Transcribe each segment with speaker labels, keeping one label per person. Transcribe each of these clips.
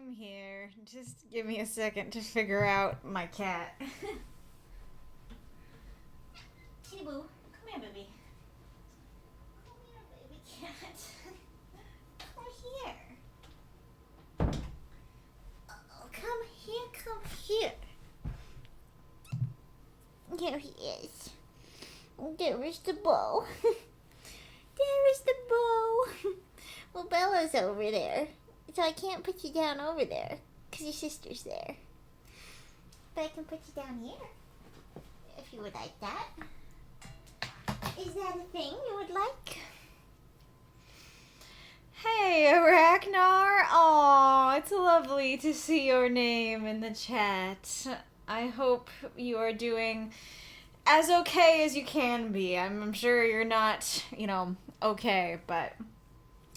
Speaker 1: I'm here. Just give me a second to figure out my cat. Kitty boo, come here, baby. Come here, baby cat. Come here. Oh, come here, come here. There he is. There is the bow. There is the bow. Well, Bella's over there, so I can't put you down over there, because your sister's there. But I can put you down here, if you would like that. Is that a thing you would like? Hey, Ragnar. Aw, it's lovely to see your name in the chat. I hope you are doing as okay as you can be. I'm sure you're not, okay, but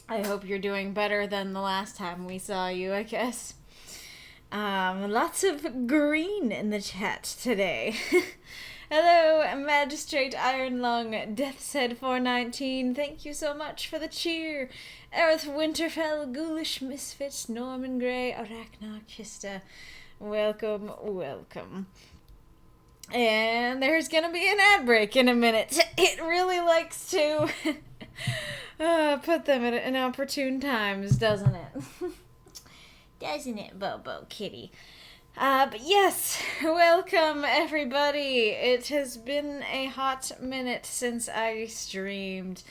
Speaker 1: I hope you're doing better than the last time we saw you, I guess. Lots of green in the chat today. Hello, Magistrate Iron Lung, Death's Head 419. Thank you so much for the cheer. Arith, Winterfell, Ghoulish Misfits, Norman Gray, Arachna, Kista. Welcome, welcome. And there's gonna be an ad break in a minute. It really likes to put them at inopportune times, doesn't it? Doesn't it, Bobo Kitty? But yes, welcome everybody. It has been a hot minute since I streamed.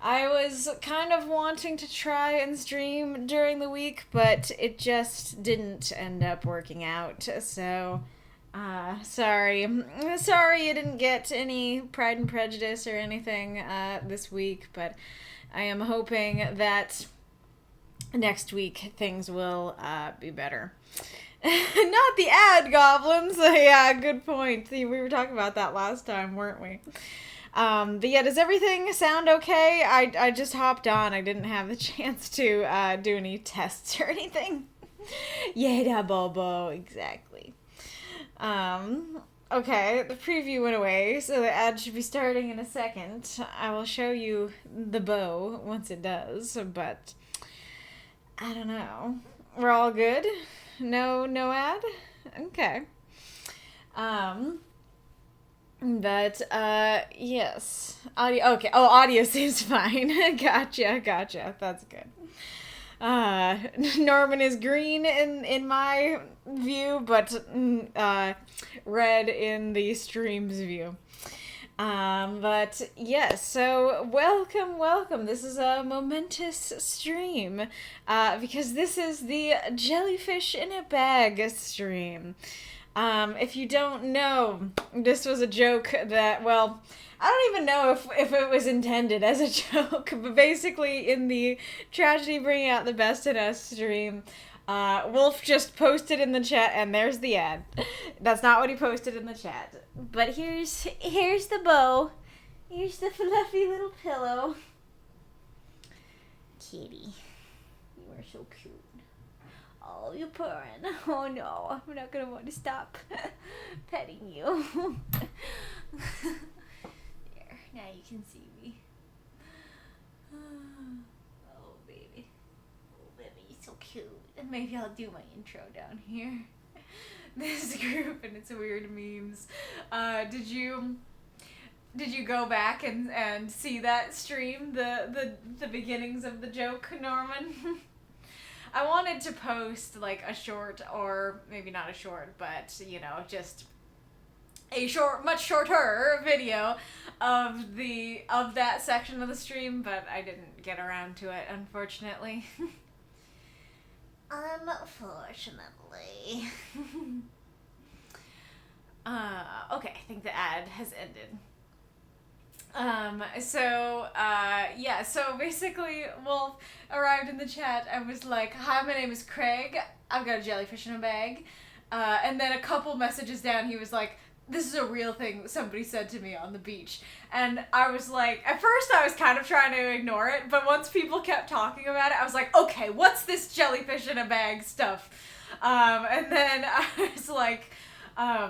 Speaker 1: I was kind of wanting to try and stream during the week, but it just didn't end up working out, so sorry. Sorry you didn't get any Pride and Prejudice or anything this week, but I am hoping that next week things will be better. Not the ad goblins. Yeah, good point. We were talking about that last time, weren't we? But yeah, does everything sound okay? I just hopped on. I didn't have the chance to do any tests or anything. Yeah, da Bobo, exactly. Okay, the preview went away, so the ad should be starting in a second. I will show you the bow once it does, but I don't know. We're all good? No ad? Okay. But, yes. Audio, okay. Oh, audio seems fine. Gotcha. That's good. Norman is green in my view, but, red in the stream's view. But yes, so welcome. This is a momentous stream, because this is the Jellyfish in a Bag stream. If you don't know, this was a joke that, well, I don't even know if it was intended as a joke, but basically in the Tragedy Bringing Out the Best in Us stream, Wolf just posted in the chat, and there's the ad. That's not what he posted in the chat. But here's the bow. Here's the fluffy little pillow. Kitty, you are so cute. Oh, you're purring. Oh no, I'm not gonna want to stop petting you. There, now you can see me. Oh baby. Oh baby, you're so cute. Maybe I'll do my intro down here. This group and its weird memes. Did you go back and see that stream? The beginnings of the joke, Norman? I wanted to post like a short, or maybe not a short, but just a much shorter video of that section of the stream, but I didn't get around to it, unfortunately. Unfortunately. Okay, I think the ad has ended. So basically Wolf arrived in the chat and was like, "Hi, my name is Craig. I've got a jellyfish in a bag." And then a couple messages down, he was like, "This is a real thing somebody said to me on the beach." And I was like, at first I was kind of trying to ignore it, but once people kept talking about it, I was like, okay, what's this jellyfish in a bag stuff? And then I was like, I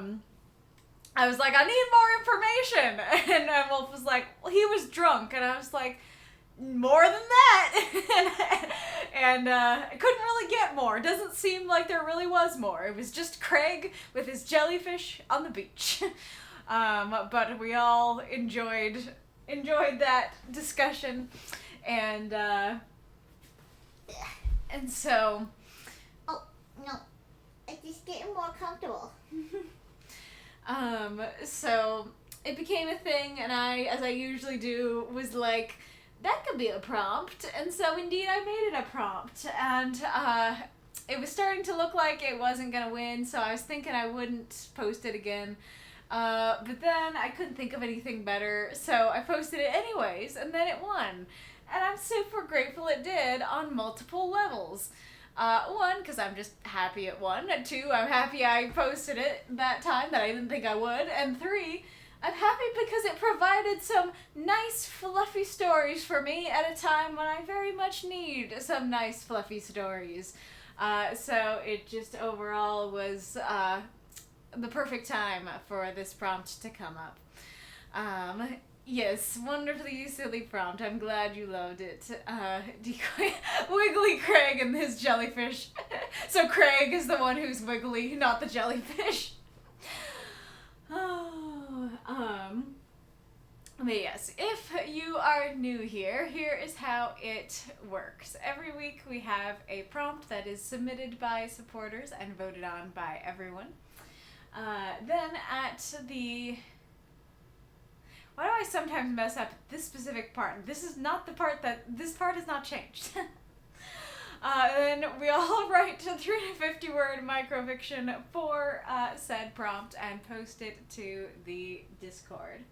Speaker 1: need more information. And Wolf was like, well, he was drunk. And I was like, more than that. and I couldn't really get more. It doesn't seem like there really was more. It was just Craig with his jellyfish on the beach. But we all enjoyed that discussion, and so...
Speaker 2: Oh, no. It's just getting more comfortable.
Speaker 1: So it became a thing, and I, as I usually do, was like, that could be a prompt, and so indeed I made it a prompt, and it was starting to look like it wasn't gonna win, so I was thinking I wouldn't post it again, but then I couldn't think of anything better, so I posted it anyways, and then it won, and I'm super grateful it did on multiple levels. One, because I'm just happy it won. Two, I'm happy I posted it that time that I didn't think I would. And three, I'm happy because it provided some nice fluffy stories for me at a time when I very much need some nice fluffy stories. So it just overall was the perfect time for this prompt to come up. Yes, wonderfully silly prompt. I'm glad you loved it. Decoy, Wiggly Craig and his jellyfish. So Craig is the one who's wiggly, not the jellyfish. But yes, if you are new here, here is how it works. Every week we have a prompt that is submitted by supporters and voted on by everyone. Then at the... Why do I sometimes mess up this specific part? This is not the part this part has not changed. Then we all write a 350-word microfiction for said prompt and post it to the Discord.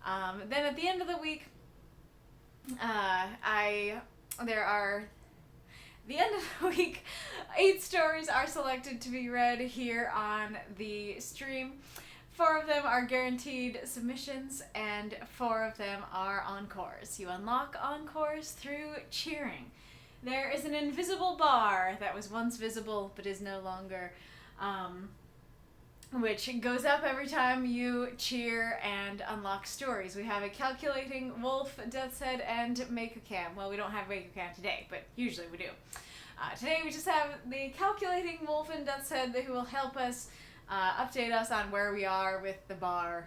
Speaker 1: Then at the end of the week, the end of the week, 8 stories are selected to be read here on the stream. 4 of them are guaranteed submissions, and 4 of them are encores. You unlock encores through cheering. There is an invisible bar that was once visible but is no longer, which goes up every time you cheer and unlock stories. We have a calculating wolf, Death's Head, and Makokam. Well, we don't have Makokam today, but usually we do. Today we just have the calculating wolf and Death's Head who will help us update us on where we are with the bar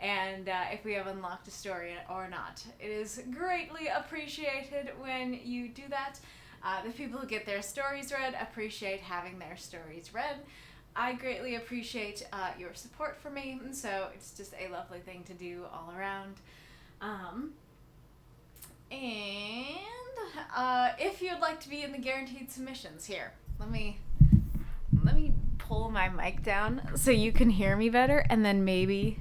Speaker 1: and if we have unlocked a story or not. It is greatly appreciated when you do that. The people who get their stories read appreciate having their stories read. I greatly appreciate your support for me, and so it's just a lovely thing to do all around. And if you'd like to be in the guaranteed submissions, here, let me pull my mic down so you can hear me better, and then maybe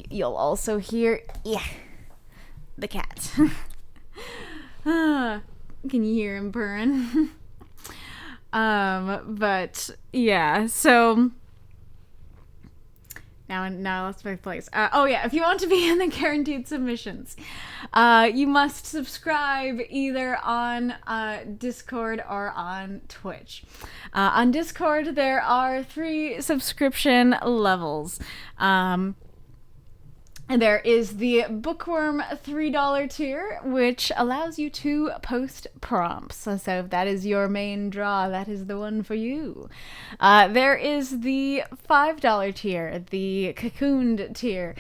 Speaker 1: you'll also hear the cat. Can you hear him purring? But yeah, so now let's make place. If you want to be in the guaranteed submissions, you must subscribe either on Discord or on Twitch. On Discord, there are 3 subscription levels. And there is the Bookworm $3 tier, which allows you to post prompts. So if that is your main draw, that is the one for you. There is the $5 tier, the Cocooned tier,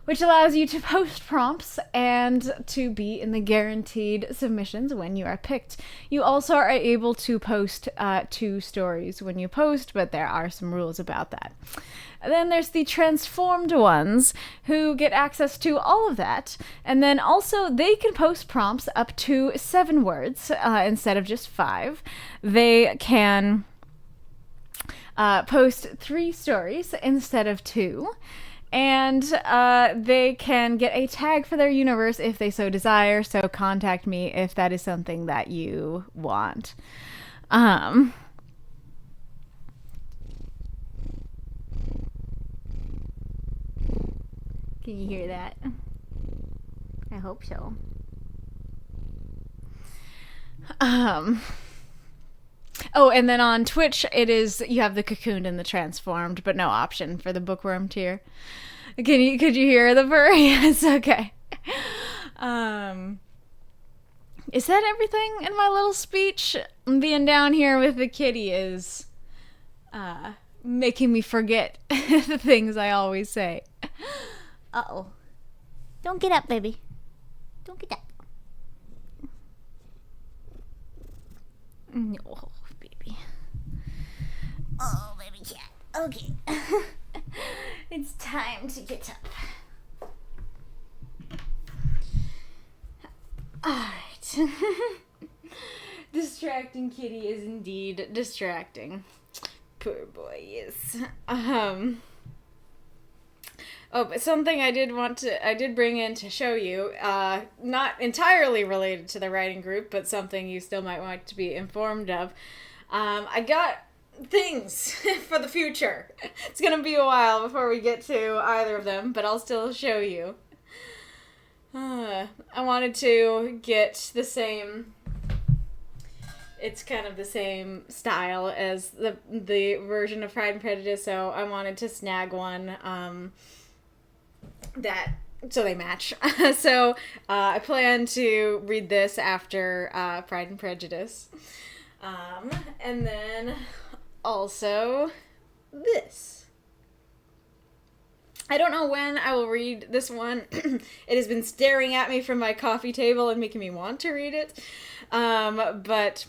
Speaker 1: which allows you to post prompts and to be in the guaranteed submissions when you are picked. You also are able to post 2 stories when you post, but there are some rules about that. And then there's the transformed ones who get access to all of that. And then also they can post prompts up to 7 words instead of just 5. They can post 3 stories instead of 2. And they can get a tag for their universe if they so desire. So contact me if that is something that you want. Can you hear that? I hope so. Oh, and then on Twitch, you have the Cocooned and the Transformed, but no option for the Bookworm tier. Could you hear the purr? Yes, okay. Is that everything in my little speech? Being down here with the kitty is making me forget the things I always say.
Speaker 2: Uh-oh. Don't get up, baby. Don't get up.
Speaker 1: Oh, baby.
Speaker 2: Oh, baby cat. Okay.
Speaker 1: It's time to get up. Alright. Distracting kitty is indeed distracting. Poor boy, yes. Oh, but something I did bring in to show you, not entirely related to the writing group, but something you still might want to be informed of. I got things for the future. It's gonna be a while before we get to either of them, but I'll still show you. I wanted to get the same... It's kind of the same style as the version of Pride and Prejudice, so I wanted to snag one, so they match. So I plan to read this after Pride and Prejudice. And then also this. I don't know when I will read this one. It has been staring at me from my coffee table and making me want to read it. But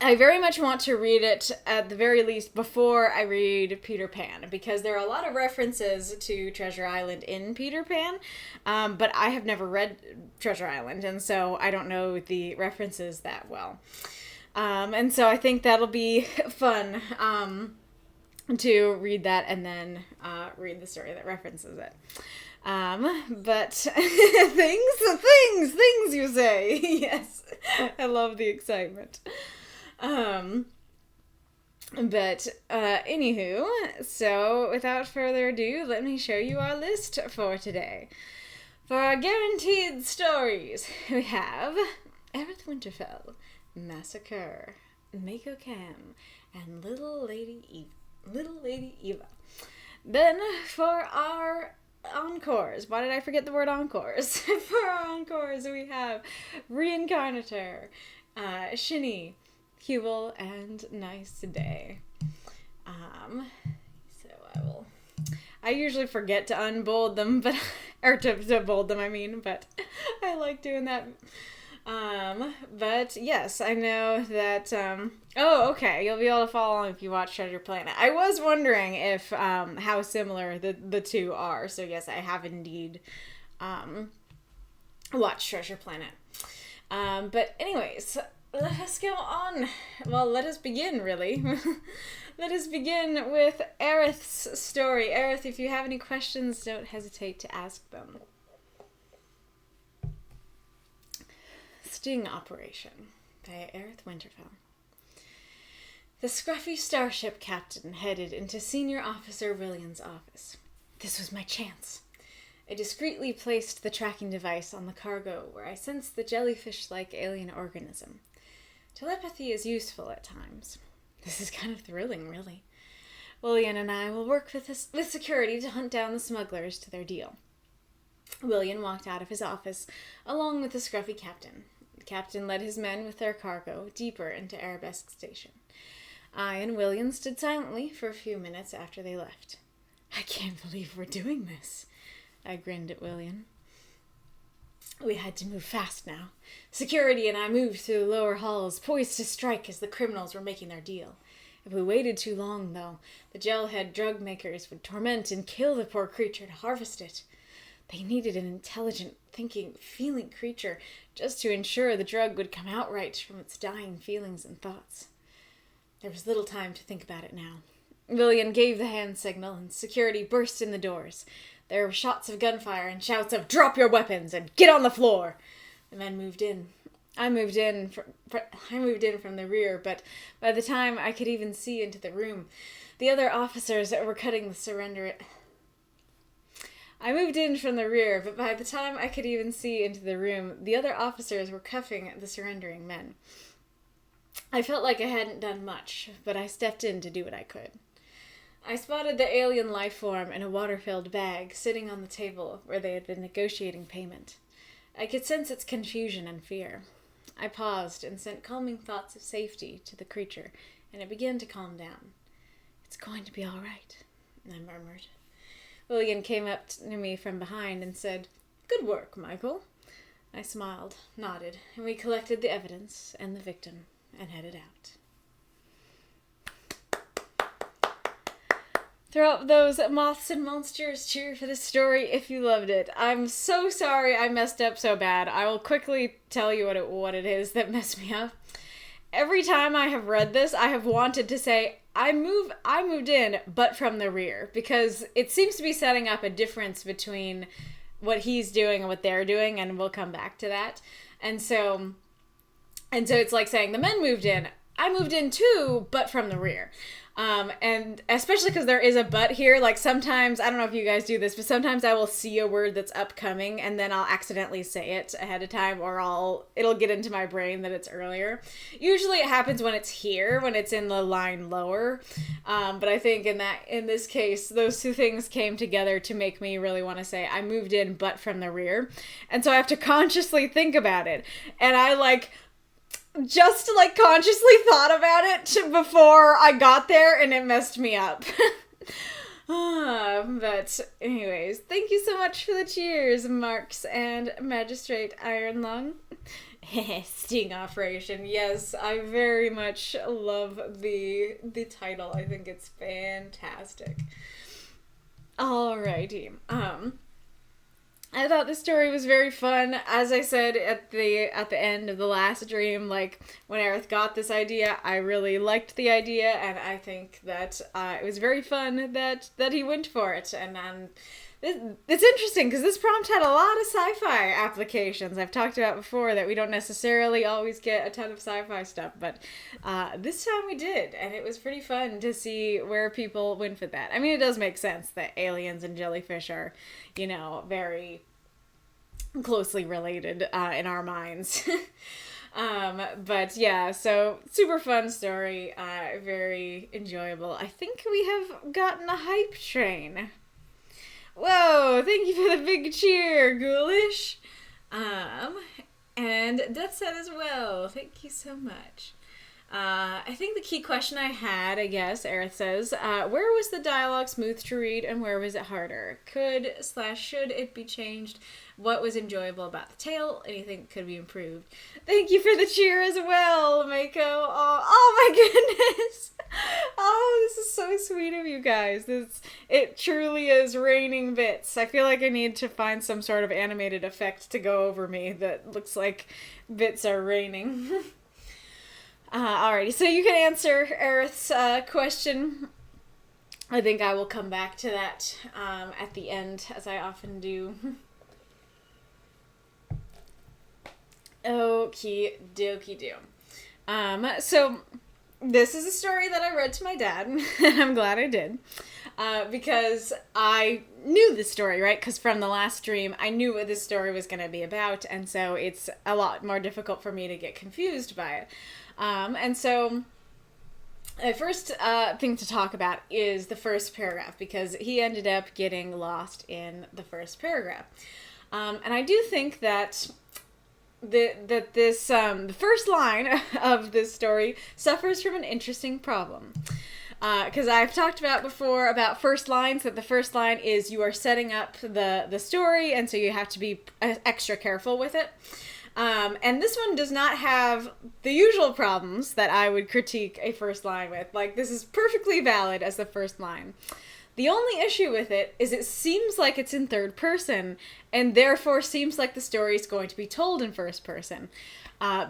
Speaker 1: I very much want to read it at the very least before I read Peter Pan, because there are a lot of references to Treasure Island in Peter Pan, but I have never read Treasure Island, and so I don't know the references that well. And so I think that'll be fun to read that and then read the story that references it. But things you say. Yes. I love the excitement. But anywho, so without further ado, let me show you our list for today. For our guaranteed stories, we have Arith Winterfell, MasaCur, Makokam, and Little Lady Eva. Then for our encores, why did I forget the word encores? For our encores, we have Reinkarnitor, Shinny, Hubel, and Nice Day. So I usually forget to unbold them, but, or to bold them, I mean, but I like doing that. But yes, I know that, oh, okay, you'll be able to follow along if you watch Treasure Planet. I was wondering if, how similar the two are, so yes, I have indeed, watched Treasure Planet. But anyways, let us go on. Well, let us begin, really. Let us begin with Arith's story. Arith, if you have any questions, don't hesitate to ask them. Sting Operation by Arith Winterfell. The scruffy starship captain headed into Senior Officer William's office. This was my chance. I discreetly placed the tracking device on the cargo where I sensed the jellyfish-like alien organism. Telepathy is useful at times. This is kind of thrilling, really. William and I will work with security to hunt down the smugglers to their deal. William walked out of his office, along with the scruffy captain. The captain led his men with their cargo deeper into Arabesque Station. I and William stood silently for a few minutes after they left. I can't believe we're doing this, I grinned at William. We had to move fast now. Security and I moved through the lower halls, poised to strike as the criminals were making their deal. If we waited too long, though, the gel-head drug makers would torment and kill the poor creature to harvest it. They needed an intelligent, thinking, feeling creature just to ensure the drug would come out right from its dying feelings and thoughts. There was little time to think about it now. William gave the hand signal, and security burst in the doors. There were shots of gunfire and shouts of, "Drop your weapons and get on the floor!" The men moved in. I moved in from the rear, but by the time I could even see into the room, the other officers were cutting the surrender. I moved in from the rear, but by the time I could even see into the room, the other officers were cuffing the surrendering men. I felt like I hadn't done much, but I stepped in to do what I could. I spotted the alien life form in a water-filled bag sitting on the table where they had been negotiating payment. I could sense its confusion and fear. I paused and sent calming thoughts of safety to the creature, and it began to calm down. "It's going to be all right," I murmured. William came up to me from behind and said, "Good work, Michael." I smiled, nodded, and we collected the evidence and the victim and headed out. Throw up those moths and monsters. Cheer for this story if you loved it. I'm so sorry I messed up so bad. I will quickly tell you what it is that messed me up. Every time I have read this, I have wanted to say, I moved in, but from the rear, because it seems to be setting up a difference between what he's doing and what they're doing, and we'll come back to that. And so it's like saying the men moved in. I moved in too, but from the rear. And especially because there is a but here, like sometimes, I don't know if you guys do this, but sometimes I will see a word that's upcoming and then I'll accidentally say it ahead of time, or it'll get into my brain that it's earlier. Usually it happens when it's here, when it's in the line lower. But I think in this case, those two things came together to make me really want to say I moved in, but from the rear. And so I have to consciously think about it. And I just consciously thought about it before I got there, and it messed me up. But anyways, thank you so much for the cheers, Marks and Magistrate Ironlung. Sting operation. Yes, I very much love the title. I think it's fantastic. Alrighty. I thought the story was very fun. As I said at the end of the last dream, when Arith got this idea, I really liked the idea, and I think that it was very fun that he went for it. And it's interesting because this prompt had a lot of sci-fi applications. I've talked about before that we don't necessarily always get a ton of sci-fi stuff, but this time we did, and it was pretty fun to see where people went for that. I mean, it does make sense that aliens and jellyfish are, very closely related in our minds. But yeah, so super fun story, very enjoyable. I think we have gotten a hype train. Whoa, thank you for the big cheer, Ghoulish. And Death Set as well. Thank you so much. I think the key question I had, I guess, Arith says, where was the dialogue smooth to read and where was it harder? Should it be changed? What was enjoyable about the tale? Anything that could be improved? Thank you for the cheer as well, Mako. Oh my goodness. Oh, this is so sweet of you guys. It truly is raining bits. I feel like I need to find some sort of animated effect to go over me that looks like bits are raining. Alrighty, so you can answer Arith's question. I think I will come back to that at the end, as I often do. Okie dokie do. So this is a story that I read to my dad, and I'm glad I did, because I knew the story, right? Because from the last stream, I knew what this story was going to be about, and so it's a lot more difficult for me to get confused by it. And so the first thing to talk about is the first paragraph, because he ended up getting lost in the first paragraph. And I do think that the first line of this story suffers from an interesting problem. Because I've talked about before about first lines, that the first line is you are setting up the story, and so you have to be extra careful with it. And this one does not have the usual problems that I would critique a first line with. This is perfectly valid as the first line. The only issue with it is it seems like it's in third person, and therefore seems like the story is going to be told in first person.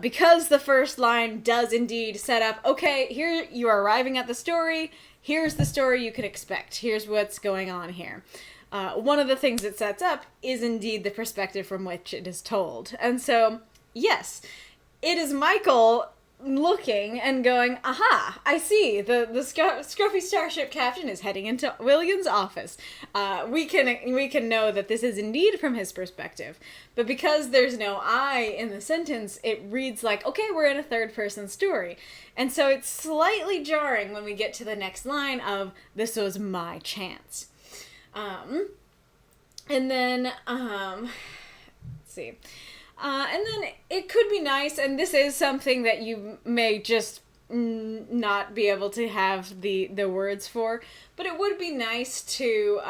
Speaker 1: Because the first line does indeed set up, okay, here you are arriving at the story, here's the story you can expect, here's what's going on here. One of the things it sets up is indeed the perspective from which it is told. And so, yes, it is Michael looking and going, aha, I see, the scruffy starship captain is heading into William's office. We can know that this is indeed from his perspective. But because there's no I in the sentence, it reads like, okay, we're in a third person story. And so it's slightly jarring when we get to the next line of, this was my chance. And then, let's Let's see. And then it could be nice, and this is something that you may just not be able to have the words for, but it would be nice to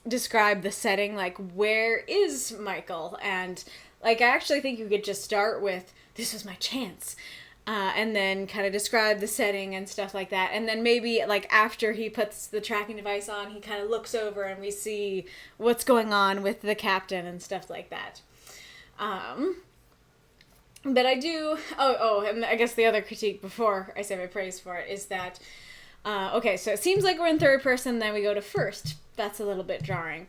Speaker 1: describe the setting, like, where is Michael? And, like, I actually think you could just start with, this was my chance. And then kind of describe the setting and stuff like that. And then maybe, like, after he puts the tracking device on, he kind of looks over and we see what's going on with the captain and stuff like that. But I do... and I guess the other critique before I say my praise for it is that... okay, so it seems like we're in third person, then we go to first. That's a little bit jarring.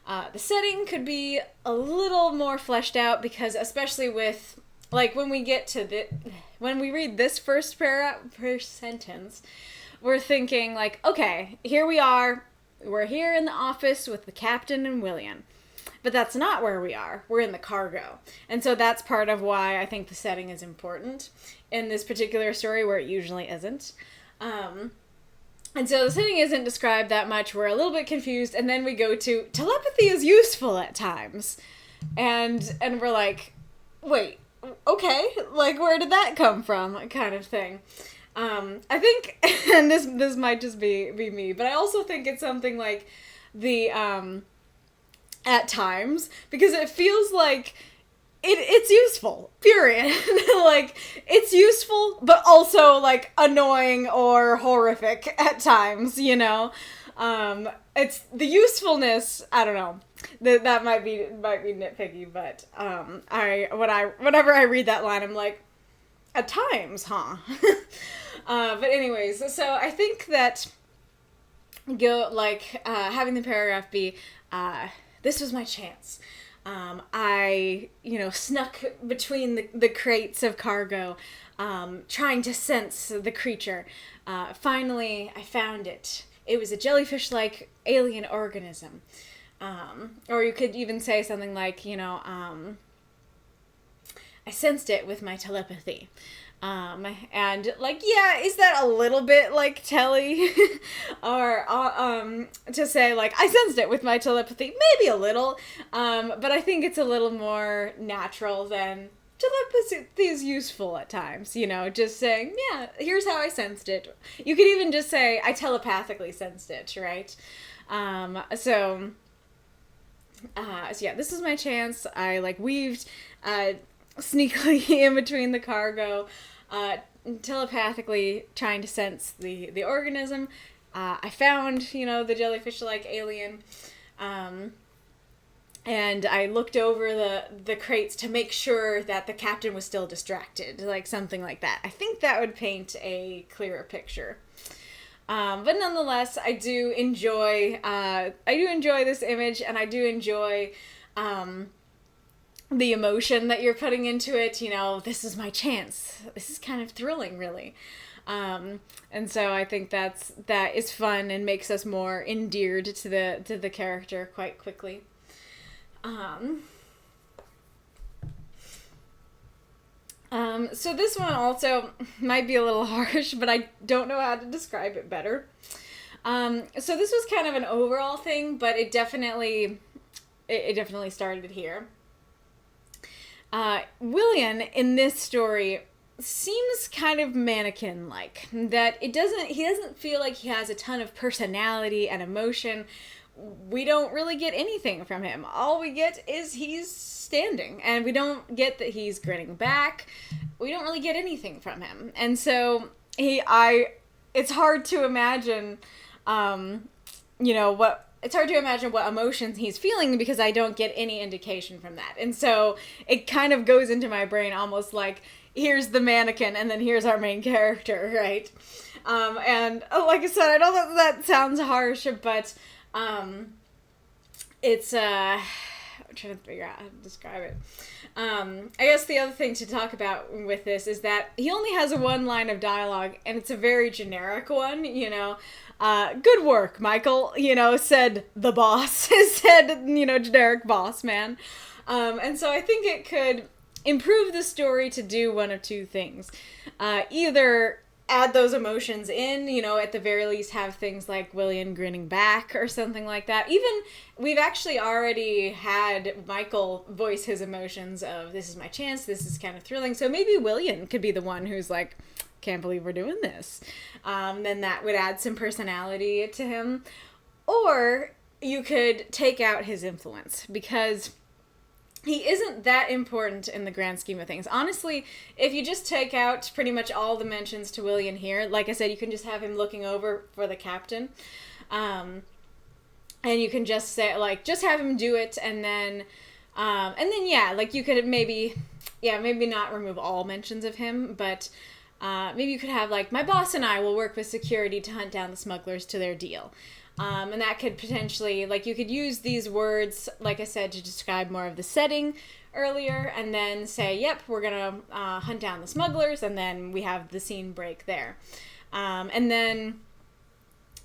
Speaker 1: The setting could be a little more fleshed out because especially with... Like, when we get to when we read this first per sentence, we're thinking, like, okay, here we are. We're here in the office with the captain and William. But that's not where we are. We're in the cargo. And so that's part of why I think the setting is important in this particular story where it usually isn't. And so the setting isn't described that much. We're a little bit confused. And then we go to telepathy is useful at times. And we're like, wait. Okay, like, where did that come from, kind of thing. I think, and this might just be me, but I also think it's something like the, at times, because it feels like it's useful, period. Like, it's useful, but also, like, annoying or horrific at times, you know? It's the usefulness, I don't know. That might be nitpicky, but whenever I read that line, I'm like, at times, huh? But anyways, so I think that having the paragraph be, this was my chance. I, snuck between the crates of cargo, trying to sense the creature. Finally, I found it. It was a jellyfish-like alien organism. Or you could even say something like, I sensed it with my telepathy. And, like, yeah, is that a little bit like telly? Or, to say, like, I sensed it with my telepathy, maybe a little, but I think it's a little more natural than telepathy is useful at times, just saying, yeah, here's how I sensed it. You could even just say, I telepathically sensed it, right? So yeah, this is my chance. I, like, weaved, sneakily in between the cargo, telepathically trying to sense the organism. I found, the jellyfish-like alien, and I looked over the crates to make sure that the captain was still distracted, like something like that. I think that would paint a clearer picture. But nonetheless, I do enjoy this image, and I do enjoy, the emotion that you're putting into it. This is my chance. This is kind of thrilling, really. And so I think that is fun and makes us more endeared to the character quite quickly. So this one also might be a little harsh, but I don't know how to describe it better. So this was kind of an overall thing, but it definitely started here. William in this story seems kind of mannequin-like, that he doesn't feel like he has a ton of personality and emotion. We don't really get anything from him. All we get is he's standing, and we don't get that he's grinning back. We don't really get anything from him. And so it's hard to imagine, it's hard to imagine what emotions he's feeling because I don't get any indication from that. And so it kind of goes into my brain almost like, here's the mannequin and then here's our main character, right? And like I said, I know that sounds harsh, but it's, I'm trying to figure out how to describe it. I guess the other thing to talk about with this is that he only has one line of dialogue, and it's a very generic one, good work, Michael, said the boss, said, generic boss man. And so I think it could improve the story to do one of two things. Either add those emotions in, you know, at the very least have things like William grinning back or something like that. Even we've actually already had Michael voice his emotions of, this is my chance, this is kind of thrilling. So maybe William could be the one who's like, can't believe we're doing this. Then that would add some personality to him. Or you could take out his influence, because he isn't that important in the grand scheme of things. Honestly, if you just take out pretty much all the mentions to William here, like I said, you can just have him looking over for the captain. And you can just say, like, just have him do it, and then yeah, like, you could maybe not remove all mentions of him, but maybe you could have, like, my boss and I will work with security to hunt down the smugglers to their deal. And that could potentially, like, you could use these words, like I said, to describe more of the setting earlier, and then say, yep, we're gonna hunt down the smugglers, and then we have the scene break there. And then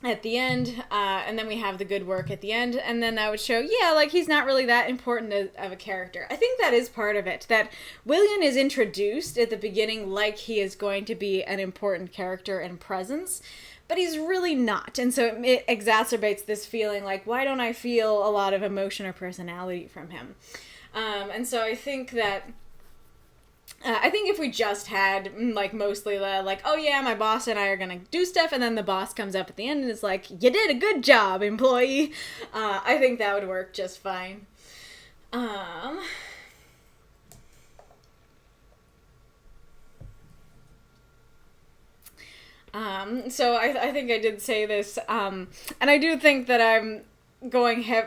Speaker 1: at the end, and then we have the good work at the end, and then that would show, yeah, like, he's not really that important of a character. I think that is part of it, that William is introduced at the beginning like he is going to be an important character and presence, but he's really not. And so it exacerbates this feeling like, why don't I feel a lot of emotion or personality from him? And so I think that, I think if we just had, like, mostly like, oh yeah, my boss and I are gonna do stuff, and then the boss comes up at the end and is like, you did a good job, employee, I think that would work just fine. So I think I did say this, and I do think that I'm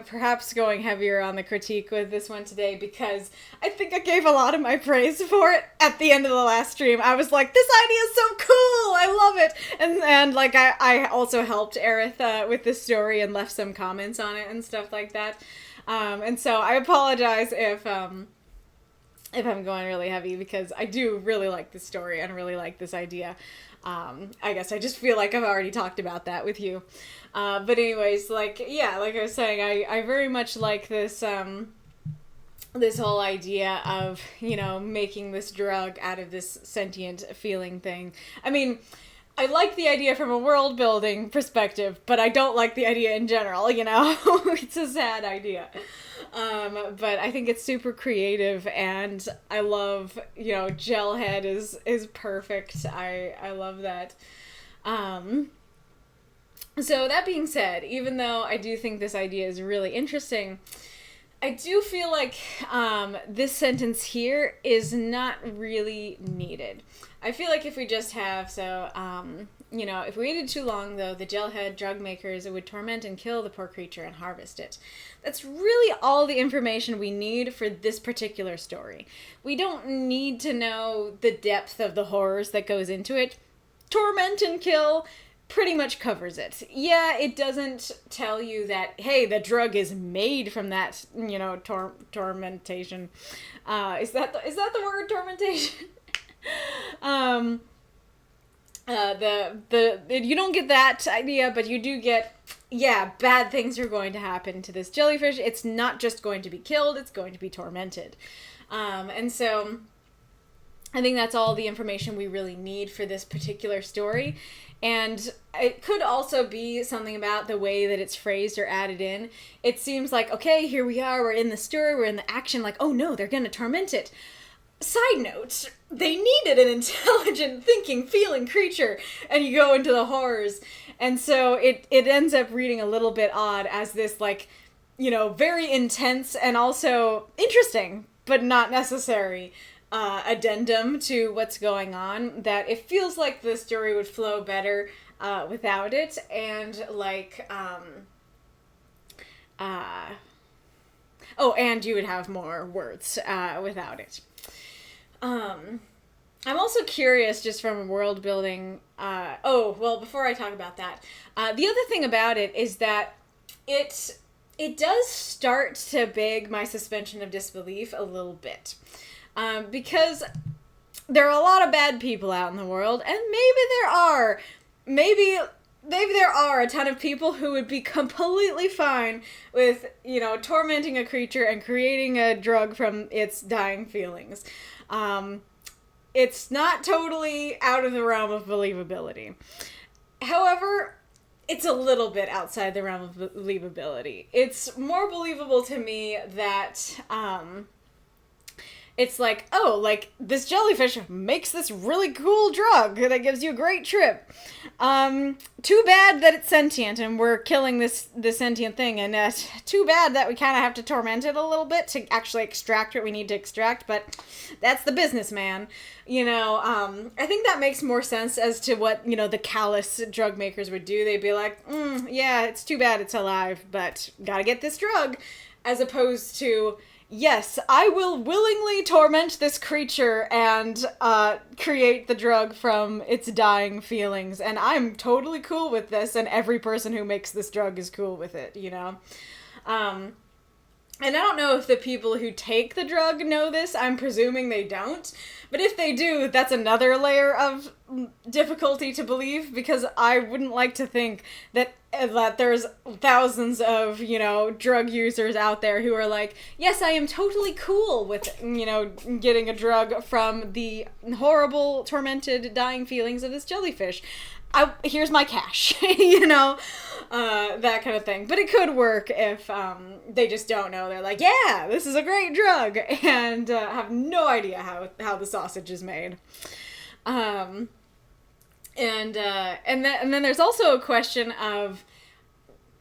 Speaker 1: perhaps going heavier on the critique with this one today, because I think I gave a lot of my praise for it at the end of the last stream. I was like, this idea is so cool, I love it, and like, I also helped Arith with this story and left some comments on it and stuff like that, and so I apologize if I'm going really heavy, because I do really like this story and really like this idea. I guess I just feel like I've already talked about that with you. But anyways, like, yeah, like I was saying, I very much like this, this whole idea of, you know, making this drug out of this sentient feeling thing. I mean, I like the idea from a world building perspective, but I don't like the idea in general, you know? It's a sad idea. But I think it's super creative, and I love, you know, Gelhead is perfect. I love that. So that being said, even though I do think this idea is really interesting, I do feel like this sentence here is not really needed. I feel like if we just have, you know, if we waited too long, though, the Gelhead drug makers would torment and kill the poor creature and harvest it. That's really all the information we need for this particular story. We don't need to know the depth of the horrors that goes into it. Torment and kill pretty much covers it. Yeah, it doesn't tell you that, hey, the drug is made from that, you know, tormentation. Is that the word, tormentation? You don't get that idea, but you do get, yeah, bad things are going to happen to this jellyfish. It's not just going to be killed, it's going to be tormented. And so I think that's all the information we really need for this particular story. And it could also be something about the way that it's phrased or added in. It seems like, okay, here we are, we're in the story, we're in the action, like, oh no, they're gonna torment it. Side note, they needed an intelligent, thinking, feeling creature, and you go into the horrors. And so it ends up reading a little bit odd as this, like, you know, very intense and also interesting, but not necessary, addendum to what's going on, that it feels like the story would flow better without it, and like, and you would have more words without it. I'm also curious, just from a world building, before I talk about that, the other thing about it is that it does start to beg my suspension of disbelief a little bit. Because there are a lot of bad people out in the world, and maybe there are a ton of people who would be completely fine with, you know, tormenting a creature and creating a drug from its dying feelings. it's not totally out of the realm of believability. However, it's a little bit outside the realm of believability. It's more believable to me that, it's like, oh, like, this jellyfish makes this really cool drug that gives you a great trip. Too bad that it's sentient and we're killing this sentient thing, and too bad that we kind of have to torment it a little bit to actually extract what we need to extract, but that's the businessman. I think that makes more sense as to what, the callous drug makers would do. They'd be like, yeah, it's too bad it's alive, but gotta get this drug, as opposed to, yes, I will willingly torment this creature and create the drug from its dying feelings, and I'm totally cool with this, and every person who makes this drug is cool with it, And I don't know if the people who take the drug know this. I'm presuming they don't. But if they do, that's another layer of difficulty to believe, because I wouldn't like to think that there's thousands of, drug users out there who are like, yes, I am totally cool with, getting a drug from the horrible, tormented, dying feelings of this jellyfish. Here's my cash, that kind of thing. But it could work if they just don't know. They're like, yeah, this is a great drug, and have no idea how the sausage is made. And then there's also a question of,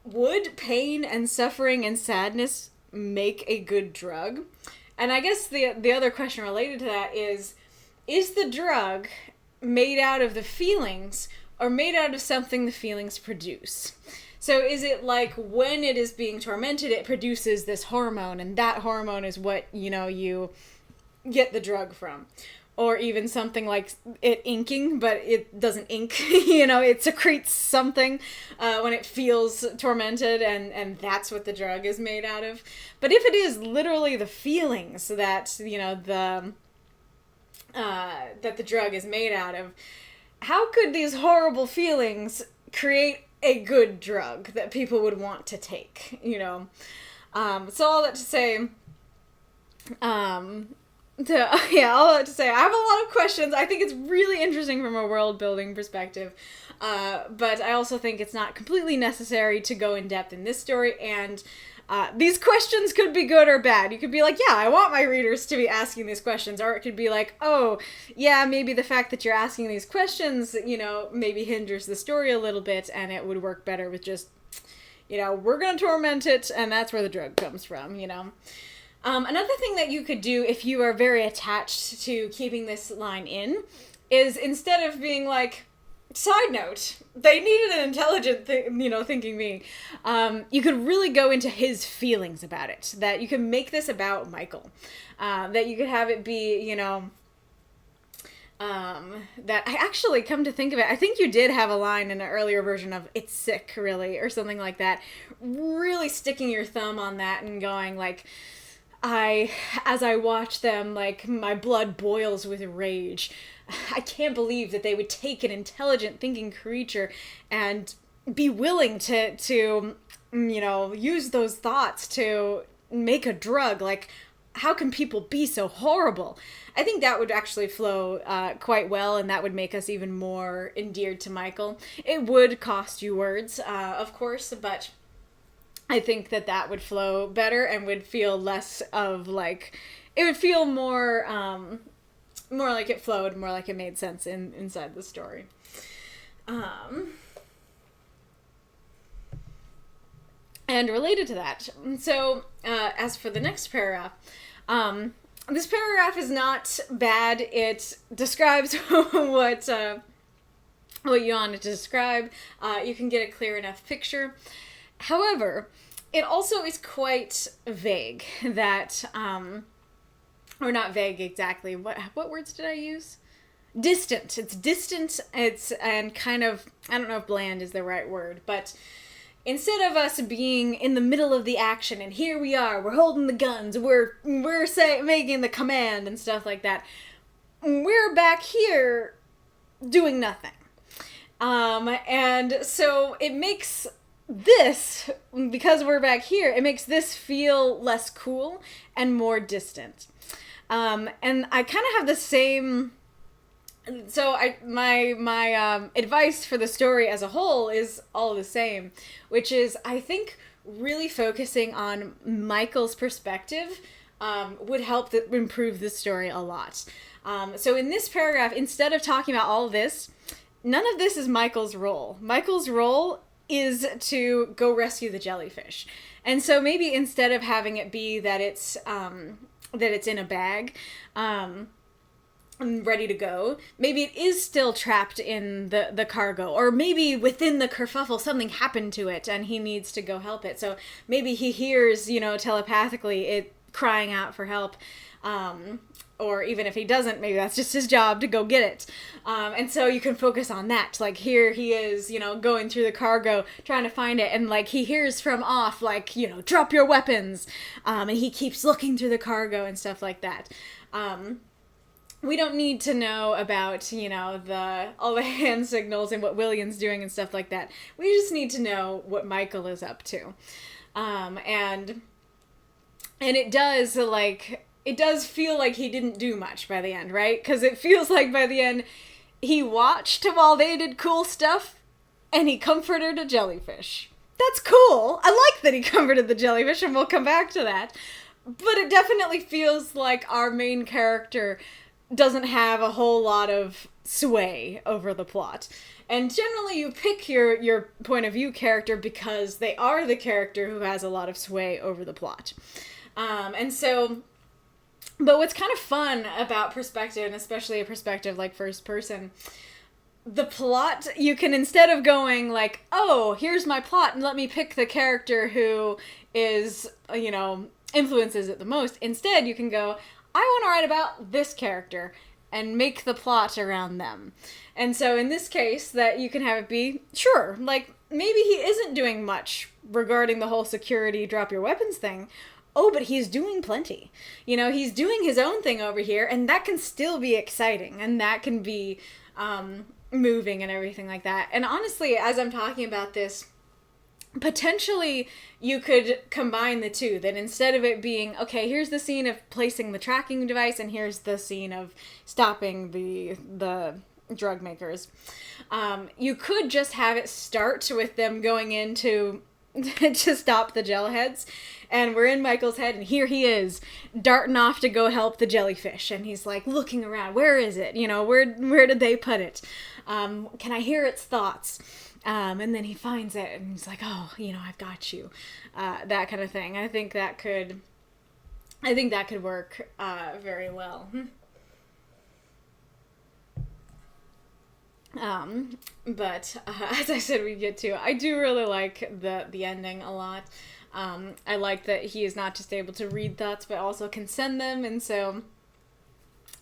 Speaker 1: would pain and suffering and sadness make a good drug? And I guess the other question related to that is the drug made out of the feelings or made out of something the feelings produce? So is it like when it is being tormented, it produces this hormone, and that hormone is what, you get the drug from? Or even something like it inking, but it doesn't ink, it secretes something when it feels tormented, and that's what the drug is made out of. But if it is literally the feelings that, that the drug is made out of, how could these horrible feelings create a good drug that people would want to take, So all that to say, all that to say, I have a lot of questions. I think it's really interesting from a world-building perspective, but I also think it's not completely necessary to go in depth in this story, and these questions could be good or bad. You could be like, yeah, I want my readers to be asking these questions, or it could be like, oh, yeah, maybe the fact that you're asking these questions, maybe hinders the story a little bit, and it would work better with just, we're gonna torment it, and that's where the drug comes from, Another thing that you could do if you are very attached to keeping this line in is, instead of being like, side note, they needed an intelligent thinking being, you could really go into his feelings about it, that you could make this about Michael, that you could have it be, that I actually, come to think of it, I think you did have a line in an earlier version of "it's sick, really," or something like that, really sticking your thumb on that and going like, as I watch them, like, my blood boils with rage. I can't believe that they would take an intelligent thinking creature and be willing to use those thoughts to make a drug. Like, how can people be so horrible? I think that would actually flow quite well, and that would make us even more endeared to Michael. It would cost you words, of course, but I think that would flow better and would feel less of like, it would feel more like it flowed, more like it made sense inside the story. And related to that, so as for the next paragraph, this paragraph is not bad. It describes what you wanted to describe. You can get a clear enough picture. However, it also is quite vague that, or not vague exactly. What words did I use? Distant. It's distant. And kind of, I don't know if bland is the right word, but instead of us being in the middle of the action and here we are, we're holding the guns, we're making the command and stuff like that, we're back here doing nothing. And so it makes this, because we're back here, it makes this feel less cool and more distant. And I kind of have the same So my advice for the story as a whole is all the same, which is I think really focusing on Michael's perspective would help improve the story a lot. So in this paragraph, instead of talking about all of this, none of this is Michael's role. Michael's role is to go rescue the jellyfish. And so maybe instead of having it be that it's in a bag, ready to go, maybe it is still trapped in the cargo, or maybe within the kerfuffle something happened to it and he needs to go help it. So maybe he hears, telepathically it crying out for help, or even if he doesn't, maybe that's just his job to go get it. And so you can focus on that. Like, here he is, going through the cargo, trying to find it. And, like, he hears from off, like, drop your weapons. And he keeps looking through the cargo and stuff like that. We don't need to know about, all the hand signals and what William's doing and stuff like that. We just need to know what Michael is up to. And it does, it does feel like he didn't do much by the end, right? Because it feels like by the end, he watched while they did cool stuff, and he comforted a jellyfish. That's cool! I like that he comforted the jellyfish, and we'll come back to that. But it definitely feels like our main character doesn't have a whole lot of sway over the plot. And generally you pick your point of view character because they are the character who has a lot of sway over the plot. But what's kind of fun about perspective, and especially a perspective like first person, the plot, you can, instead of going like, oh, here's my plot and let me pick the character who is, influences it the most, instead you can go, I want to write about this character and make the plot around them. And so in this case, that you can have it be, sure, like, maybe he isn't doing much regarding the whole security drop your weapons thing. Oh, but he's doing plenty. He's doing his own thing over here, and that can still be exciting, and that can be moving and everything like that. And honestly, as I'm talking about this, potentially you could combine the two, that instead of it being, okay, here's the scene of placing the tracking device, and here's the scene of stopping the drug makers, you could just have it start with them going into to stop the Jellyheads, and we're in Michael's head, and here he is darting off to go help the jellyfish, and he's like looking around, where is it, where did they put it, can I hear its thoughts, and then he finds it and he's like, oh, I've got you, that kind of thing. I think that could work very well. But as I said, I do really like the ending a lot. I like that he is not just able to read thoughts, but also can send them, and so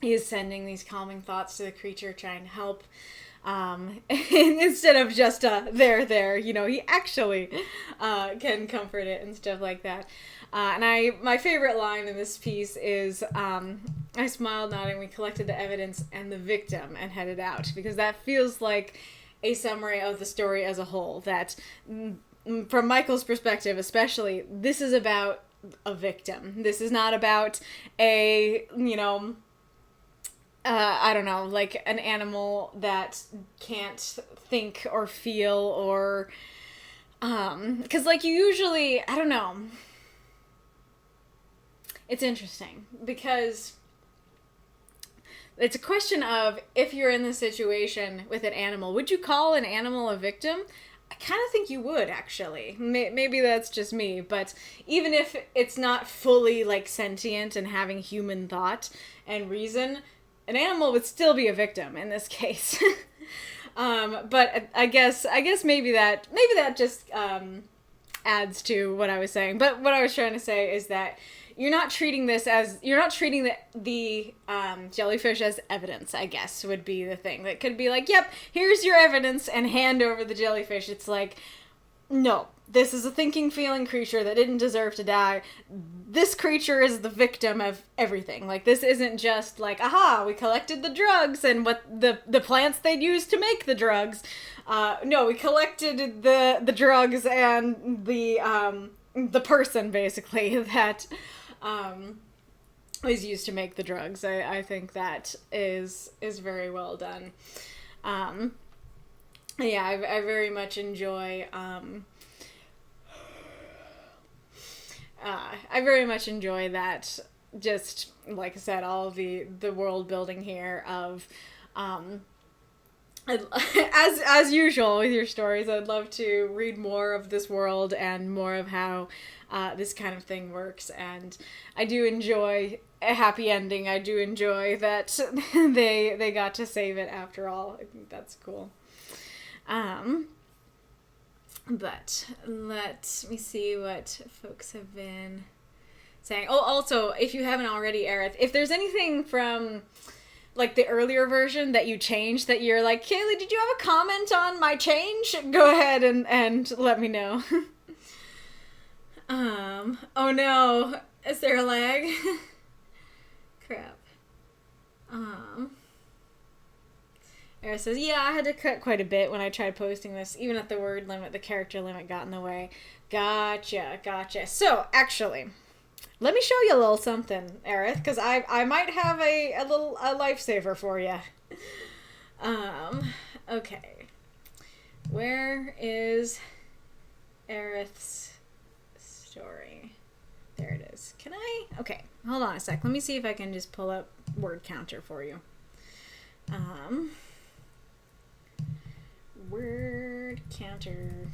Speaker 1: he is sending these calming thoughts to the creature, trying to help. Instead of just there, he actually can comfort it and stuff like that. And my favorite line in this piece is, I smiled, nodding, we collected the evidence and the victim and headed out, because that feels like a summary of the story as a whole, that from Michael's perspective especially, this is about a victim. This is not about a, I don't know, like an animal that can't think or feel, or, 'cause like you usually, I don't know, it's interesting, because it's a question of, if you're in this situation with an animal, would you call an animal a victim? I kind of think you would, actually. Maybe that's just me, but even if it's not fully, like, sentient and having human thought and reason, an animal would still be a victim in this case. But I guess maybe that just adds to what I was saying. But what I was trying to say is that you're not treating the jellyfish as evidence, I guess, would be the thing. That could be like, yep, here's your evidence, and hand over the jellyfish. It's like, no, this is a thinking, feeling creature that didn't deserve to die. This creature is the victim of everything. Like, this isn't just like, aha, we collected the drugs and what the plants they'd use to make the drugs. No, we collected the drugs and the person, basically, that is used to make the drugs. I think that is very well done. Yeah, I very much enjoy I very much enjoy that, just like I said, all of the world building here of as usual with your stories, I'd love to read more of this world and more of how this kind of thing works. And I do enjoy a happy ending. I do enjoy that they got to save it after all. I think that's cool. But let me see what folks have been saying. Oh, also, if you haven't already, Arith, if there's anything from like the earlier version that you changed that you're like, Kaylee, did you have a comment on my change? Go ahead and let me know. Oh no, is there a lag? Crap. Arith says, yeah, I had to cut quite a bit when I tried posting this. Even at the word limit, the character limit got in the way. Gotcha. So, actually, let me show you a little something, Arith, because I might have a lifesaver for you. Okay. Where is Arith's story? There it is. Can I? Okay, hold on a sec. Let me see if I can just pull up word counter for you. Word counter.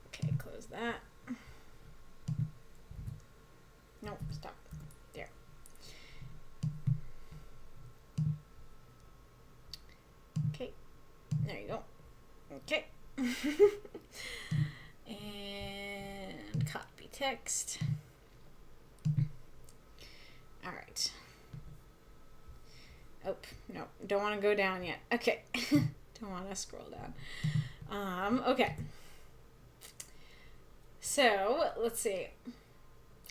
Speaker 1: Okay, close that. No, stop. There. Okay. There you go. Okay. And copy text. All right. Oh, no, don't want to go down yet. Okay. Don't want to scroll down. Okay. So, let's see.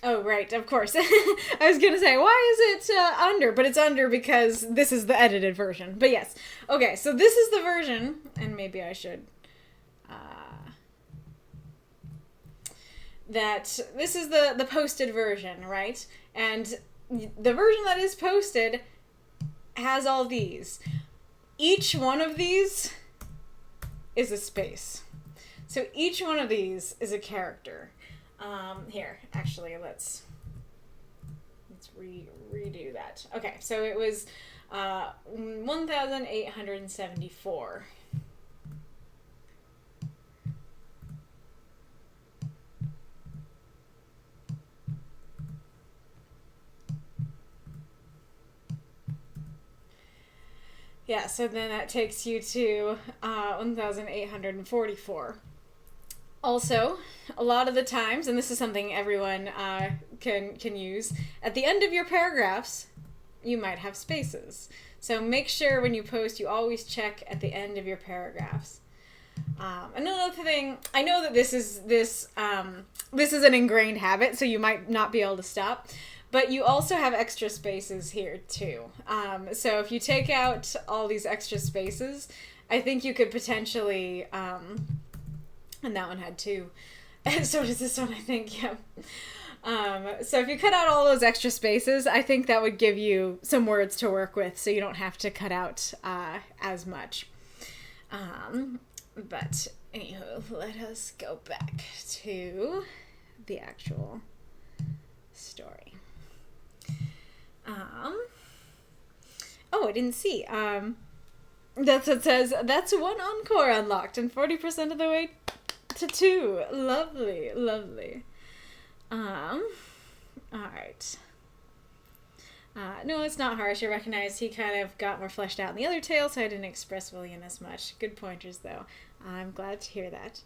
Speaker 1: Oh, right, of course. I was going to say, why is it under? But it's under because this is the edited version. But yes. Okay, so this is the version, and maybe I should... that this is the posted version, right? And the version that is posted has all these. Each one of these is a space. So each one of these is a character. Here, actually, let's redo that. Okay, so it was 1,874. Yeah, so then that takes you to 1,844. Also, a lot of the times, and this is something everyone can use, at the end of your paragraphs, you might have spaces. So make sure when you post, you always check at the end of your paragraphs. Another thing, I know that this is an ingrained habit, so you might not be able to stop. But you also have extra spaces here, too. So if you take out all these extra spaces, I think you could potentially... and that one had two. And so does this one, I think, yeah. So if you cut out all those extra spaces, I think that would give you some words to work with, so you don't have to cut out as much. But anywho, let us go back to the actual story. Oh, I didn't see. That's what says, that's one encore unlocked and 40% of the way to 2. Lovely, lovely. Alright. No, it's not harsh. I recognize he kind of got more fleshed out in the other tale, so I didn't express William as much. Good pointers, though. I'm glad to hear that.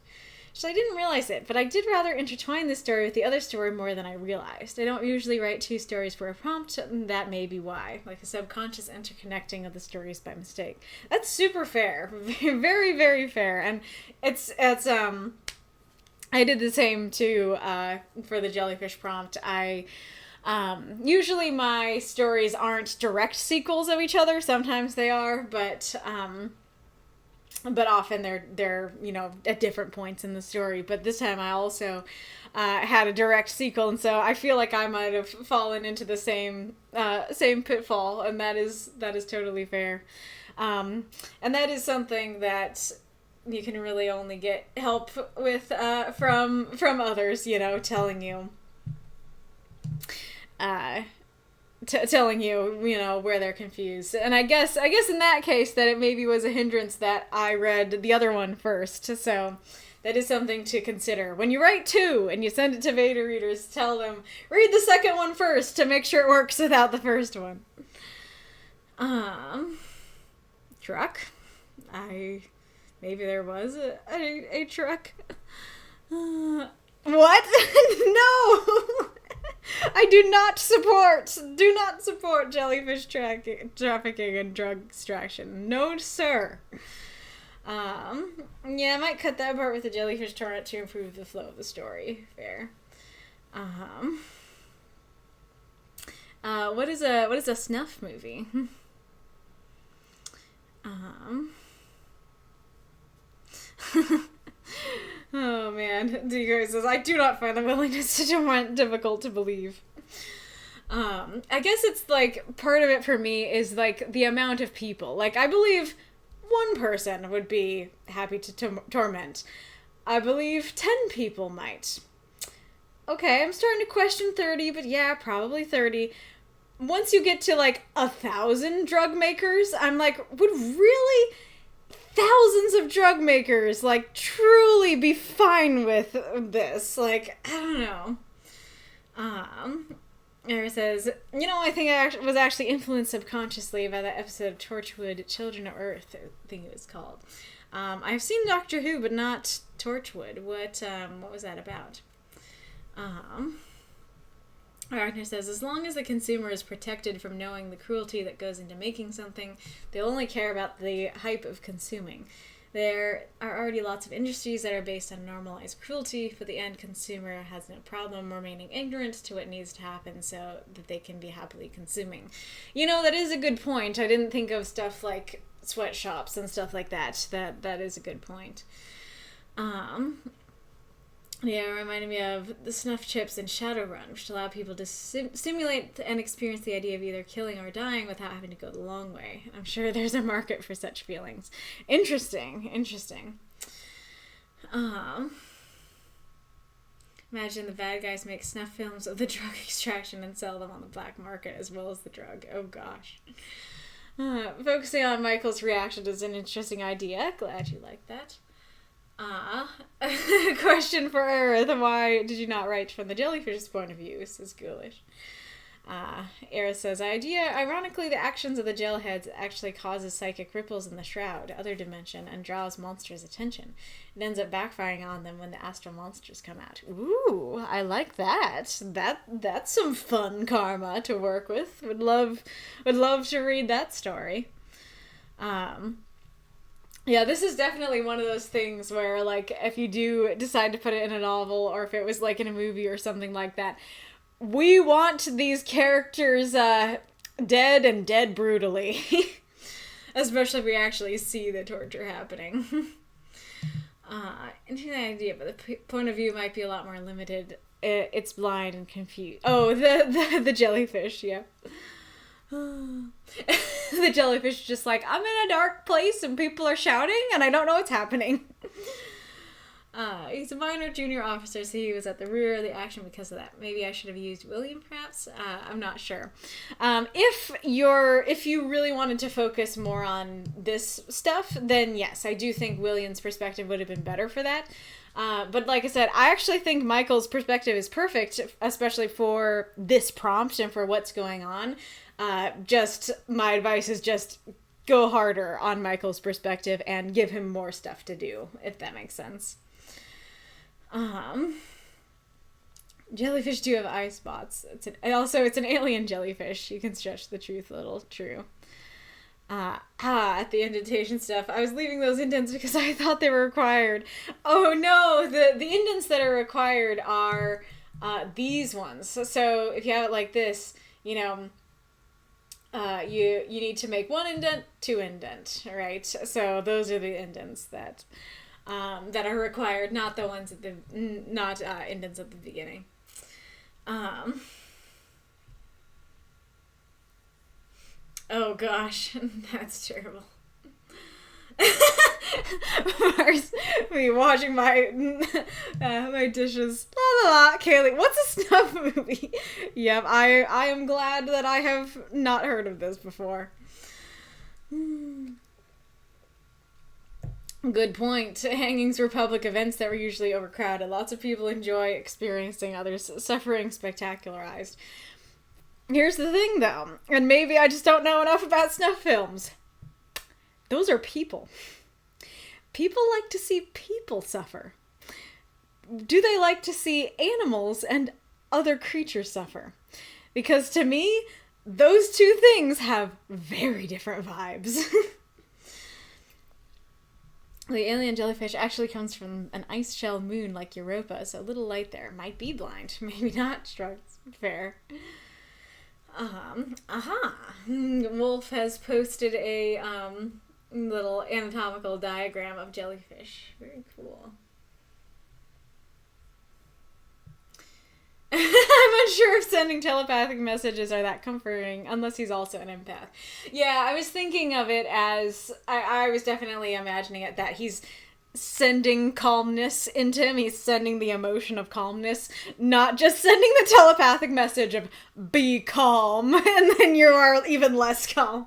Speaker 1: So I didn't realize it, but I did rather intertwine this story with the other story more than I realized. I don't usually write 2 stories for a prompt, and that may be why. Like a subconscious interconnecting of the stories by mistake. That's super fair. Very, very fair. And it's I did the same too for the Jellyfish prompt. Usually my stories aren't direct sequels of each other. Sometimes they are, but but often they're at different points in the story. But this time I also had a direct sequel, and so I feel like I might have fallen into the same pitfall, and that is totally fair. And that is something that you can really only get help with from others, telling you. Telling you, where they're confused. And I guess in that case that it maybe was a hindrance that I read the other one first. So that is something to consider. When you write 2 and you send it to beta readers, tell them, read the second one first to make sure it works without the first one. Truck. Maybe there was a truck. What? No! I do not support jellyfish trafficking and drug extraction. No, sir. Yeah, I might cut that part with the jellyfish torrent to improve the flow of the story. Fair. What is a snuff movie? Oh man, Diego says, I do not find the willingness to torment difficult to believe. I guess it's like, part of it for me is like the amount of people. Like, I believe one person would be happy to torment. I believe 10 people might. Okay, I'm starting to question 30, but yeah, probably 30. Once you get to like 1,000 drug makers, I'm like, would really thousands of drug makers like truly be fine with this? Like, I don't know. Arith says, I think I was actually influenced subconsciously by that episode of Torchwood, Children of Earth, I think it was called. I've seen Doctor Who, but not Torchwood. What was that about? Arith says, as long as the consumer is protected from knowing the cruelty that goes into making something, they'll only care about the hype of consuming. There are already lots of industries that are based on normalized cruelty, but the end consumer has no problem remaining ignorant to what needs to happen so that they can be happily consuming. That is a good point. I didn't think of stuff like sweatshops and stuff like that. That is a good point. Yeah, it reminded me of the snuff chips in Shadowrun, which allow people to simulate and experience the idea of either killing or dying without having to go the long way. I'm sure there's a market for such feelings. Interesting. Imagine the bad guys make snuff films of the drug extraction and sell them on the black market as well as the drug. Oh gosh. Focusing on Michael's reaction is an interesting idea. Glad you like that. Question for Arith. Why did you not write from the jellyfish's point of view? Says Ghoulish. Arith says, ironically, the actions of the gellheads actually causes psychic ripples in the shroud, other dimension, and draws monsters' attention. It ends up backfiring on them when the astral monsters come out. Ooh, I like that. That's some fun karma to work with. Would love to read that story. Yeah, this is definitely one of those things where, like, if you do decide to put it in a novel, or if it was, like, in a movie or something like that, we want these characters dead and dead brutally. Especially if we actually see the torture happening. Interesting idea, but the point of view might be a lot more limited. It's blind and confused. Oh, the jellyfish, yeah. The jellyfish is just like, I'm in a dark place and people are shouting and I don't know what's happening. He's a minor junior officer, so he was at the rear of the action because of that. Maybe I should have used William, perhaps? I'm not sure. If you really wanted to focus more on this stuff, then yes, I do think William's perspective would have been better for that. But like I said, I actually think Michael's perspective is perfect, especially for this prompt and for what's going on. Just my advice is just go harder on Michael's perspective and give him more stuff to do, if that makes sense. Jellyfish do have eye spots. It's an alien jellyfish. You can stretch the truth a little. True. At the indentation stuff, I was leaving those indents because I thought they were required. Oh no, the indents that are required are these ones. So if you have it like this, you need to make 1 indent, 2 indent, right? So those are the indents that are required, not the ones at the indents at the beginning. Oh gosh, that's terrible. First, me washing my my dishes. La la la. Kaylee, what's a snuff movie? Yep, I am glad that I have not heard of this before. Good point. Hangings were public events that were usually overcrowded. Lots of people enjoy experiencing others' suffering spectacularized. Here's the thing, though, and maybe I just don't know enough about snuff films. Those are people. People like to see people suffer. Do they like to see animals and other creatures suffer? Because to me, those two things have very different vibes. The alien jellyfish actually comes from an ice shell moon like Europa, so a little light there. Might be blind, maybe not. Shrugs. Fair. Wolf has posted a little anatomical diagram of jellyfish. Very cool. I'm unsure if sending telepathic messages are that comforting, unless he's also an empath. Yeah, I was thinking of it as, I was definitely imagining it that he's sending calmness into him. He's sending the emotion of calmness, not just sending the telepathic message of be calm, and then you are even less calm.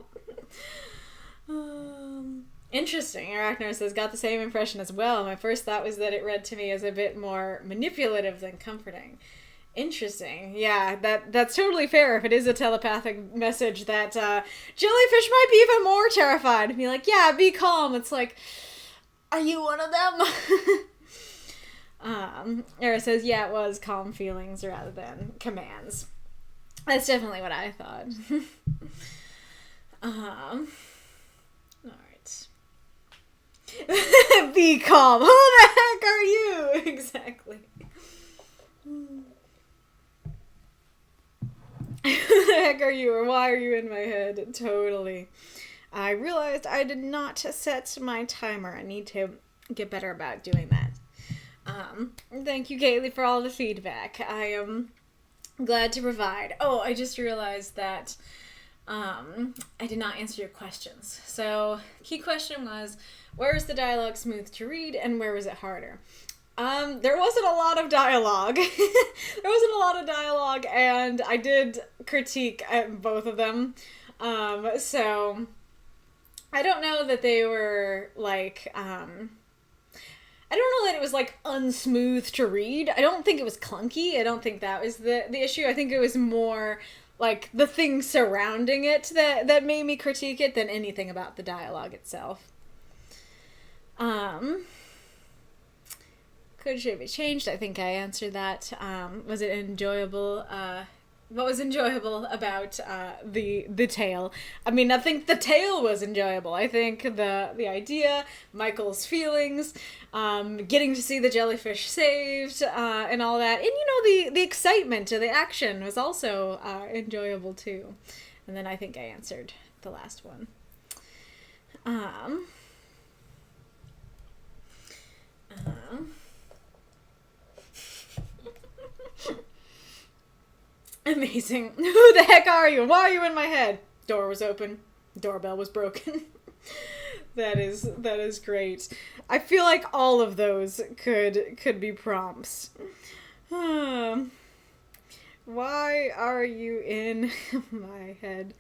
Speaker 1: Interesting. Arachnar says, got the same impression as well. My first thought was that it read to me as a bit more manipulative than comforting. Interesting. Yeah, that's totally fair. If it is a telepathic message, that jellyfish might be even more terrified and be like, yeah, be calm. It's like, are you one of them? Era says, yeah, it was calm feelings rather than commands. That's definitely what I thought. Alright. Be calm. Who the heck are you? Exactly. Who the heck are you, or why are you in my head? Totally. I realized I did not set my timer. I need to get better about doing that. Thank you, Kaylee, for all the feedback. I am glad to provide. Oh, I just realized that I did not answer your questions. So, key question was, where is the dialogue smooth to read, and where was it harder? There wasn't a lot of dialogue. And I did critique both of them. So I don't know that they were like, I don't know that it was like unsmooth to read. I don't think it was clunky. I don't think that was the issue. I think it was more like the things surrounding it that made me critique it than anything about the dialogue itself. Should it be changed? I think I answered that. Was it enjoyable? What was enjoyable about the tale? I mean, I think the tale was enjoyable. I think the idea, Michael's feelings, getting to see the jellyfish saved, and all that, and the excitement of the action was also enjoyable too. And then I think I answered the last one. Amazing. Who the heck are you? Why are you in my head? Door was open. Doorbell was broken. That is great. I feel like all of those could be prompts. Why are you in my head?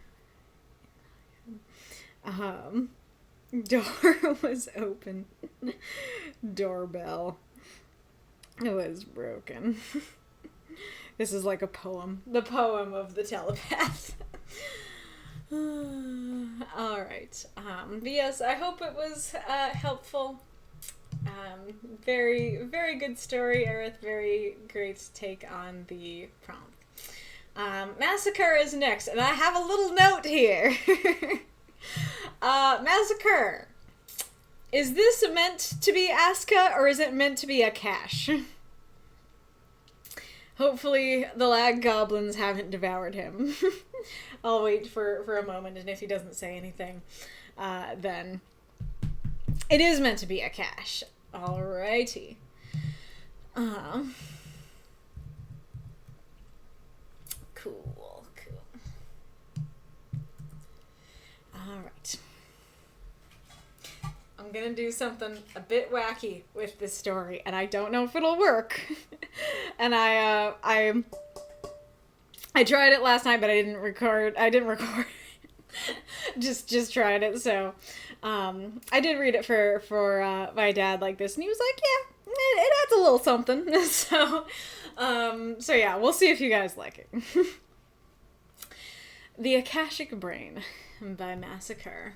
Speaker 1: Door was open. Doorbell was broken. This is like a poem. The poem of the telepath. Alright. But yes, I hope it was helpful. Very, very good story, Arith. Very great take on the prompt. MasaCur is next, and I have a little note here. MasaCur. Is this meant to be Aska, or is it meant to be a cache? Hopefully the lag goblins haven't devoured him. I'll wait for a moment, and if he doesn't say anything, then it is meant to be a cache. Alrighty. Cool. Alright. I'm gonna do something a bit wacky with this story, and I don't know if it'll work. And I tried it last night, but I didn't record. just tried it. So, I did read it for my dad like this, and he was like, "Yeah, it adds a little something." So yeah, we'll see if you guys like it. The Akashic Brain by MasaCur.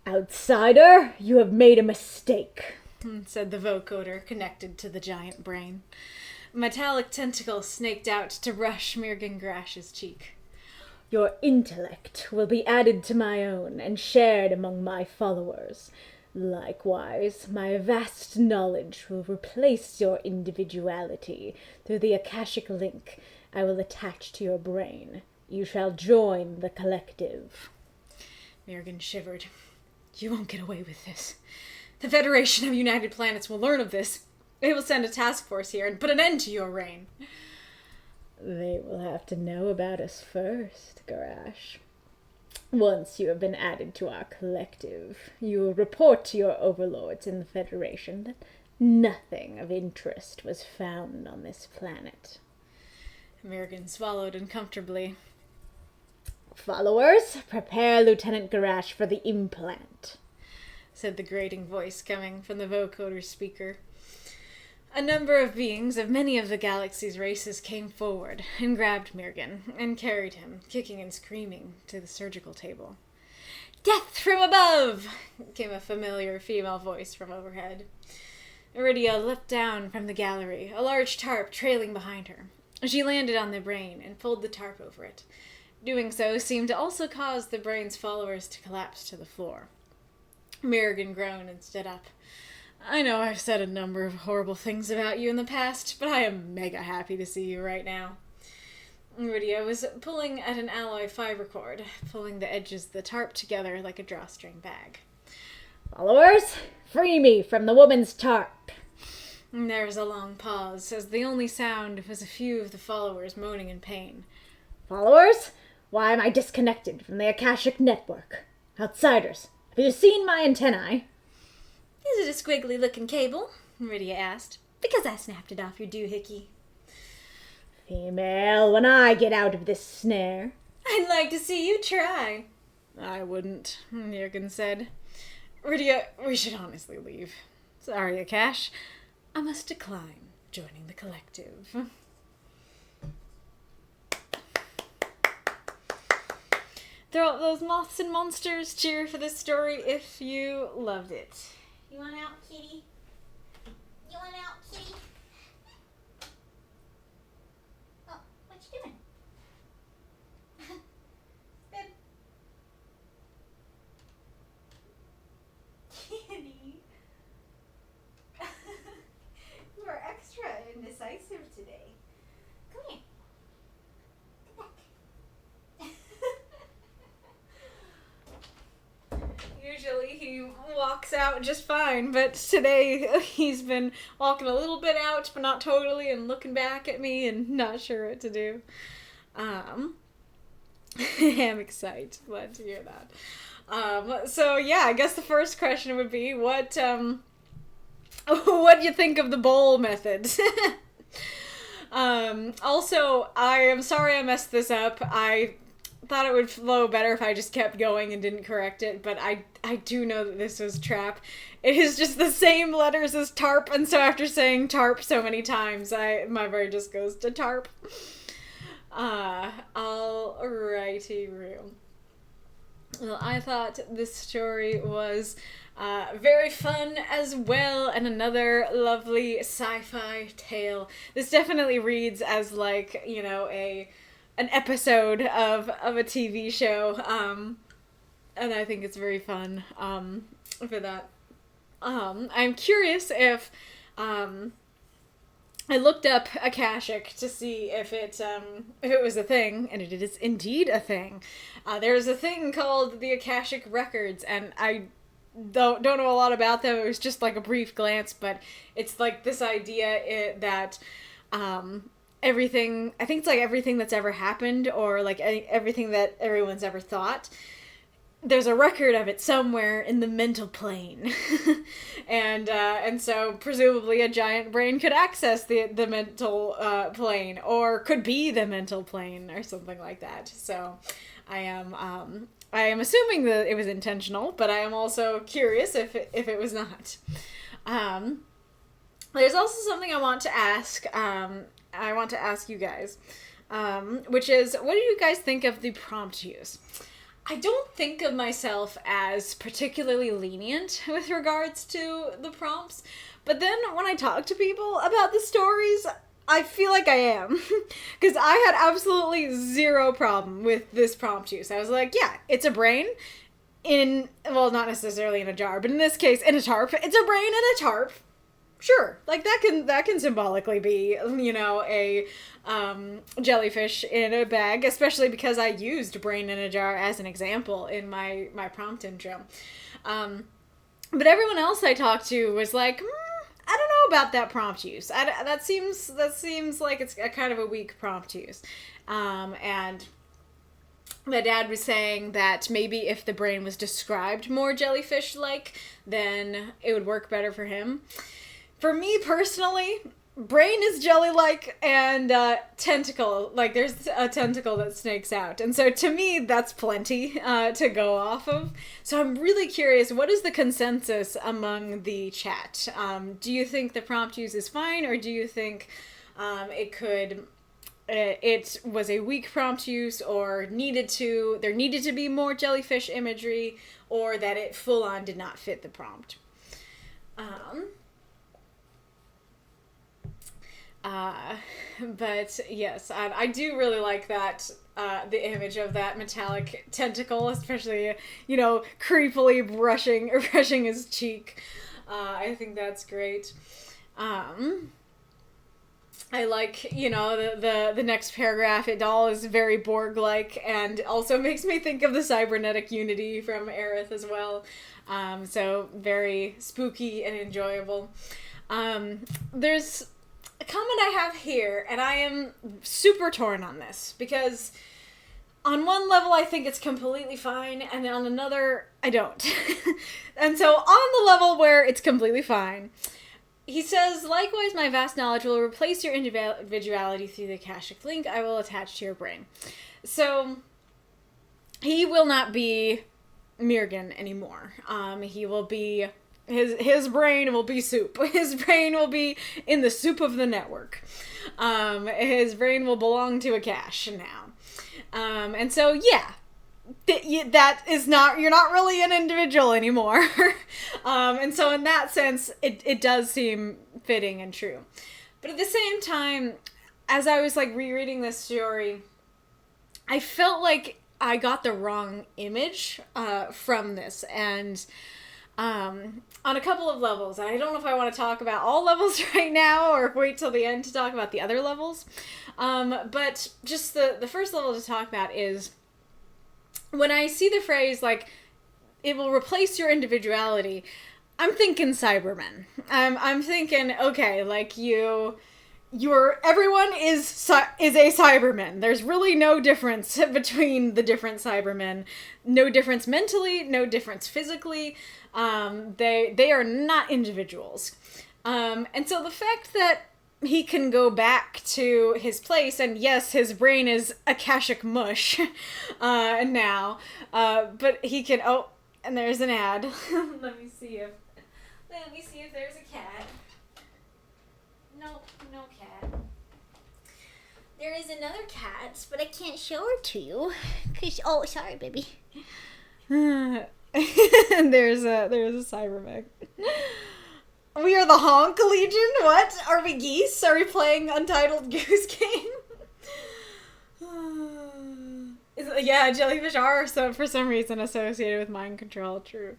Speaker 3: "Outsider, you have made a mistake,"
Speaker 1: said the vocoder connected to the giant brain. A metallic tentacle snaked out to brush Mirgan Grash's cheek.
Speaker 3: "Your intellect will be added to my own and shared among my followers. Likewise, my vast knowledge will replace your individuality through the Akashic link I will attach to your brain. You shall join the collective."
Speaker 1: Mirgan shivered. "You won't get away with this. The Federation of United Planets will learn of this. They will send a task force here and put an end to your reign."
Speaker 3: "They will have to know about us first, Garash. Once you have been added to our collective, you will report to your overlords in the Federation that nothing of interest was found on this planet."
Speaker 1: Mirgan swallowed uncomfortably.
Speaker 3: "Followers, prepare Lieutenant Garash for the implant,"
Speaker 1: said the grating voice coming from the vocoder speaker. A number of beings of many of the galaxy's races came forward and grabbed Mirgan and carried him, kicking and screaming, to the surgical table. "Death from above!" came a familiar female voice from overhead. Iridia leapt down from the gallery, a large tarp trailing behind her. She landed on the brain and pulled the tarp over it. Doing so seemed to also cause the brain's followers to collapse to the floor. Mirgan groaned and stood up. "I know I've said a number of horrible things about you in the past, but I am mega happy to see you right now." Iridia was pulling at an alloy fiber cord, pulling the edges of the tarp together like a drawstring bag.
Speaker 3: "Followers, free me from the woman's tarp."
Speaker 1: There was a long pause, as the only sound was a few of the followers moaning in pain.
Speaker 3: "Followers, why am I disconnected from the Akashic network? Outsiders, have you seen my antennae?"
Speaker 1: "Is it a squiggly-looking cable?" Iridia asked. "Because I snapped it off your doohickey."
Speaker 3: "Female, when I get out of this snare."
Speaker 1: "I'd like to see you try." "I wouldn't," Mirgan said. "Iridia, we should honestly leave. Sorry, Akash. I must decline joining the collective." Those moths and monsters, cheer for this story if you loved it.
Speaker 2: You want out, kitty? You want out, kitty? Oh, what you doing? Babe. Kitty. You are extra indecisive today. Come here. Get back.
Speaker 1: Usually he walks out just fine, but today he's been walking a little bit out, but not totally, and looking back at me and not sure what to do. I'm excited. Glad to hear that. So yeah, I guess the first question would be, what do you think of the bowl method? Also, I am sorry I messed this up. I thought it would flow better if I just kept going and didn't correct it, but I do know that this was trap. It is just the same letters as tarp, and so after saying tarp so many times, my brain just goes to tarp. Alrighty, room. Well, I thought this story was very fun as well, and another lovely sci-fi tale. This definitely reads as like, you know, an episode of a TV show, and I think it's very fun for that. I'm curious if I looked up Akashic to see if it was a thing, and it is indeed a thing. There's a thing called the Akashic Records, and I don't know a lot about them. It was just like a brief glance, but it's like this idea that everything, I think it's like everything that's ever happened, or like everything that everyone's ever thought, there's a record of it somewhere in the mental plane. and so presumably a giant brain could access the mental plane, or could be the mental plane, or something like that. So I am assuming that it was intentional, but I am also curious if it was not. There's also something I want to ask. I want to ask you guys, which is, what do you guys think of the prompt use? I don't think of myself as particularly lenient with regards to the prompts, but then when I talk to people about the stories, I feel like I am. Because I had absolutely zero problem with this prompt use. I was like, yeah, it's a brain well, not necessarily in a jar, but in this case, in a tarp. It's a brain in a tarp. Sure, like that can symbolically be, a jellyfish in a bag, especially because I used brain in a jar as an example in my prompt intro. But everyone else I talked to was like, I don't know about that prompt use. That seems like it's a kind of a weak prompt use. And my dad was saying that maybe if the brain was described more jellyfish-like, then it would work better for him. For me personally, brain is jelly-like, and tentacle, like there's a tentacle that snakes out. And so to me, that's plenty to go off of. So I'm really curious, what is the consensus among the chat? Do you think the prompt use is fine, or do you think it was a weak prompt use, or there needed to be more jellyfish imagery, or that it full-on did not fit the prompt? But yes, I do really like that, the image of that metallic tentacle, especially, creepily brushing his cheek. I think that's great. I like, the next paragraph. It all is very Borg-like, and also makes me think of the cybernetic unity from Arith as well. So very spooky and enjoyable. There's a comment I have here, and I am super torn on this, because on one level I think it's completely fine, and on another I don't. And so on the level where it's completely fine, he says, likewise, my vast knowledge will replace your individuality through the Akashic link I will attach to your brain. So he will not be Mirgan anymore. He will be... His brain will be soup. His brain will be in the soup of the network. His brain will belong to Akash now. And so, yeah, that is not, you're not really an individual anymore. And so in that sense, it does seem fitting and true. But at the same time, as I was like rereading this story, I felt like I got the wrong image from this. And on a couple of levels, and I don't know if I want to talk about all levels right now, or wait till the end to talk about the other levels, but just the first level to talk about is, when I see the phrase, like, it will replace your individuality, I'm thinking Cybermen. I'm thinking, okay, like, everyone is a Cyberman. There's really no difference between the different Cybermen. No difference mentally, no difference physically. They are not individuals. And so the fact that he can go back to his place, and yes, his brain is Akashic mush now, but he can, and there's an ad. Let me see if there's a cat. No cat.
Speaker 2: There is another cat, but I can't show her to you. Oh, sorry, baby.
Speaker 1: And there's a cybermech. We are the Honk Legion? What? Are we geese? Are we playing Untitled Goose Game? Yeah, jellyfish are for some reason associated with mind control. True.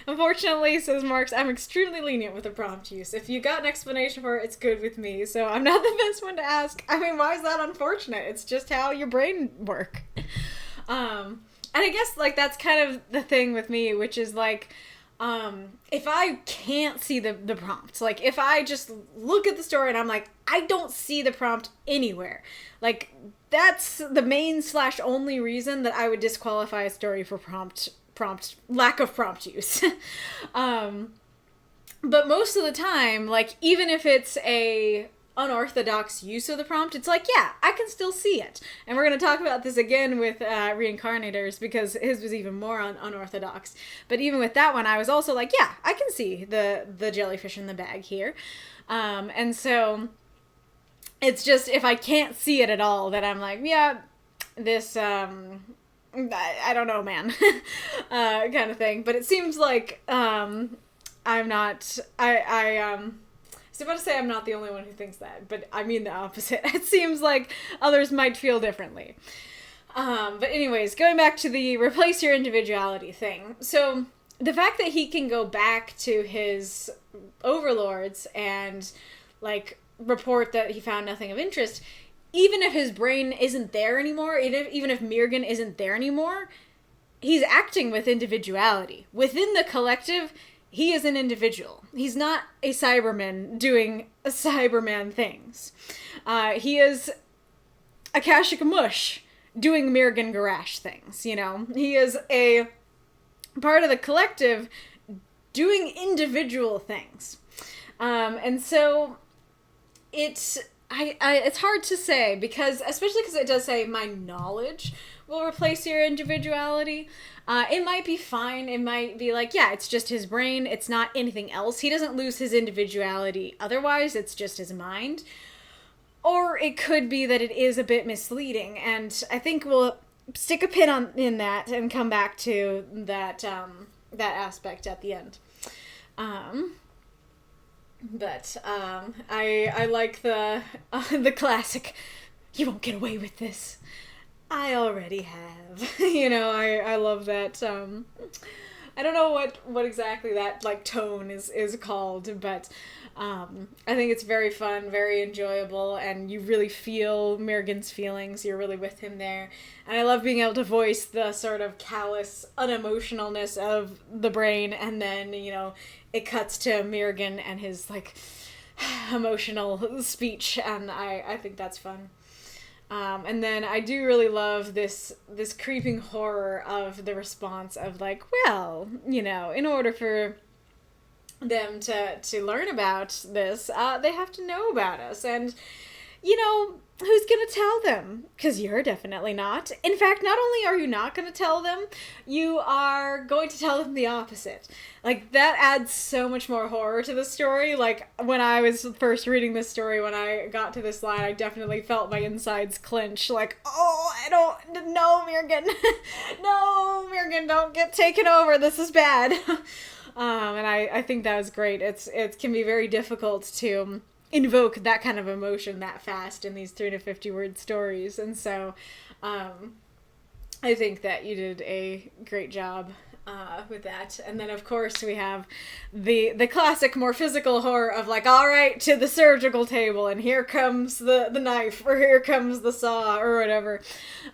Speaker 1: Unfortunately, says Marks, I'm extremely lenient with the prompt use. If you got an explanation for it, it's good with me. So I'm not the best one to ask. I mean, why is that unfortunate? It's just how your brain work. And I guess, like, that's kind of the thing with me, which is, like, if I can't see the prompt, like, if I just look at the story and I'm like, I don't see the prompt anywhere, like, that's the main/only reason that I would disqualify a story for lack of prompt use. But most of the time, like, even if it's a unorthodox use of the prompt, it's like, yeah, I can still see it. And we're going to talk about this again with Reinkarnitors, because his was even more unorthodox. But even with that one, I was also like, yeah, I can see the jellyfish in the bag here. And so it's just, if I can't see it at all, that I'm like, yeah, this, I don't know, man, kind of thing. But it seems like, I'm not, I was about to say I'm not the only one who thinks that, but I mean the opposite. It seems like others might feel differently. But anyways, going back to the replace your individuality thing. So the fact that he can go back to his overlords and, like, report that he found nothing of interest, even if his brain isn't there anymore, even if Mirgan isn't there anymore, he's acting with individuality. Within the collective, he is an individual. He's not a Cyberman doing Cyberman things. He is Akashic Mush doing Mirgan Garash things, you know? He is a part of the collective doing individual things. And so it's hard to say, because, especially because it does say my knowledge will replace your individuality. It might be fine. It might be like, yeah, it's just his brain. It's not anything else. He doesn't lose his individuality otherwise. It's just his mind. Or it could be that it is a bit misleading. And I think we'll stick a pin in that and come back to that aspect at the end. But I like the classic, you won't get away with this. I already have. You know, I love that. I don't know what exactly that, like, tone is called, but I think it's very fun, very enjoyable, and you really feel Mirgan's feelings. You're really with him there. And I love being able to voice the sort of callous unemotionalness of the brain, and then, you know, it cuts to Mirgan and his, like, emotional speech, and I think that's fun. And then I do really love this creeping horror of the response of, like, well, you know, in order for them to learn about this, they have to know about us. And, you know, who's gonna tell them? Because you're definitely not. In fact, not only are you not gonna tell them, you are going to tell them the opposite. Like, that adds so much more horror to the story. Like, when I was first reading this story, when I got to this line, I definitely felt my insides clench. Like, oh, no, Mirgan. No, Mirgan, don't get taken over. This is bad. And I think that was great. It can be very difficult to invoke that kind of emotion that fast in these 350-word stories. And so I think that you did a great job with that. And then, of course, we have the classic, more physical horror of, like, all right, to the surgical table, and here comes the knife, or here comes the saw, or whatever.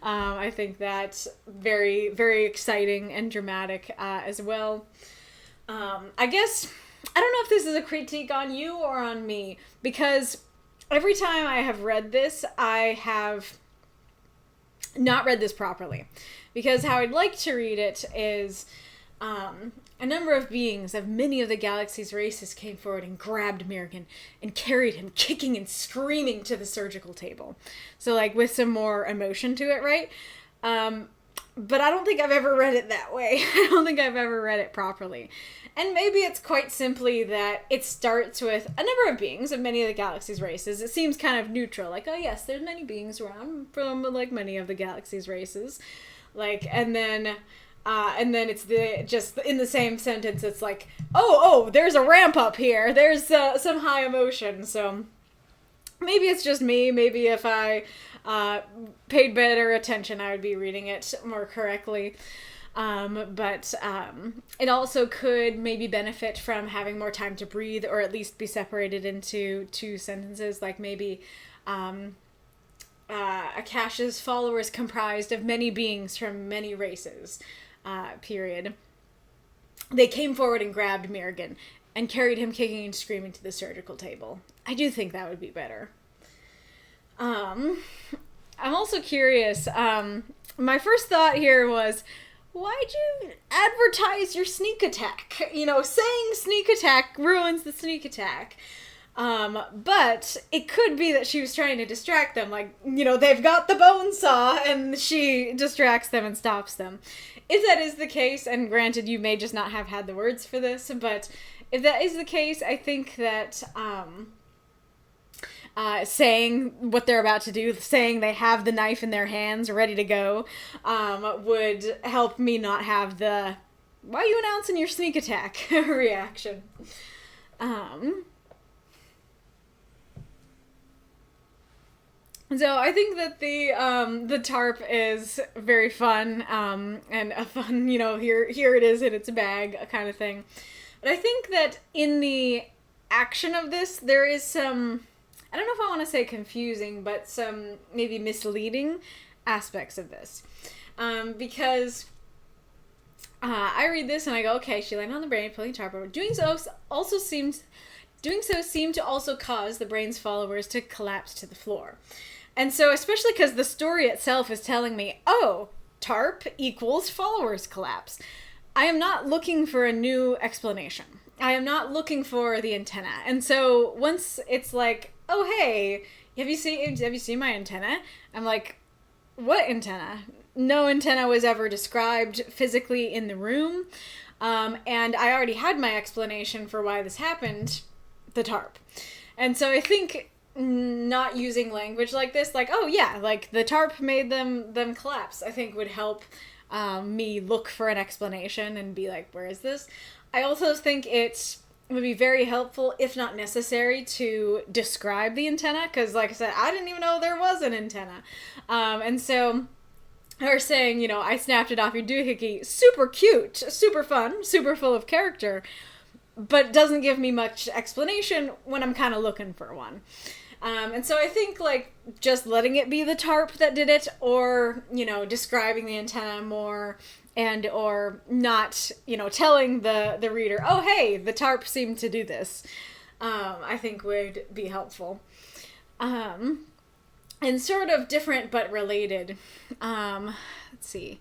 Speaker 1: I think that's very, very exciting and dramatic as well. I guess, I don't know if this is a critique on you or on me, because every time I have read this, I have not read this properly. Because how I'd like to read it is, a number of beings of many of the galaxy's races came forward and grabbed Mirgan and carried him kicking and screaming to the surgical table. So, like, with some more emotion to it, right? But I don't think I've ever read it that way. I don't think I've ever read it properly. And maybe it's quite simply that it starts with a number of beings of many of the galaxy's races. It seems kind of neutral. Like, oh yes, there's many beings around from, like, many of the galaxy's races. Like, and then it's just in the same sentence, it's like, oh, there's a ramp up here. There's some high emotion. So maybe it's just me. Maybe if I paid better attention, I would be reading it more correctly. But it also could maybe benefit from having more time to breathe, or at least be separated into 2 sentences, like maybe Akash's followers comprised of many beings from many races, period. They came forward and grabbed Mirrigan and carried him kicking and screaming to the surgical table. I do think that would be better. I'm also curious, my first thought here was, why'd you advertise your sneak attack? You know, saying sneak attack ruins the sneak attack. But it could be that she was trying to distract them, like, you know, they've got the bone saw, and she distracts them and stops them. If that is the case, and granted, you may just not have had the words for this, but if that is the case, I think that, saying what they're about to do, saying they have the knife in their hands, ready to go, would help me not have the, why are you announcing your sneak attack reaction. So I think that the tarp is very fun, and a fun, you know, here it is in its bag, kind of thing. But I think that in the action of this, there is some, I don't know if I want to say confusing, but some maybe misleading aspects of this. Because I read this and I go, okay, she landed on the brain, pulling tarp over. Doing so seemed to also cause the brain's followers to collapse to the floor. And so, especially because the story itself is telling me, oh, tarp equals followers collapse. I am not looking for a new explanation. I am not looking for the antenna. And so once it's like, oh, hey, have you seen my antenna? I'm like, what antenna? No antenna was ever described physically in the room. And I already had my explanation for why this happened, the tarp. And so I think not using language like this, like, oh yeah, like the tarp made them collapse, I think would help me look for an explanation and be like, where is this? I also think it would be very helpful, if not necessary, to describe the antenna, because like I said, I didn't even know there was an antenna. And so her saying, you know, I snapped it off your doohickey, super cute, super fun, super full of character, but doesn't give me much explanation when I'm kind of looking for one. And so I think, like, just letting it be the tarp that did it, or, you know, describing the antenna more, and, or not, you know, telling the reader, oh, hey, the tarp seemed to do this, I think would be helpful. And sort of different but related. Let's see.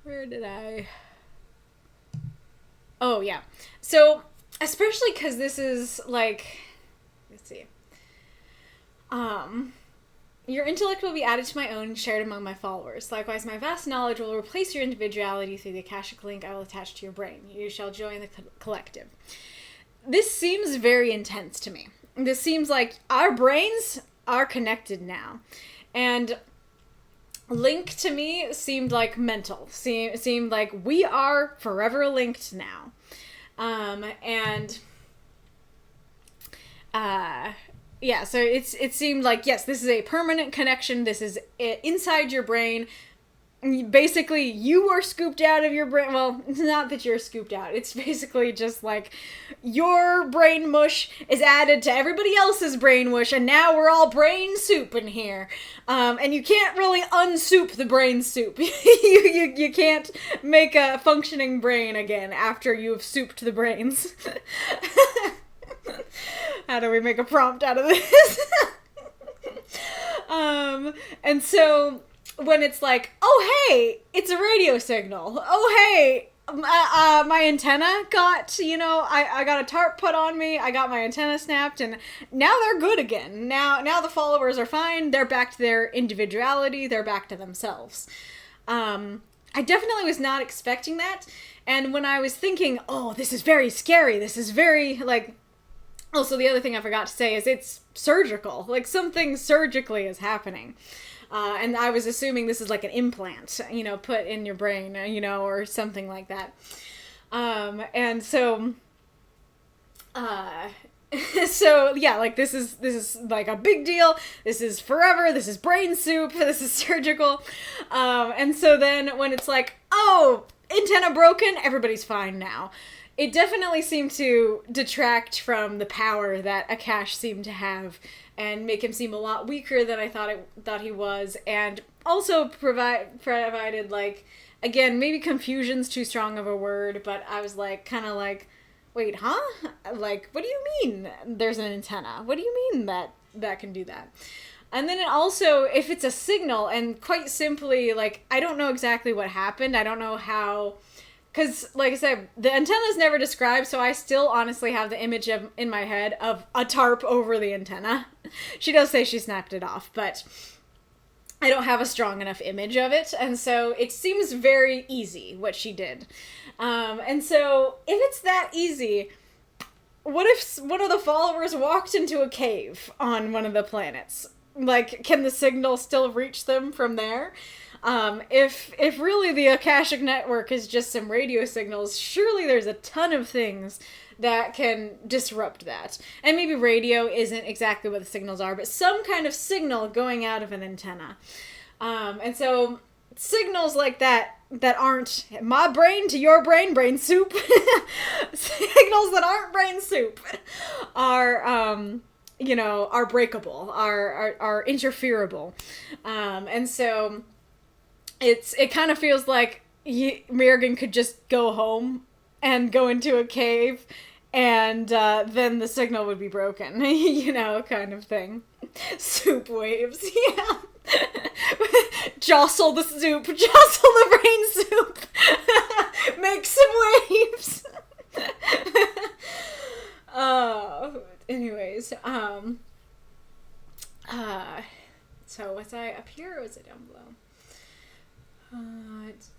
Speaker 1: Where did I... Oh, yeah. So, especially because this is, like... Let's see. Your intellect will be added to my own and shared among my followers. Likewise, my vast knowledge will replace your individuality through the Akashic link I will attach to your brain. You shall join the collective. This seems very intense to me. This seems like our brains are connected now. And link to me seemed like mental. Seemed like we are forever linked now. Yeah, so it seemed like, yes, this is a permanent connection. This is inside your brain. Basically, you were scooped out of your brain. Well, it's not that you're scooped out. It's basically just like your brain mush is added to everybody else's brain mush, and now we're all brain soup in here. And you can't really unsoup the brain soup. you can't make a functioning brain again after you've souped the brains. How do we make a prompt out of this? And so when it's like, oh, hey, it's a radio signal. Oh, hey, my antenna got, you know, I got a tarp put on me. I got my antenna snapped, and now they're good again. Now the followers are fine. They're back to their individuality. They're back to themselves. I definitely was not expecting that. And when I was thinking, oh, this is very scary. This is very, like... Also, the other thing I forgot to say is it's surgical. Like, something surgically is happening. And I was assuming this is like an implant, you know, put in your brain, you know, or something like that. And so, So yeah, like this is like a big deal. This is forever. This is brain soup. This is surgical. And so then when it's like, oh, antenna broken, everybody's fine now. It definitely seemed to detract from the power that Akash seemed to have and make him seem a lot weaker than I thought he was, and also provided like, again, maybe confusion's too strong of a word, but I was like kind of like, wait, huh? Like, what do you mean there's an antenna? What do you mean that can do that? And then it also, if it's a signal, and quite simply, like, I don't know exactly what happened. I don't know how, because, like I said, the antenna is never described, so I still honestly have the image in my head of a tarp over the antenna. She does say she snapped it off, but I don't have a strong enough image of it, and so it seems very easy what she did. And so, if it's that easy, what if one of the followers walked into a cave on one of the planets? Like, can the signal still reach them from there? If really the Akashic network is just some radio signals, surely there's a ton of things that can disrupt that. And maybe radio isn't exactly what the signals are, but some kind of signal going out of an antenna. And so signals like that aren't my brain to your brain, brain soup, signals that aren't brain soup are, are breakable, are interferable. And so it kind of feels like Mirgan could just go home and go into a cave, and then the signal would be broken, kind of thing. Soup waves, yeah. Jostle the soup, jostle the brain soup. Make some waves. Anyways, so was I up here or was it down below?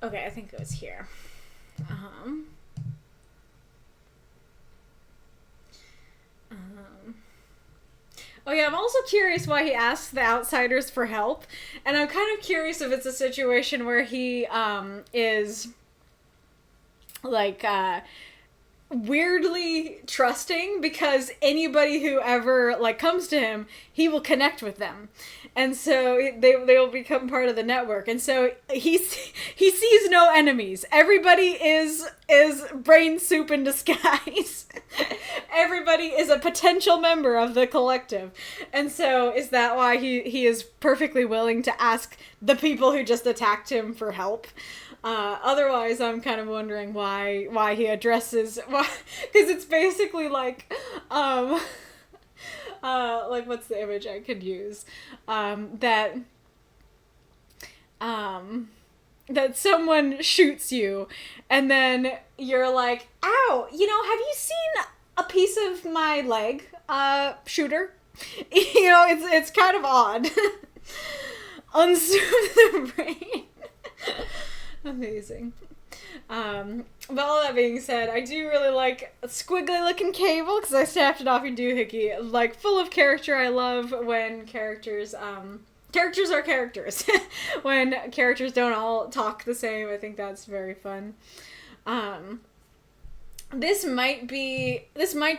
Speaker 1: Okay, I think it was here. Oh yeah, I'm also curious why he asks the outsiders for help, and I'm kind of curious if it's a situation where he is like weirdly trusting, because anybody who ever like comes to him, he will connect with them, and so they will become part of the network. And so he sees no enemies. Everybody is brain soup in disguise. Everybody is a potential member of the collective. And so is that why he is perfectly willing to ask the people who just attacked him for help? Otherwise, I'm kind of wondering why he addresses, because it's basically like, like what's the image I could use? That someone shoots you, and then you're like, ow, have you seen a piece of my leg, shooter? It's kind of odd. Unsoothe the brain. Amazing. But all that being said, I do really like a squiggly looking Cable, because I snapped it off your doohickey. Like, full of character. I love when characters are characters. When characters don't all talk the same, I think that's very fun. This might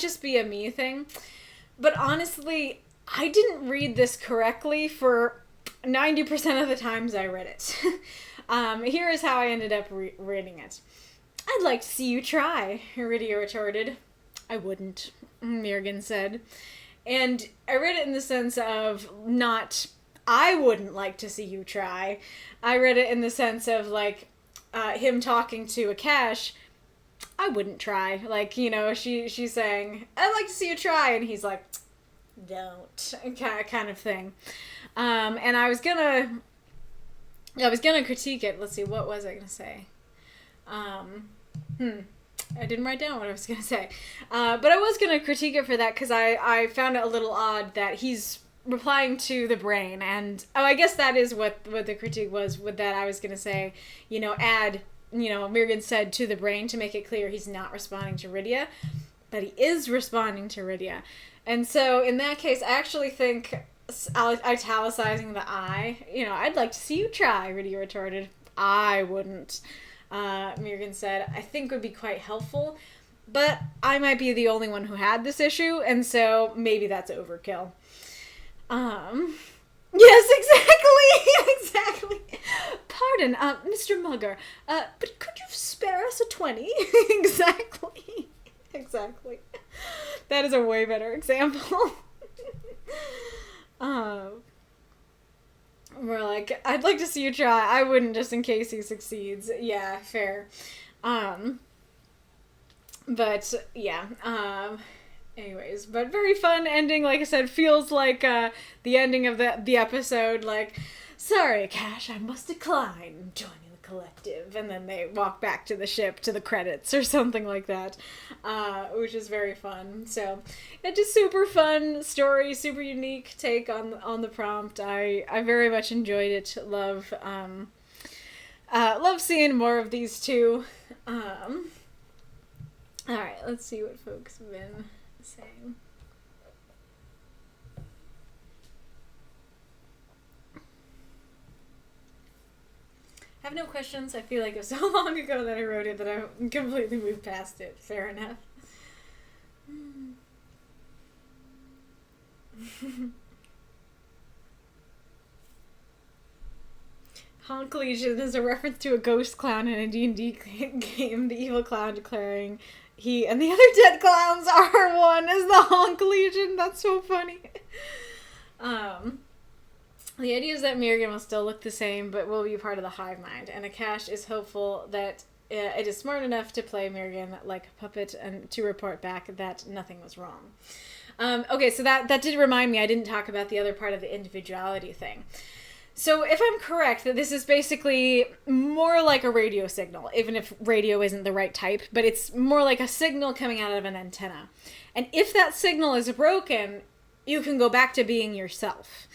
Speaker 1: just be a me thing, but honestly, I didn't read this correctly for 90% of the times I read it. Here is how I ended up reading it. I'd like to see you try, Iridia retorted. I wouldn't, Mirgan said. And I read it in the sense of not, I wouldn't like to see you try. I read it in the sense of, like, him talking to Akash. I wouldn't try. Like, she's saying, I'd like to see you try. And he's like, don't. Kind of thing. And I was gonna critique it. Let's see, what was I gonna say? I didn't write down what I was gonna say. But I was gonna critique it for that, because I found it a little odd that he's replying to the brain, and I guess that is what the critique was with that. I was gonna say, add, Mirgan said to the brain to make it clear he's not responding to Rydia, but he is responding to Rydia. And so in that case, I actually think italicizing the I, I'd like to see you try, Rydia retorted. I wouldn't, Mirgan said. I think would be quite helpful. but I might be the only one who had this issue, and so maybe that's overkill. Yes, exactly, exactly. Pardon, Mr. Mugger, but could you spare us a 20? Exactly, exactly. That is a way better example. We're like, I'd like to see you try. I wouldn't, just in case he succeeds. Yeah, fair. But yeah, anyways, but very fun ending. Like I said, feels like the ending of the episode. Like, sorry, Cash, I must decline joining the collective, and then they walk back to the ship to the credits or something like that, which is very fun. So, it's just super fun story, super unique take on the prompt. I very much enjoyed it. Love seeing more of these two. All right, let's see what folks have been saying. I have no questions. I feel like it was so long ago that I wrote it that I completely moved past it. Fair enough. Honk Legion is a reference to a ghost clown in a D&D game, the evil clown declaring he and the other dead clowns are one as the Honk Legion. That's so funny. The idea is that Miriam will still look the same, but will be part of the hive mind, and Akash is hopeful that it is smart enough to play Miriam like a puppet and to report back that nothing was wrong. Okay, so that did remind me, I didn't talk about the other part of the individuality thing. So if I'm correct, that this is basically more like a radio signal, even if radio isn't the right type, but it's more like a signal coming out of an antenna. And if that signal is broken, you can go back to being yourself.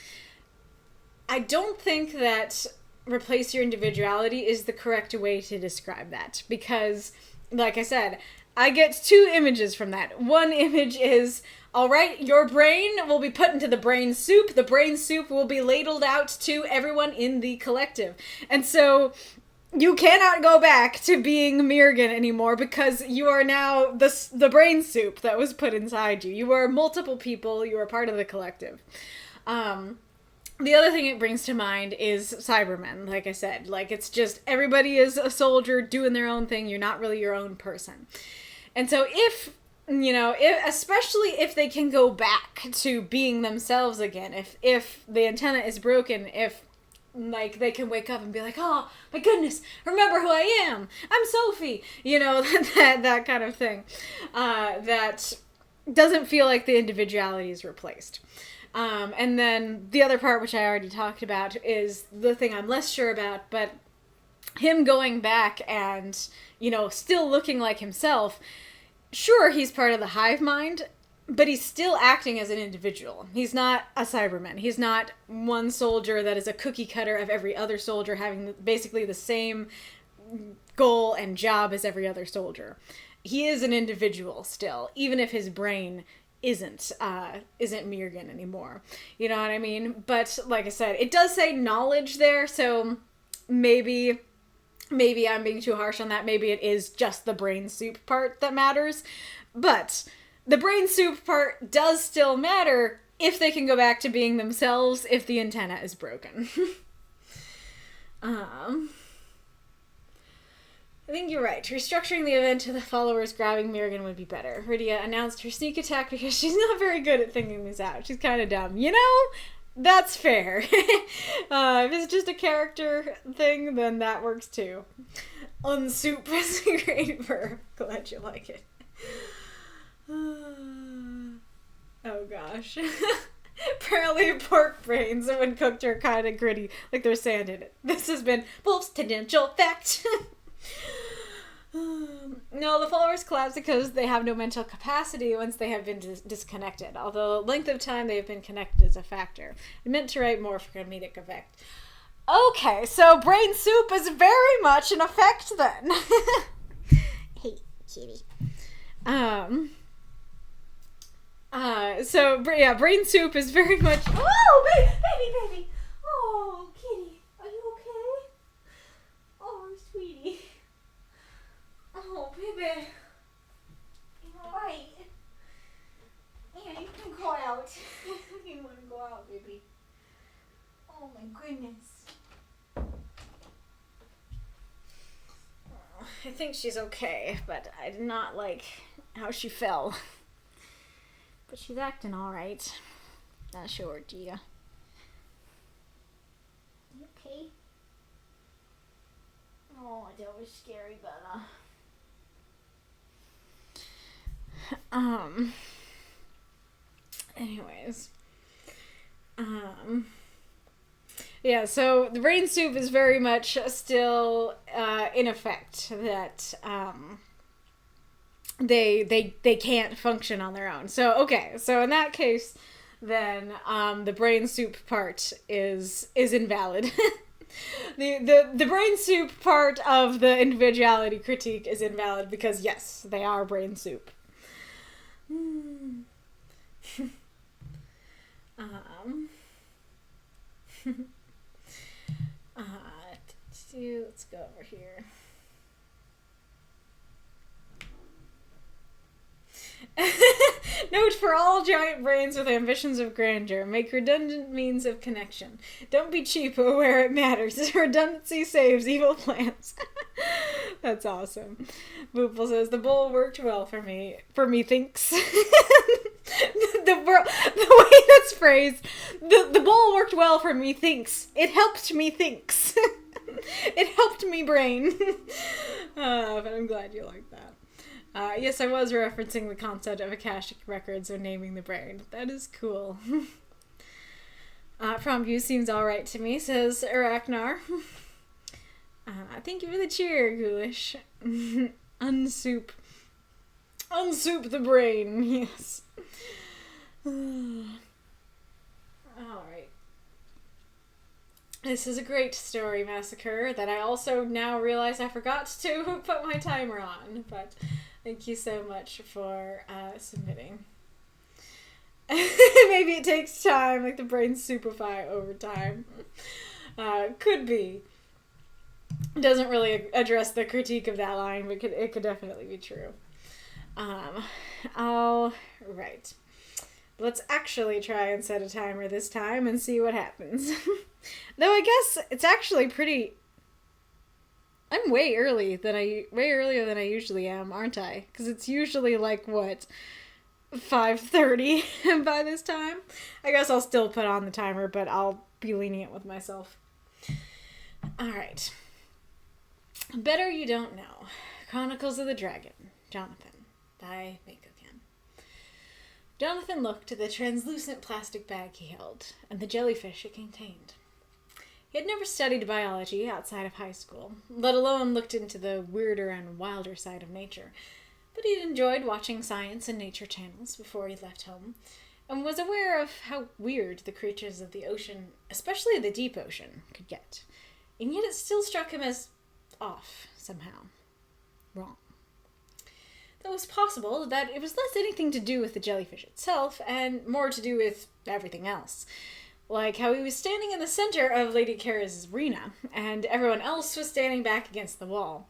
Speaker 1: I don't think that replace your individuality is the correct way to describe that, because, like I said, I get two images from that. One image is, all right, your brain will be put into the brain soup. The brain soup will be ladled out to everyone in the collective. And so you cannot go back to being Mirgan anymore because you are now the brain soup that was put inside you. You are multiple people. You are part of the collective. The other thing it brings to mind is Cybermen, like I said. Like, it's just everybody is a soldier doing their own thing. You're not really your own person. And so especially if they can go back to being themselves again, if the antenna is broken, if, like, they can wake up and be like, oh, my goodness, remember who I am. I'm Sophie. That kind of thing. That doesn't feel like the individuality is replaced. And then the other part, which I already talked about, is the thing I'm less sure about, but him going back and, still looking like himself. Sure, he's part of the hive mind, but he's still acting as an individual. He's not a Cyberman. He's not one soldier that is a cookie cutter of every other soldier having basically the same goal and job as every other soldier. He is an individual still, even if his brain isn't Mirgan anymore. You know what I mean? But like I said, it does say knowledge there, so maybe I'm being too harsh on that. Maybe it is just the brain soup part that matters. But the brain soup part does still matter if they can go back to being themselves if the antenna is broken. I think you're right. Restructuring the event to the followers grabbing Mirgan would be better. Rydia announced her sneak attack because she's not very good at thinking this out. She's kind of dumb. That's fair. If it's just a character thing, then that works too. Unsoup is a great verb. Glad you like it. Oh gosh. Apparently pork brains when cooked are kind of gritty, like there's sand in it. This has been Wolf's Tangential Fact. No, the followers collapse because they have no mental capacity once they have been disconnected, although length of time they have been connected is a factor. I meant to write more for comedic effect. Okay, so brain soup is very much an effect then.
Speaker 2: Hey, kitty.
Speaker 1: Brain soup is very much... Oh, baby! Oh, kitty, are you okay? Oh, sweetie. Oh, baby. goodness. I think she's okay, but I did not like how she fell. But she's acting alright. Not sure, Gia.
Speaker 2: Okay.
Speaker 1: Oh, that was scary, Bella. Anyways. Yeah, so the brain soup is very much still in effect. That they can't function on their own. So okay, so in that case, then the brain soup part is invalid. the brain soup part of the individuality critique is invalid because yes, they are brain soup. Let's go over here. Note for all giant brains with ambitions of grandeur, make redundant means of connection. Don't be cheap where it matters. Redundancy saves evil plans. That's awesome. Boople says, the bowl worked well for me. For me, thinks. The way that's phrased, the bowl worked well for me, thinks. It helped me, thinks. It helped me, brain. But I'm glad you like that. Yes, I was referencing the concept of Akashic records when naming the brain. That is cool. Prompt view seems alright to me, says Arachnar. Thank you for the cheer, Ghoulish. Unsoup the brain, yes. Alright. This is a great story, MasaCur, that I also now realize I forgot to put my timer on, but thank you so much for submitting. Maybe it takes time, like the brain soupify over time. Could be. Doesn't really address the critique of that line, but it could definitely be true. All right. Let's actually try and set a timer this time and see what happens. Though I guess it's actually pretty... I'm way earlier than I usually am, aren't I? Because it's usually like, what, 5:30 by this time? I guess I'll still put on the timer, but I'll be lenient with myself. Alright. Better You Don't Know. Chronicles of the Dragon. Jonathan. By Makokam. Jonathan looked at the translucent plastic bag he held, and the jellyfish it contained. He had never studied biology outside of high school, let alone looked into the weirder and wilder side of nature, but he'd enjoyed watching science and nature channels before he left home, and was aware of how weird the creatures of the ocean, especially the deep ocean, could get. And yet it still struck him as off, somehow. Wrong. Though it was possible that it was less anything to do with the jellyfish itself, and more to do with everything else. Like how he was standing in the center of Lady Kara's arena, and everyone else was standing back against the wall.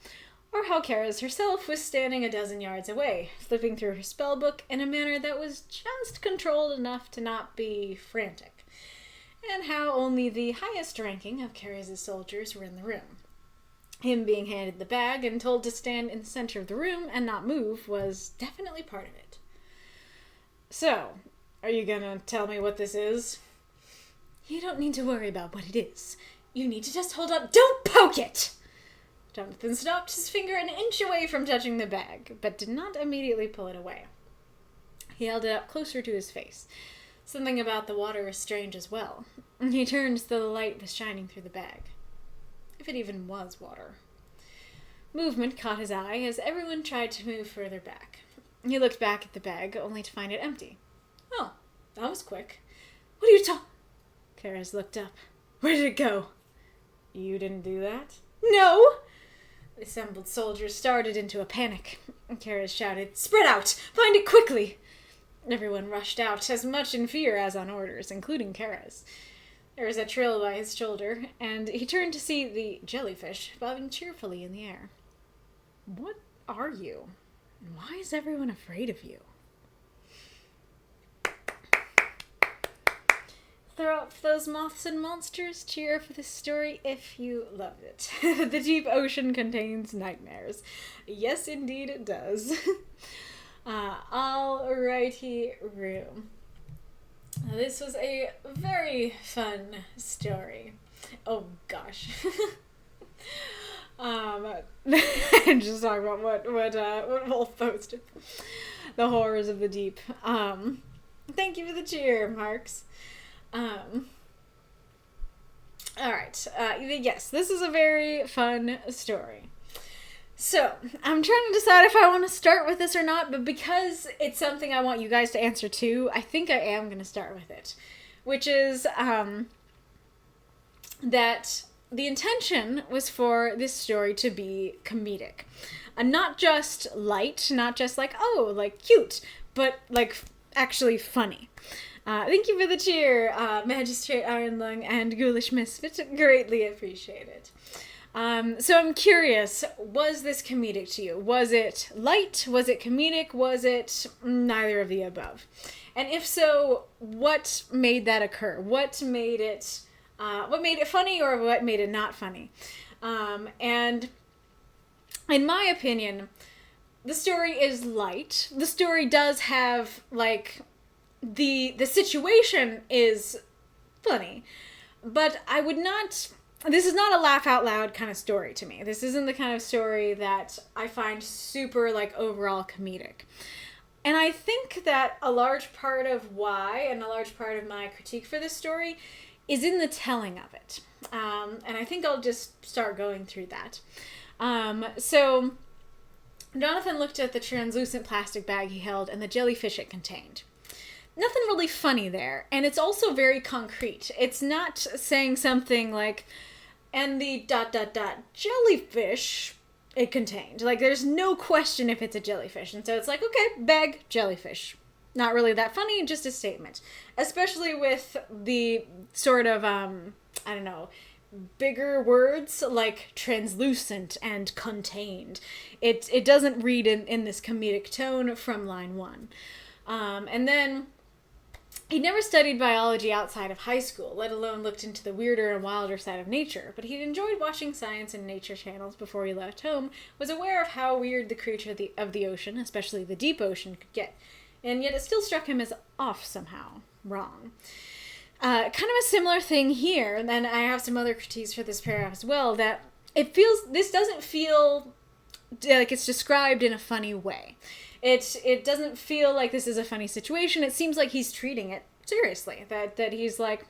Speaker 1: Or how Kara's herself was standing a dozen yards away, flipping through her spellbook in a manner that was just controlled enough to not be frantic. And how only the highest ranking of Kara's soldiers were in the room. Him being handed the bag and told to stand in the center of the room and not move was definitely part of it. So, are you gonna tell me what this is? You don't need to worry about what it is. You need to just hold up. Don't poke it! Jonathan stopped his finger an inch away from touching the bag, but did not immediately pull it away. He held it up closer to his face. Something about the water was strange as well. He turned so the light was shining through the bag. If it even was water. Movement caught his eye as everyone tried to move further back. He looked back at the bag, only to find it empty. Oh, that was quick. What are you Karas looked up. Where did it go? You didn't do that? No! The assembled soldiers started into a panic. Karas shouted, Spread out! Find it quickly! Everyone rushed out, as much in fear as on orders, including Karas. There was a trill by his shoulder, and he turned to see the jellyfish bobbing cheerfully in the air. What are you? And why is everyone afraid of you? throw up those moths and monsters, cheer for this story if you loved it. The deep ocean contains nightmares. Yes, indeed it does. Alrighty, room. This was a very fun story. Oh gosh. I'm just talking about what Wolf posted. The horrors of the deep. Thank you for the cheer, Marks. Alright. Yes, this is a very fun story. So, I'm trying to decide if I want to start with this or not, but because it's something I want you guys to answer too, I think I am going to start with it. Which is, that the intention was for this story to be comedic. Not just light, not just like, oh, like cute, but like actually funny. Thank you for the cheer, Magistrate Ironlung and Ghoulish Misfit. Greatly appreciate it. So I'm curious, was this comedic to you? Was it light? Was it comedic? Was it neither of the above? And if so, what made that occur? What made it funny or what made it not funny? And in my opinion, the story is light. The story does have, like, the situation is funny, but I would not... This is not a laugh out loud kind of story to me. This isn't the kind of story that I find super, like, overall comedic. And I think that a large part of why, and a large part of my critique for this story, is in the telling of it. And I think I'll just start going through that. So, Jonathan looked at the translucent plastic bag he held and the jellyfish it contained. Nothing really funny there, and it's also very concrete. It's not saying something like, and the ... jellyfish it contained. Like, there's no question if it's a jellyfish. And so it's like, okay, bag, jellyfish. Not really that funny, just a statement. Especially with the sort of, bigger words like translucent and contained. It doesn't read in this comedic tone from line 1. And then... He'd never studied biology outside of high school, let alone looked into the weirder and wilder side of nature, but he'd enjoyed watching science and nature channels before he left home, was aware of how weird the creature of the ocean, especially the deep ocean, could get, and yet it still struck him as off somehow, wrong. Kind of a similar thing here, and I have some other critiques for this paragraph as well, that this doesn't feel like it's described in a funny way. It doesn't feel like this is a funny situation. It seems like he's treating it seriously. That he's like,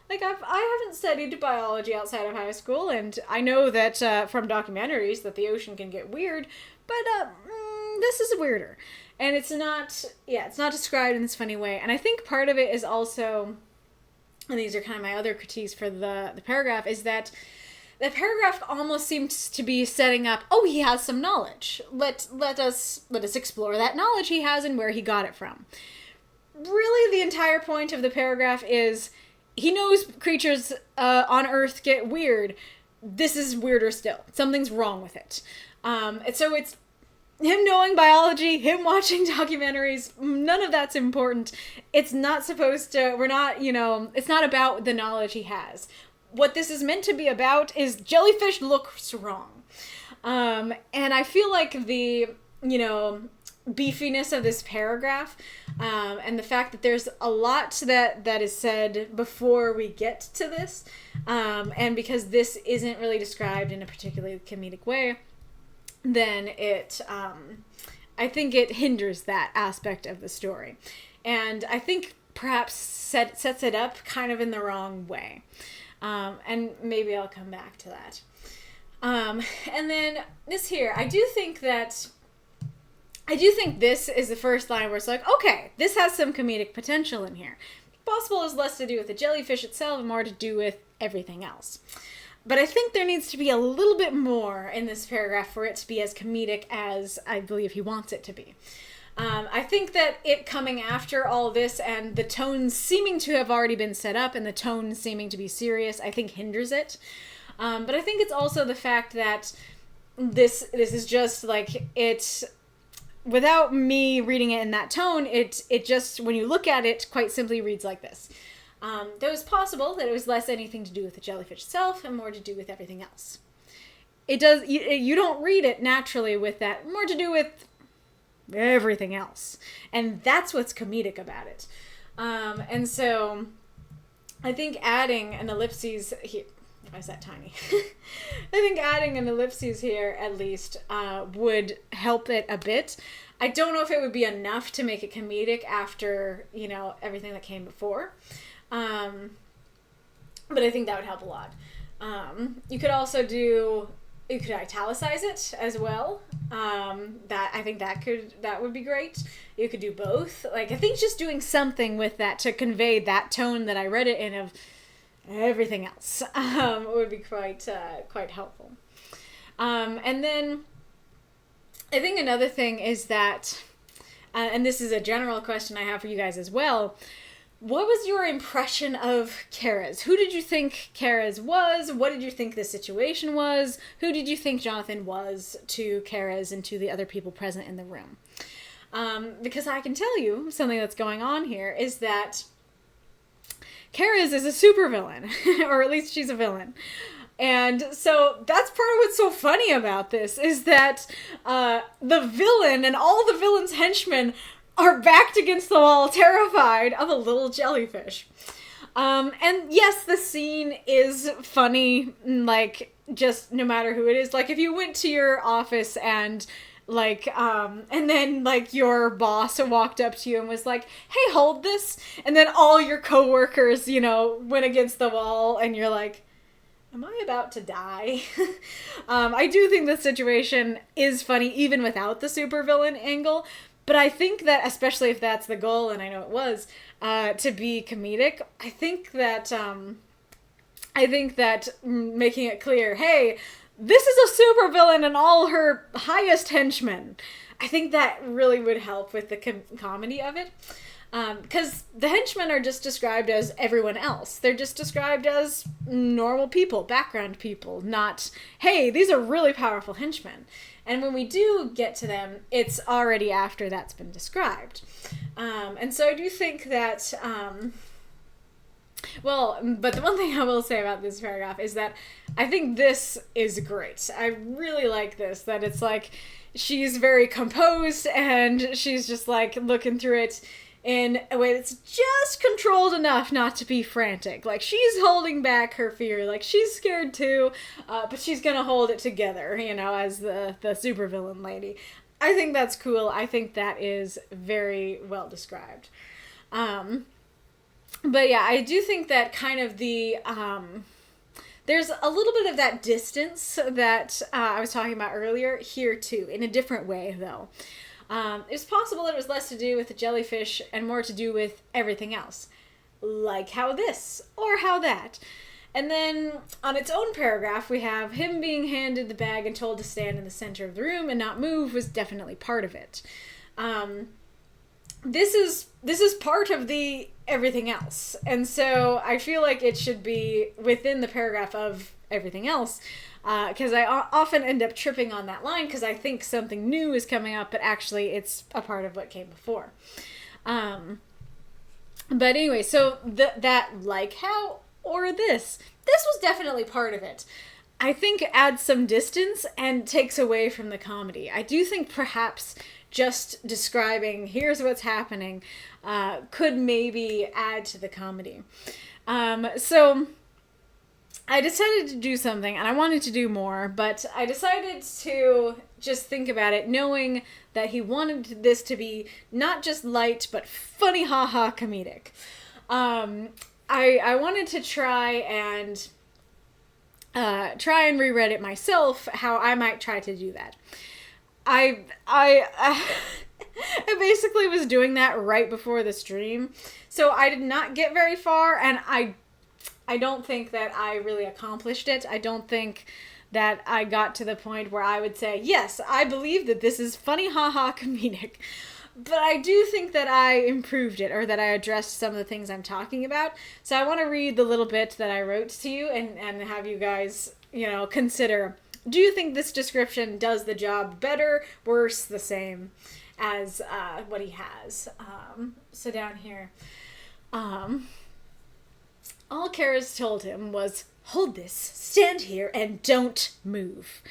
Speaker 1: like I haven't studied biology outside of high school, and I know that from documentaries that the ocean can get weird, but this is weirder. And it's not described in this funny way. And I think part of it is also, and these are kind of my other critiques for the paragraph, is that the paragraph almost seems to be setting up, oh, he has some knowledge. Let us explore that knowledge he has and where he got it from. Really, the entire point of the paragraph is he knows creatures on Earth get weird. This is weirder still. Something's wrong with it. And so it's him knowing biology, him watching documentaries, none of that's important. It's not supposed to, it's not about the knowledge he has. What this is meant to be about is jellyfish looks wrong. And I feel like the, beefiness of this paragraph, and the fact that there's a lot that is said before we get to this, and because this isn't really described in a particularly comedic way, then I think it hinders that aspect of the story. And I think perhaps sets it up kind of in the wrong way. And maybe I'll come back to that. And then this here, I do think this is the first line where it's like, okay, this has some comedic potential in here. Possible is less to do with the jellyfish itself and more to do with everything else. But I think there needs to be a little bit more in this paragraph for it to be as comedic as I believe he wants it to be. I think that it coming after all this and the tone seeming to have already been set up and the tone seeming to be serious, I think hinders it. But I think it's also the fact that this is just like, it's, without me reading it in that tone, it just, when you look at it, quite simply reads like this. Though it's possible that it was less anything to do with the jellyfish itself and more to do with everything else. It does, you don't read it naturally with that, more to do with everything else. And that's what's comedic about it. And so I think adding an ellipses here, why is that tiny? I think adding an ellipses here at least would help it a bit. I don't know if it would be enough to make it comedic after, everything that came before. But I think that would help a lot. You could also you could italicize it as well. I think that would be great. You could do both. Like, I think just doing something with that to convey that tone that I read it in of everything else would be quite helpful. And then I think another thing is that, and this is a general question I have for you guys as well. What was your impression of Kara's? Who did you think Kara's was? What did you think the situation was? Who did you think Jonathan was to Kara's and to the other people present in the room? Because I can tell you something that's going on here is that Kara's is a supervillain, or at least she's a villain. And so that's part of what's so funny about this is that the villain and all the villain's henchmen are backed against the wall, terrified of a little jellyfish. And yes, the scene is funny, like, just no matter who it is. Like, if you went to your office and, like, and then, like, your boss walked up to you and was like, hey, hold this. And then all your coworkers, went against the wall and you're like, am I about to die? I do think the situation is funny even without the supervillain angle. But I think that, especially if that's the goal, and I know it was, to be comedic, I think that making it clear, hey, this is a supervillain and all her highest henchmen, I think that really would help with the comedy of it. Because the henchmen are just described as everyone else. They're just described as normal people, background people, not, hey, these are really powerful henchmen. And when we do get to them, it's already after that's been described. And so I do think that, but the one thing I will say about this paragraph is that I think this is great. I really like this, that it's like, she's very composed and she's just like looking through it in a way that's just controlled enough not to be frantic. Like, she's holding back her fear. Like, she's scared too, but she's gonna hold it together, as the supervillain lady. I think that's cool. I think that is very well described. But yeah, I do think that kind of the, there's a little bit of that distance that I was talking about earlier here too, in a different way though. It's possible that it was less to do with the jellyfish and more to do with everything else. Like how this, or how that. And then, on its own paragraph, we have him being handed the bag and told to stand in the center of the room and not move was definitely part of it. This is part of the everything else. And so, I feel like it should be within the paragraph of everything else. Because I often end up tripping on that line because I think something new is coming up, but actually it's a part of what came before. But anyway, so that like how or this was definitely part of it. I think it adds some distance and takes away from the comedy. I do think perhaps just describing here's what's happening could maybe add to the comedy. So I decided to do something, and I wanted to do more, but I decided to just think about it, knowing that he wanted this to be not just light, but funny, haha, comedic. I wanted to try and reread it myself, how I might try to do that. I basically was doing that right before the stream, so I did not get very far, and I don't think that I really accomplished it. I don't think that I got to the point where I would say, yes, I believe that this is funny, haha, comedic. But I do think that I improved it, or that I addressed some of the things I'm talking about. So I want to read the little bit that I wrote to you and have you guys, consider, do you think this description does the job better, worse, the same as what he has? So down here. All Karis told him was, "Hold this, stand here, and don't move,"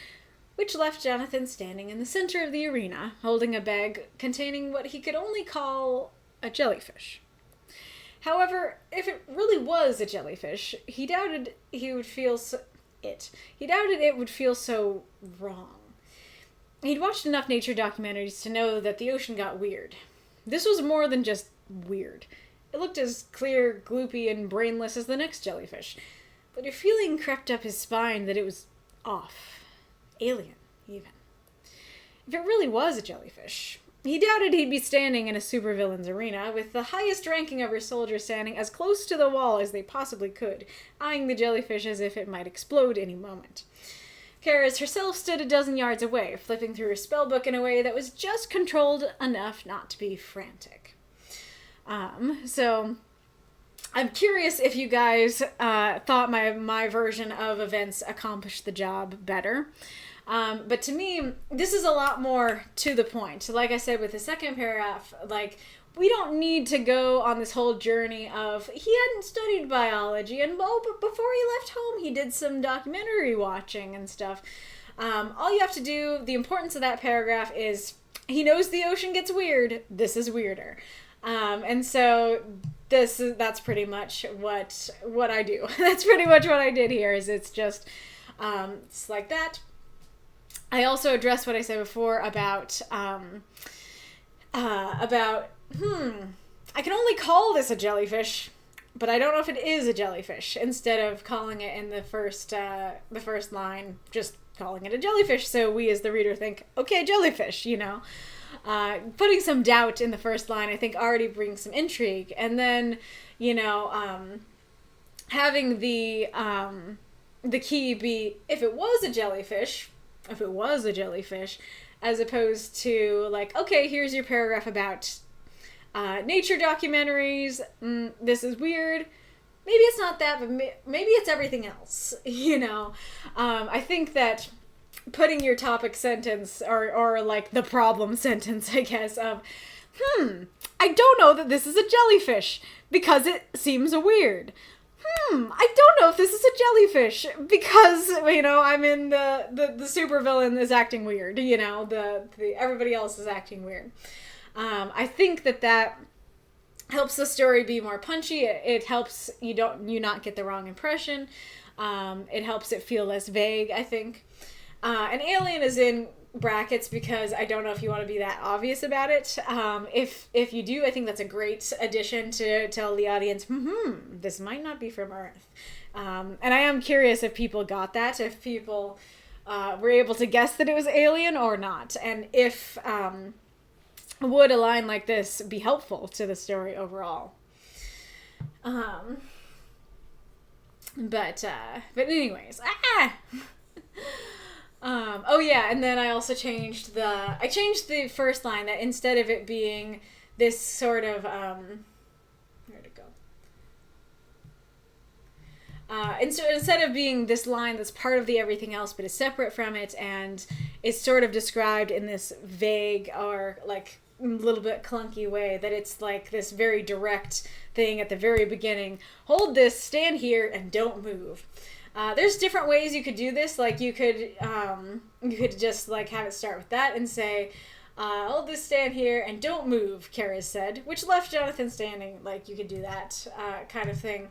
Speaker 1: which left Jonathan standing in the center of the arena, holding a bag containing what he could only call a jellyfish. However, if it really was a jellyfish, he doubted it would feel so wrong. He'd watched enough nature documentaries to know that the ocean got weird. This was more than just weird. It looked as clear, gloopy, and brainless as the next jellyfish, but a feeling crept up his spine that it was off. Alien, even. If it really was a jellyfish, he doubted he'd be standing in a supervillain's arena with the highest ranking of her soldiers standing as close to the wall as they possibly could, eyeing the jellyfish as if it might explode any moment. Karis herself stood a dozen yards away, flipping through her spellbook in a way that was just controlled enough not to be frantic. So I'm curious if you guys thought my version of events accomplished the job better. But to me, this is a lot more to the point. Like I said with the second paragraph, like, we don't need to go on this whole journey of he hadn't studied biology, and but before he left home, he did some documentary watching and stuff. All you have to do, the importance of that paragraph is he knows the ocean gets weird. This is weirder. And so that's pretty much what I do. That's pretty much what I did here. Is it's just it's like that. I also addressed what I said before about I can only call this a jellyfish, but I don't know if it is a jellyfish. Instead of calling it in the first line, just calling it a jellyfish, so we as the reader think, okay, jellyfish, you know. Putting some doubt in the first line, I think, already brings some intrigue, and then, you know, having the key be if it was a jellyfish, as opposed to like, okay, here's your paragraph about nature documentaries. This is weird. Maybe it's not that, but maybe it's everything else. You know, I think that putting your topic sentence or like the problem sentence, I guess, of I don't know that this is a jellyfish because it seems weird. I don't know if this is a jellyfish because, you know, I'm in the supervillain is acting weird, you know, the everybody else is acting weird. I think that helps the story be more punchy. It helps you not get the wrong impression. It helps it feel less vague, I think. An alien is in brackets because I don't know if you want to be that obvious about it. If you do, I think that's a great addition to tell the audience, this might not be from Earth. And I am curious if people got that, if people were able to guess that it was alien or not, and if would a line like this be helpful to the story overall. But anyways, oh yeah, and then I also changed the first line, that instead of it being this sort of where'd it go? Instead of being this line that's part of the everything else but is separate from it and is sort of described in this vague or like a little bit clunky way, that it's like this very direct thing at the very beginning. Hold this, stand here, and don't move. There's different ways you could do this. Like you could just like have it start with that and say, hold this, stand here, and don't move, Karis said, which left Jonathan standing. Like you could do that kind of thing.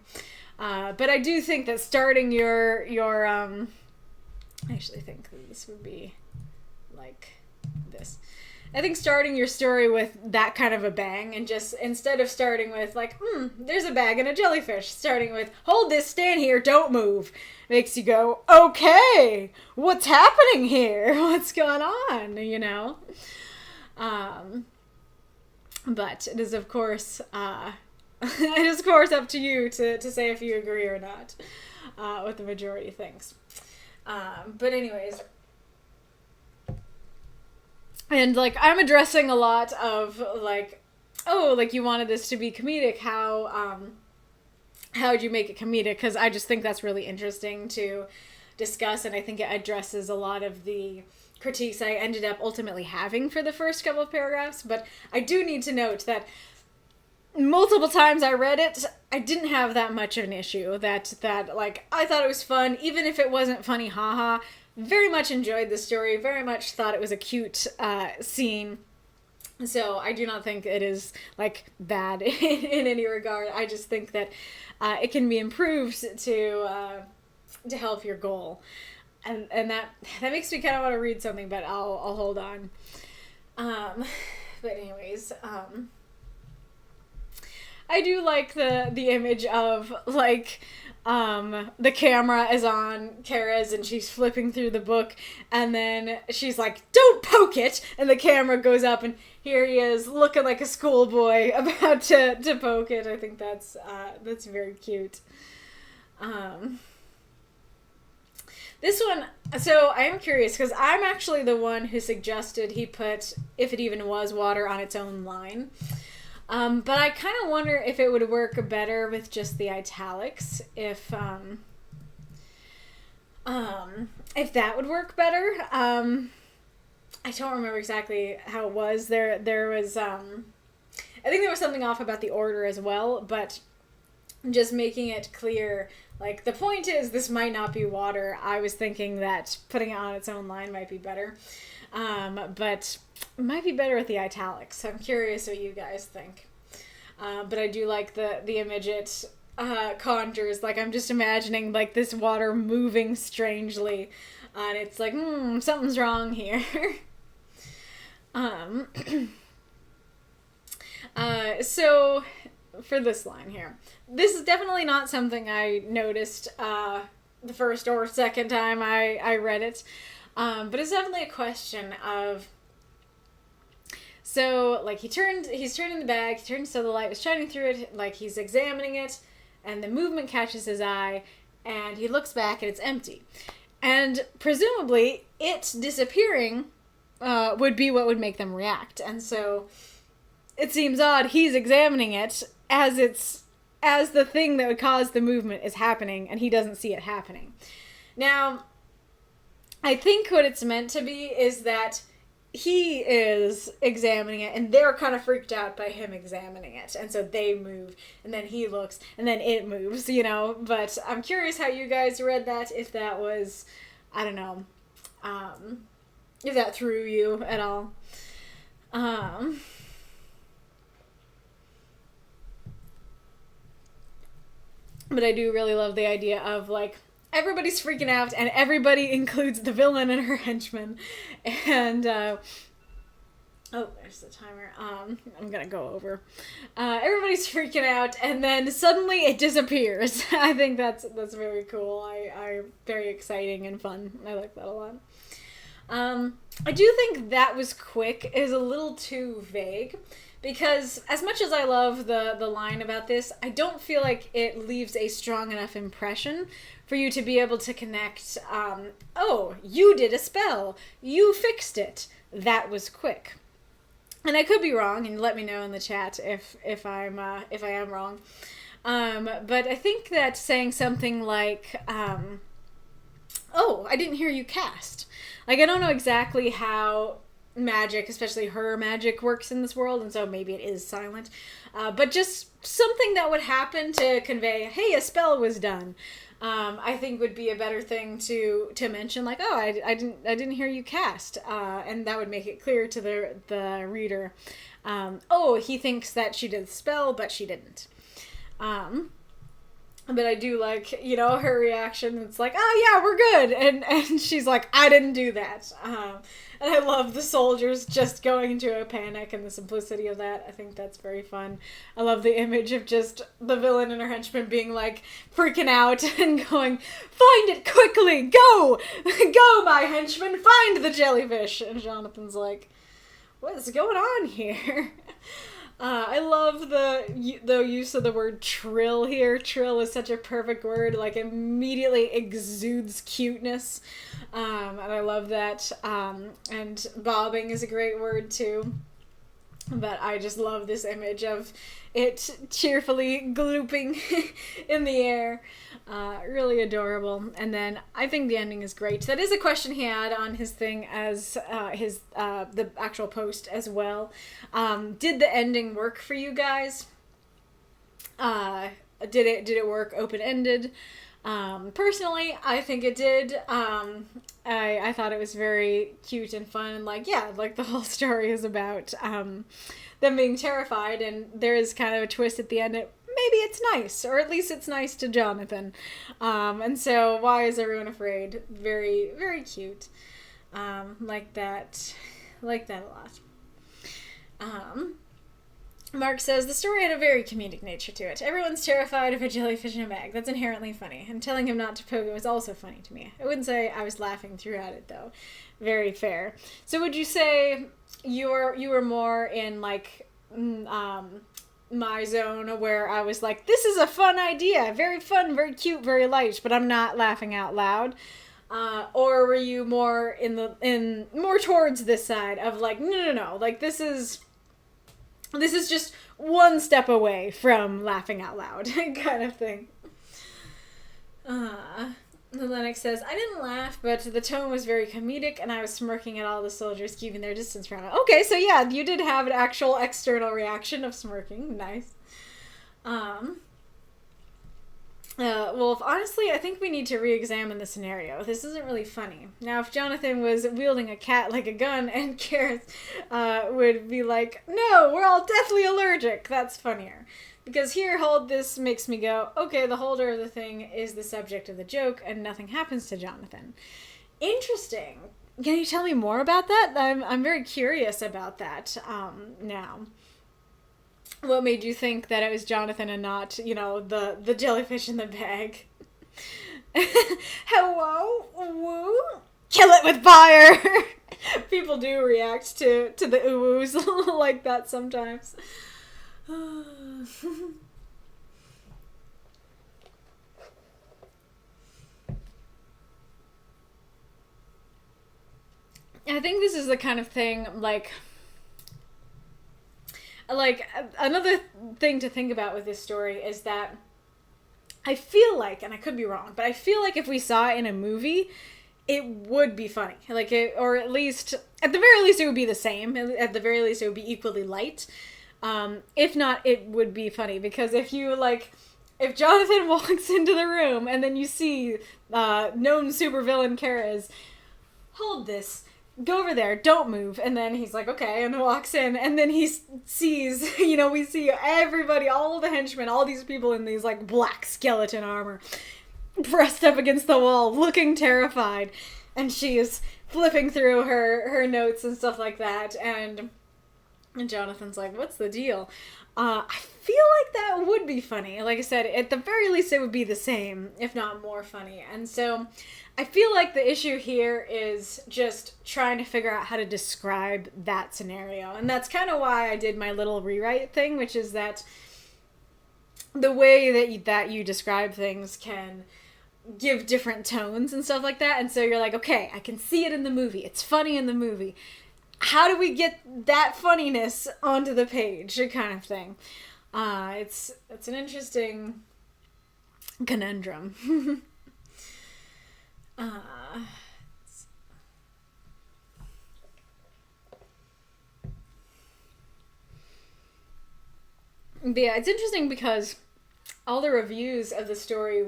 Speaker 1: But I do think that starting your I actually think this would be like this. I think starting your story with that kind of a bang, and just instead of starting with like, there's a bag and a jellyfish, starting with, hold this, stand here, don't move, makes you go, okay, what's happening here? What's going on? You know? But it is of course up to you to say if you agree or not with the majority thinks. But anyways. And, like, I'm addressing a lot of, like, oh, like, you wanted this to be comedic. How'd you make it comedic? Because I just think that's really interesting to discuss, and I think it addresses a lot of the critiques I ended up ultimately having for the first couple of paragraphs. But I do need to note that multiple times I read it, I didn't have that much of an issue. That like, I thought it was fun, even if it wasn't funny, haha. Very much enjoyed the story, very much thought it was a cute scene. So I do not think it is, like, bad in any regard. I just think that it can be improved to help your goal. And that makes me kind of want to read something, but I'll hold on. But anyways, I do like the image of, like, the camera is on Kara's and she's flipping through the book, and then she's like, "Don't poke it!" And the camera goes up and here he is looking like a schoolboy about to poke it. I think that's very cute. This one, so I am curious because I'm actually the one who suggested he put "if it even was water" on its own line. But I kind of wonder if it would work better with just the italics, if that would work better. I don't remember exactly how it was. There was, I think there was something off about the order as well, but just making it clear, like, the point is this might not be water. I was thinking that putting it on its own line might be better. But it might be better with the italics. So I'm curious what you guys think. But I do like the image it conjures. Like, I'm just imagining, like, this water moving strangely. And it's like, something's wrong here. So for this line here, this is definitely not something I noticed the first or second time I read it. But it's definitely a question of, so, like, he's turning the bag, he turns so the light was shining through it, like, he's examining it, and the movement catches his eye, and he looks back and it's empty. And presumably, it disappearing would be what would make them react. And so, it seems odd, he's examining it as the thing that would cause the movement is happening, and he doesn't see it happening. Now, I think what it's meant to be is that he is examining it, and they're kind of freaked out by him examining it, and so they move, and then he looks, and then it moves, you know. But I'm curious how you guys read that, if that was, I don't know, if that threw you at all. But I do really love the idea of, like, everybody's freaking out, and everybody includes the villain and her henchmen. And, oh, there's the timer. I'm gonna go over. Everybody's freaking out, and then suddenly it disappears. I think that's very cool. I very exciting and fun. I like that a lot. I do think "that was quick" is a little too vague. Because as much as I love the line about this, I don't feel like it leaves a strong enough impression for you to be able to connect, oh, you did a spell. You fixed it. That was quick. And I could be wrong, and let me know in the chat if I am wrong. But I think that saying something like, oh, I didn't hear you cast. Like, I don't know exactly how magic, especially her magic, works in this world, and so maybe it is silent. But just something that would happen to convey, hey, a spell was done, I think would be a better thing to mention, like, oh, I didn't hear you cast, and that would make it clear to the reader. Oh, he thinks that she did the spell, but she didn't. But I do like, you know, her reaction. It's like, oh yeah, we're good. And she's like, I didn't do that. And I love the soldiers just going into a panic and the simplicity of that. I think that's very fun. I love the image of just the villain and her henchman being like freaking out and going, find it quickly, go! Go, my henchman, find the jellyfish! And Jonathan's like, what is going on here? I love the use of the word trill here. Trill is such a perfect word, like immediately exudes cuteness. And I love that. And bobbing is a great word too. But I just love this image of it cheerfully glooping in the air. Really adorable. And then I think the ending is great. That is a question he had on his thing as the actual post as well. Did the ending work for you guys? Did it work open-ended? Personally, I think it did. I thought it was very cute and fun. Like, yeah, like the whole story is about them being terrified, and there is kind of a twist at the end. Maybe it's nice, or at least it's nice to Jonathan. And so, why is everyone afraid? Very, very cute. Like that a lot. Mark says, the story had a very comedic nature to it. Everyone's terrified of a jellyfish in a bag. That's inherently funny. And telling him not to poke it was also funny to me. I wouldn't say I was laughing throughout it, though. Very fair. So would you say you were more in, like, my zone where I was like, this is a fun idea. Very fun, very cute, very light, but I'm not laughing out loud? Or were you more more towards this side of, like, no. Like, this is just one step away from laughing out loud kind of thing. Lennox says, I didn't laugh, but the tone was very comedic, and I was smirking at all the soldiers keeping their distance from it. Okay, so yeah, you did have an actual external reaction of smirking. Nice. Well, honestly, I think we need to re-examine the scenario. This isn't really funny. Now, if Jonathan was wielding a cat like a gun and Gareth would be like, no, we're all deathly allergic, that's funnier. Because here, hold this makes me go, okay, the holder of the thing is the subject of the joke and nothing happens to Jonathan. Interesting. Can you tell me more about that? I'm very curious about that now. What made you think that it was Jonathan and not, the jellyfish in the bag? Hello? Woo? Kill it with fire! People do react to the ooh-woos like that sometimes. I think this is the kind of thing, like another thing to think about with this story is that I feel like, and I could be wrong, but I feel like if we saw it in a movie, it would be funny. Like, or at the very least, it would be the same. At the very least, it would be equally light. If not, it would be funny, because if Jonathan walks into the room and then you see known supervillain Kara's, hold this, go over there, don't move, and then he's like, okay, and walks in, and then he sees, we see everybody, all the henchmen, all these people in these, like, black skeleton armor, pressed up against the wall, looking terrified, and she is flipping through her notes and stuff like that, and Jonathan's like, what's the deal? I feel like that would be funny. Like I said, at the very least it would be the same, if not more funny. And so I feel like the issue here is just trying to figure out how to describe that scenario. And that's kind of why I did my little rewrite thing, which is that the way that you describe things can give different tones and stuff like that. And so you're like, okay, I can see it in the movie. It's funny in the movie. How do we get that funniness onto the page, kind of thing. It's an interesting conundrum. But yeah, it's interesting because all the reviews of the story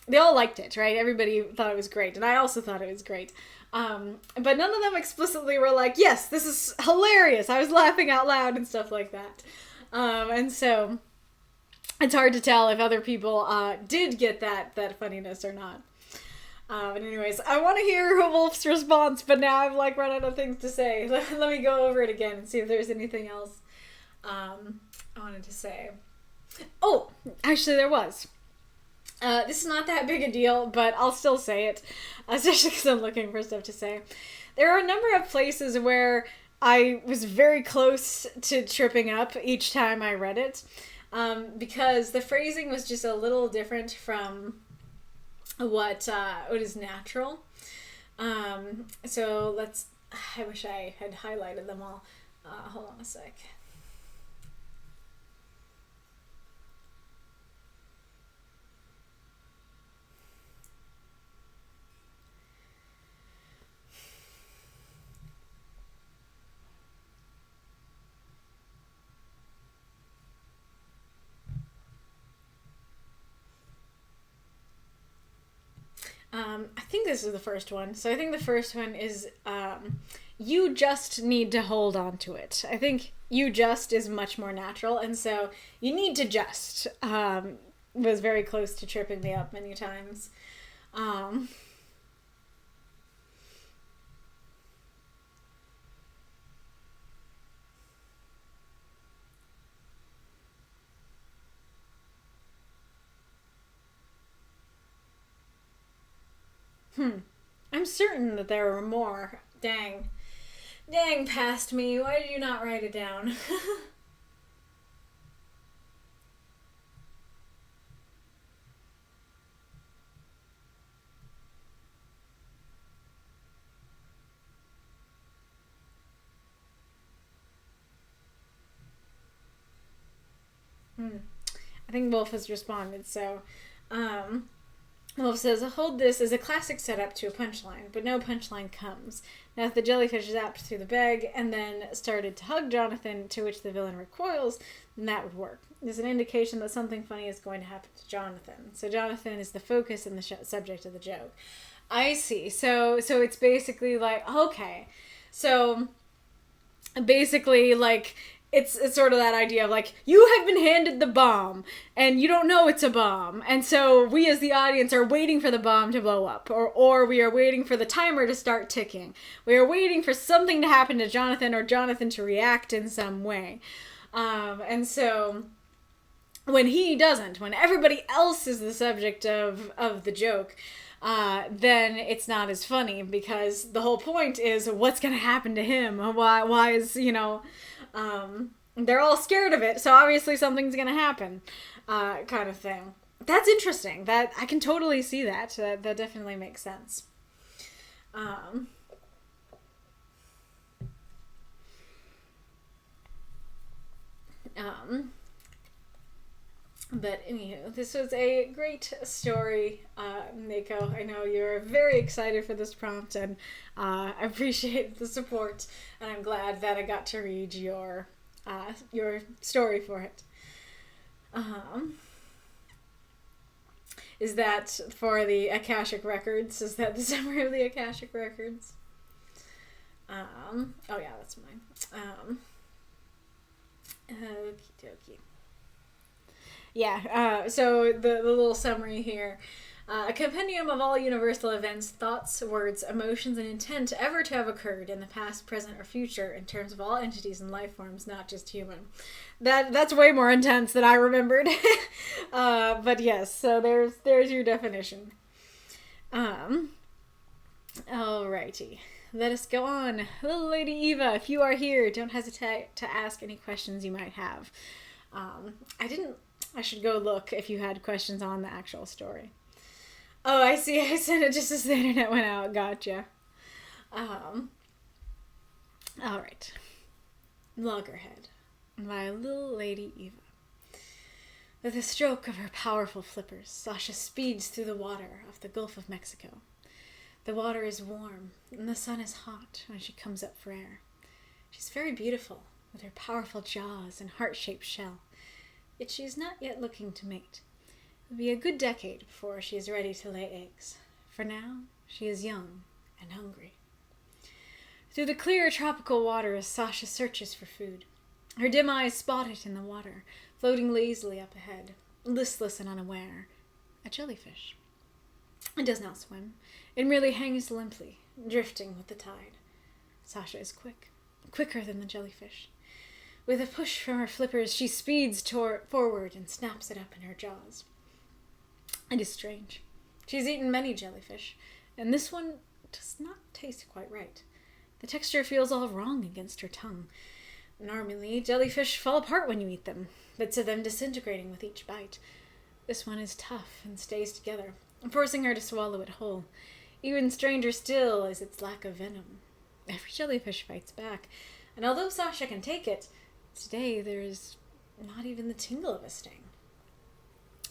Speaker 1: they all liked it, right? Everybody thought it was great, and I also thought it was great. But none of them explicitly were like, yes, this is hilarious, I was laughing out loud and stuff like that. And so it's hard to tell if other people did get that funniness or not. But anyways, I want to hear Wolf's response, but now I've run out of things to say. Let me go over it again and see if there's anything else I wanted to say. Oh, actually there was. This is not that big a deal, but I'll still say it, especially because I'm looking for stuff to say. There are a number of places where I was very close to tripping up each time I read it, because the phrasing was just a little different from what is natural. So I wish I had highlighted them all. Hold on a sec. I think this is the first one. So I think the first one is you just need to hold on to it. I think you just is much more natural, and so you need to just was very close to tripping me up many times. I'm certain that there were more. Dang. Dang, past me. Why did you not write it down? I think Wolf has responded, so Wolf says, hold this as a classic setup to a punchline, but no punchline comes. Now if the jellyfish zapped through the bag and then started to hug Jonathan, to which the villain recoils, then that would work. There's an indication that something funny is going to happen to Jonathan. So Jonathan is the focus and the subject of the joke. I see. So it's basically like, okay. So basically like it's sort of that idea of like, you have been handed the bomb and you don't know it's a bomb, and so we as the audience are waiting for the bomb to blow up, or we are waiting for the timer to start ticking. We are waiting for something to happen to Jonathan, or Jonathan to react in some way, and so when he doesn't, when everybody else is the subject of the joke, then it's not as funny, because the whole point is what's going to happen to him. Why is, they're all scared of it, so obviously something's going to happen, kind of thing. That's interesting. That I can totally see that. That definitely makes sense. But anywho, this was a great story, Mako. I know you're very excited for this prompt, and I appreciate the support, and I'm glad that I got to read your story for it. Is that for the Akashic Records? Is that the summary of the Akashic Records? Oh yeah, that's mine. Okie dokie. Yeah, so the little summary here. A compendium of all universal events, thoughts, words, emotions, and intent ever to have occurred in the past, present, or future in terms of all entities and life forms, not just human. That's way more intense than I remembered. But yes, so there's your definition. Alrighty. Let us go on. Lilladyeva, if you are here, don't hesitate to ask any questions you might have. I should go look if you had questions on the actual story. Oh, I see. I sent it just as the internet went out. Gotcha. All right. Loggerhead by Lilladyeva. With a stroke of her powerful flippers, Sasha speeds through the water of the Gulf of Mexico. The water is warm, and the sun is hot when she comes up for air. She's very beautiful, with her powerful jaws and heart-shaped shell. Yet she is not yet looking to mate. It will be a good decade before she is ready to lay eggs. For now, she is young and hungry. Through the clear tropical waters, Sasha searches for food. Her dim eyes spot it in the water, floating lazily up ahead, listless and unaware. A jellyfish. It does not swim. It merely hangs limply, drifting with the tide. Sasha is quick, quicker than the jellyfish. With a push from her flippers, she speeds forward and snaps it up in her jaws. It is strange. She's eaten many jellyfish, and this one does not taste quite right. The texture feels all wrong against her tongue. Normally, jellyfish fall apart when you eat them, bits of them disintegrating with each bite. This one is tough and stays together, forcing her to swallow it whole. Even stranger still is its lack of venom. Every jellyfish fights back, and although Sasha can take it, today there is not even the tingle of a sting.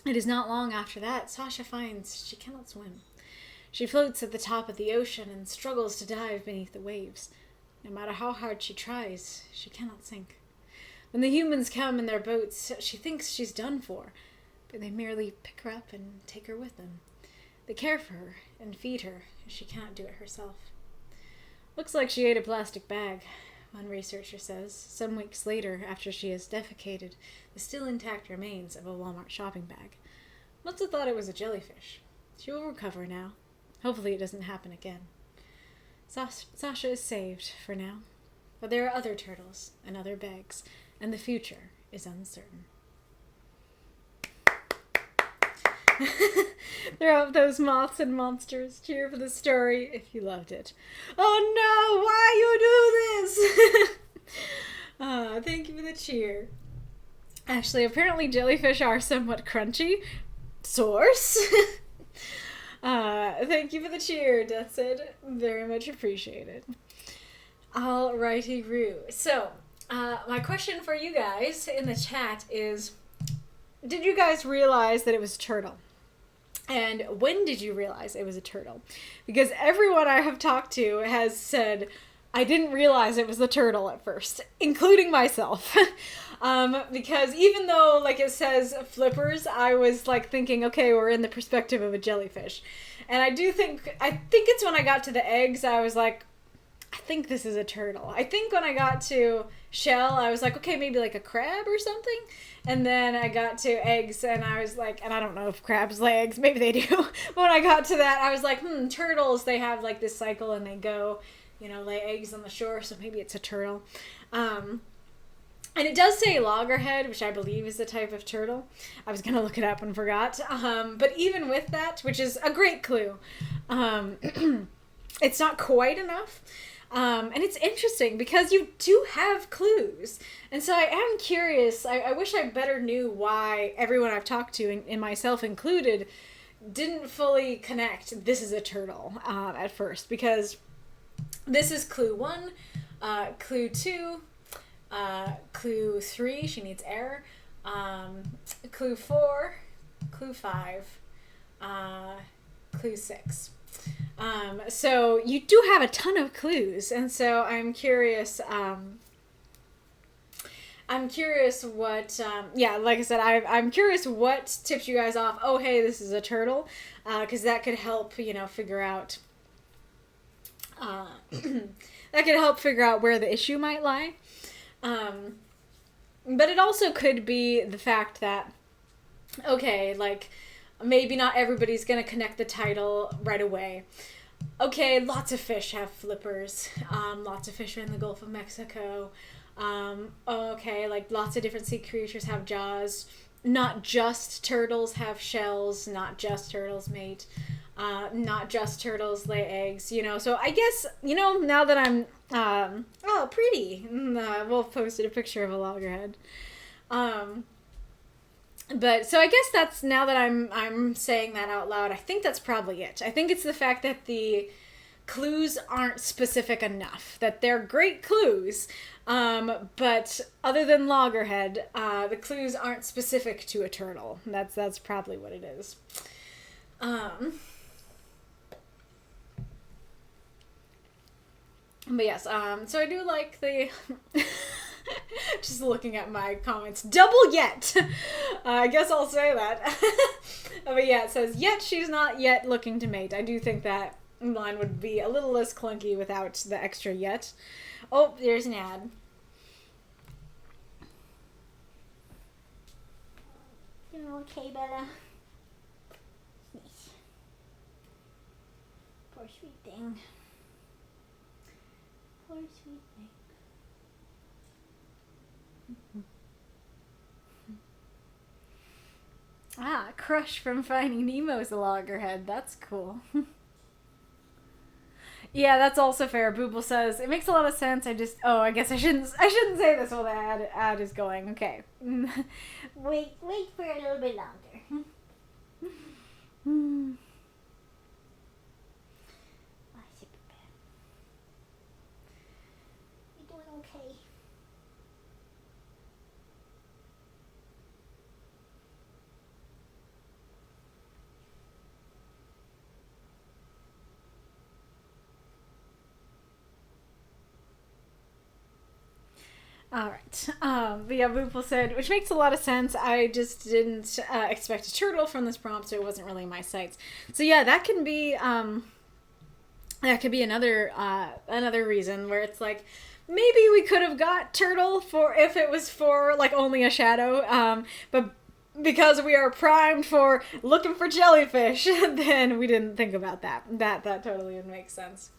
Speaker 1: It is not long after that Sasha finds she cannot swim. She floats at the top of the ocean and struggles to dive beneath the waves. No matter how hard she tries, she cannot sink. When the humans come in their boats, she thinks she's done for, but they merely pick her up and take her with them. They care for her and feed her, as she cannot do it herself. Looks like she ate a plastic bag, one researcher says, some weeks later after she has defecated the still intact remains of a Walmart shopping bag. Must have thought it was a jellyfish. She will recover now. Hopefully it doesn't happen again. Sasha is saved for now. But there are other turtles and other bags, and the future is uncertain. Throw up those moths and monsters. Cheer for the story if you loved it. Oh no, why you do this? Thank you for the cheer. Actually, apparently jellyfish are somewhat crunchy. Source. Thank you for the cheer, Death said. Very much appreciated. Alrighty-roo. So, my question for you guys in the chat is, did you guys realize that it was a turtle? And when did you realize it was a turtle? Because everyone I have talked to has said, I didn't realize it was the turtle at first, including myself. Because even though, like, it says flippers, I was, like, thinking, okay, we're in the perspective of a jellyfish. And I think it's when I got to the eggs, I was like, I think this is a turtle. I think when I got to shell, I was like, okay, maybe like a crab or something. And then I got to eggs, and I was like, and I don't know if crabs lay eggs, maybe they do. But when I got to that, I was like, turtles, they have like this cycle, and they go, lay eggs on the shore, so maybe it's a turtle. And it does say loggerhead, which I believe is the type of turtle. I was going to look it up and forgot. But even with that, which is a great clue, it's not quite enough. And it's interesting because you do have clues. And so I am curious. I wish I better knew why everyone I've talked to, and myself included, didn't fully connect this is a turtle at first. Because this is clue 1, clue 2, clue 3, she needs air, clue 4, clue 5, clue 6. So you do have a ton of clues, and so I'm curious what, like I said, I'm curious what tips you guys off, oh, hey, this is a turtle, because that could help, figure out, where the issue might lie. But it also could be the fact that, okay, like, maybe not everybody's gonna connect the title right away. Okay, lots of fish have flippers. Lots of fish are in the Gulf of Mexico. Okay, like lots of different sea creatures have jaws. Not just turtles have shells. Not just turtles mate. Not just turtles lay eggs. So I guess, now that I'm, pretty. Wolf posted a picture of a loggerhead. But so I guess that's, now that I'm saying that out loud, I think that's probably it. I think it's the fact that the clues aren't specific enough. That they're great clues, but other than loggerhead, the clues aren't specific to a turtle. That's probably what it is. But yes, so I do like the... Just looking at my comments. Double yet! I guess I'll say that. But yeah, it says, yet she's not yet looking to mate. I do think that line would be a little less clunky without the extra yet. Oh, there's an ad.
Speaker 2: You're okay, Bella? Nice. Poor sweet thing. Poor sweet thing.
Speaker 1: Crush from Finding Nemo's a loggerhead. That's cool. Yeah, that's also fair. Booble says, it makes a lot of sense. I guess I shouldn't say this while the ad is going. Okay.
Speaker 2: Wait for a little bit longer. You're doing okay.
Speaker 1: All right. But yeah, Boople said, which makes a lot of sense. I just didn't expect a turtle from this prompt, so it wasn't really my sights. So yeah, that can be another reason where it's like maybe we could have got turtle for if it was for like only a shadow, but because we are primed for looking for jellyfish, then we didn't think about that. That totally would make sense.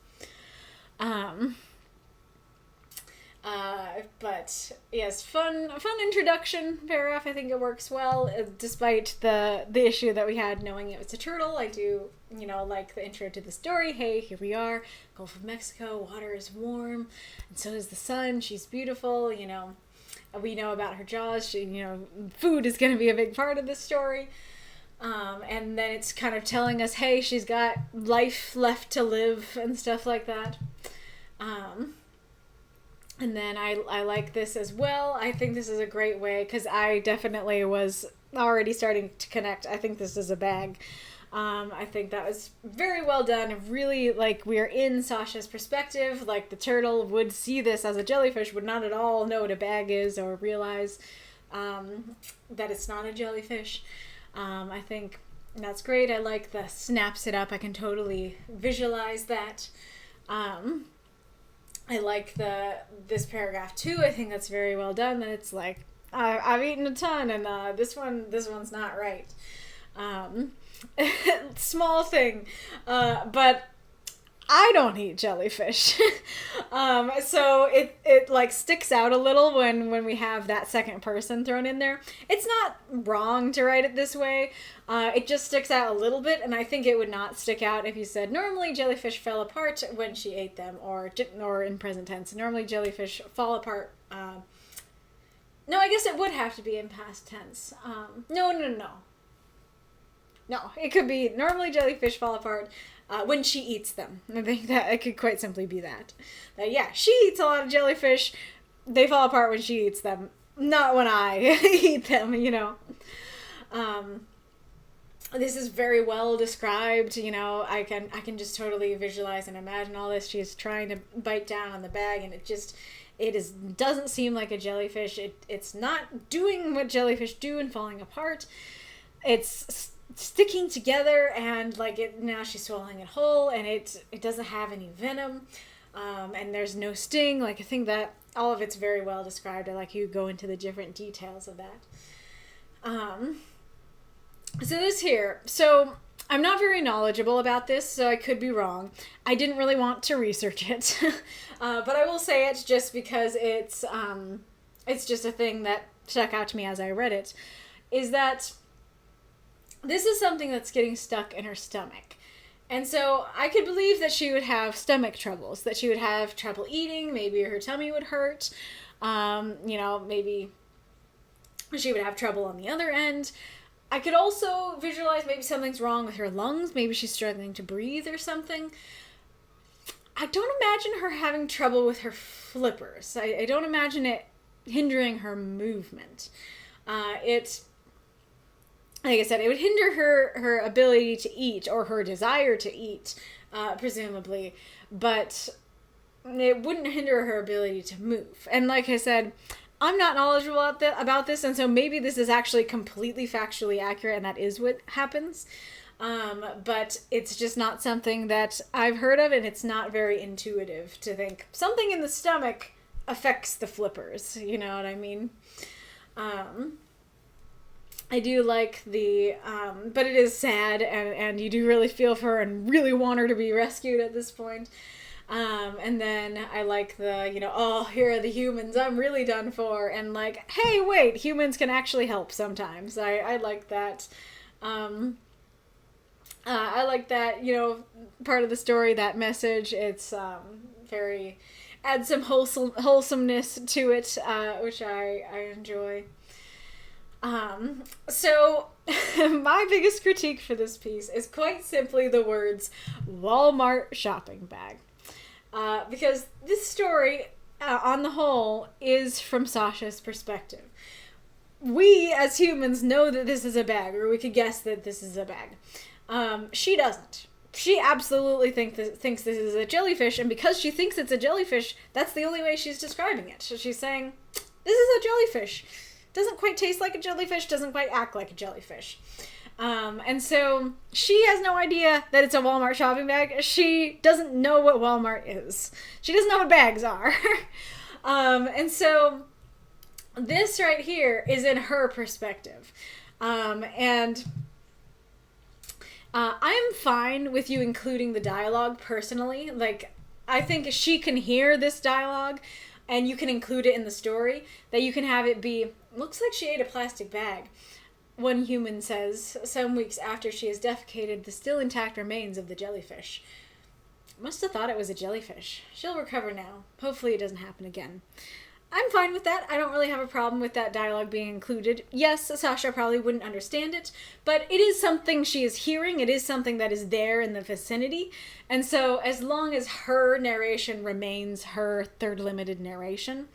Speaker 1: But yes, fun introduction paragraph. I think it works well, despite the issue that we had knowing it was a turtle. I do, like the intro to the story. Hey, here we are, Gulf of Mexico. Water is warm, and so is the sun. She's beautiful. We know about her jaws. Food is going to be a big part of this story. And then it's kind of telling us, hey, she's got life left to live and stuff like that. And then I like this as well. I think this is a great way, because I definitely was already starting to connect. I think this is a bag. I think that was very well done. Really, like, we are in Sasha's perspective. Like, the turtle would see this as a jellyfish, would not at all know what a bag is or realize that it's not a jellyfish. I think that's great. I like the snaps it up. I can totally visualize that. I like this paragraph too. I think that's very well done. That it's like I've eaten a ton, and this one's not right. Small thing, but I don't eat jellyfish. So it like sticks out a little when we have that second person thrown in there. It's not wrong to write it this way. It just sticks out a little bit, and I think it would not stick out if you said normally jellyfish fell apart when she ate them, or in present tense. Normally jellyfish fall apart. No, I guess it would have to be in past tense. No. No, it could be normally jellyfish fall apart when she eats them. I think that it could quite simply be that. Yeah, she eats a lot of jellyfish. They fall apart when she eats them, not when I eat them, This is very well described, I can just totally visualize and imagine all this. She's trying to bite down on the bag, and it doesn't seem like a jellyfish. It's not doing what jellyfish do and falling apart. It's sticking together, and now she's swallowing it whole, and it doesn't have any venom, and there's no sting. I think that all of it's very well described. I like you go into the different details of that. So this here, I'm not very knowledgeable about this, so I could be wrong. I didn't really want to research it, but I will say it just because it's just a thing that stuck out to me as I read it, is that this is something that's getting stuck in her stomach. And so I could believe that she would have stomach troubles, that she would have trouble eating, maybe her tummy would hurt, maybe she would have trouble on the other end. I could also visualize maybe something's wrong with her lungs, maybe she's struggling to breathe or something. I don't imagine her having trouble with her flippers. I don't imagine it hindering her movement. Like I said, it would hinder her ability to eat, or her desire to eat, presumably, but it wouldn't hinder her ability to move. And like I said, I'm not knowledgeable about this, and so maybe this is actually completely factually accurate, and that is what happens. But it's just not something that I've heard of, and it's not very intuitive to think something in the stomach affects the flippers. You know what I mean? I do like but it is sad, and you do really feel for her and really want her to be rescued at this point. And then I like here are the humans, I'm really done for, and hey, wait, humans can actually help sometimes. I like that. I like that, part of the story, that message. It's very, adds some wholesomeness to it, which I enjoy. So my biggest critique for this piece is quite simply the words Walmart shopping bag. Because this story, on the whole, is from Sasha's perspective. We, as humans, know that this is a bag, or we could guess that this is a bag. She doesn't. She absolutely thinks this is a jellyfish, and because she thinks it's a jellyfish, that's the only way she's describing it. So she's saying, This is a jellyfish. Doesn't quite taste like a jellyfish, doesn't quite act like a jellyfish. And so she has no idea that it's a Walmart shopping bag. She doesn't know what Walmart is. She doesn't know what bags are. And so this right here is in her perspective. And I'm fine with you including the dialogue personally. Like, I think she can hear this dialogue and you can include it in the story, that you can have it be, looks like she ate a plastic bag. One human says, some weeks after she has defecated the still intact remains of the jellyfish. Must have thought it was a jellyfish. She'll recover now. Hopefully it doesn't happen again. I'm fine with that. I don't really have a problem with that dialogue being included. Yes, Sasha probably wouldn't understand it, but it is something she is hearing. It is something that is there in the vicinity. And so as long as her narration remains her third limited narration,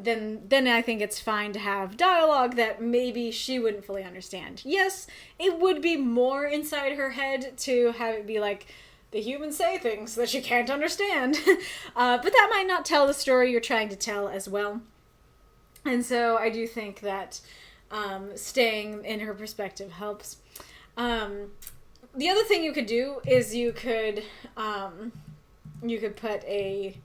Speaker 1: then I think it's fine to have dialogue that maybe she wouldn't fully understand. Yes, it would be more inside her head to have it be like, the humans say things that she can't understand. But that might not tell the story you're trying to tell as well. And so I do think that staying in her perspective helps. The other thing you could do is you could put a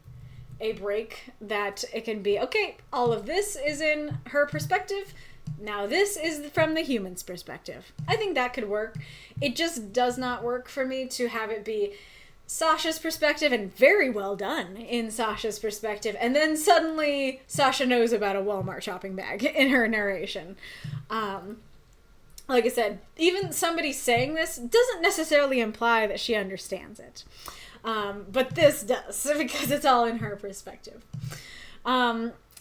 Speaker 1: break that it can be, okay, all of this is in her perspective. Now this is from the human's perspective. I think that could work. It just does not work for me to have it be Sasha's perspective, and very well done in Sasha's perspective, and then suddenly Sasha knows about a Walmart shopping bag in her narration. Like I said, even somebody saying this doesn't necessarily imply that she understands it. But this does, because it's all in her perspective.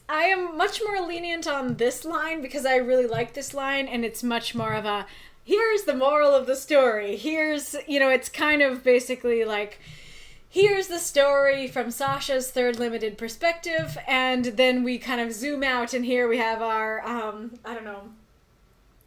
Speaker 1: I am much more lenient on this line because I really like this line, and it's much more of a, here's the moral of the story. Here's, it's kind of basically like, here's the story from Sasha's third limited perspective, and then we kind of zoom out, and here we have our,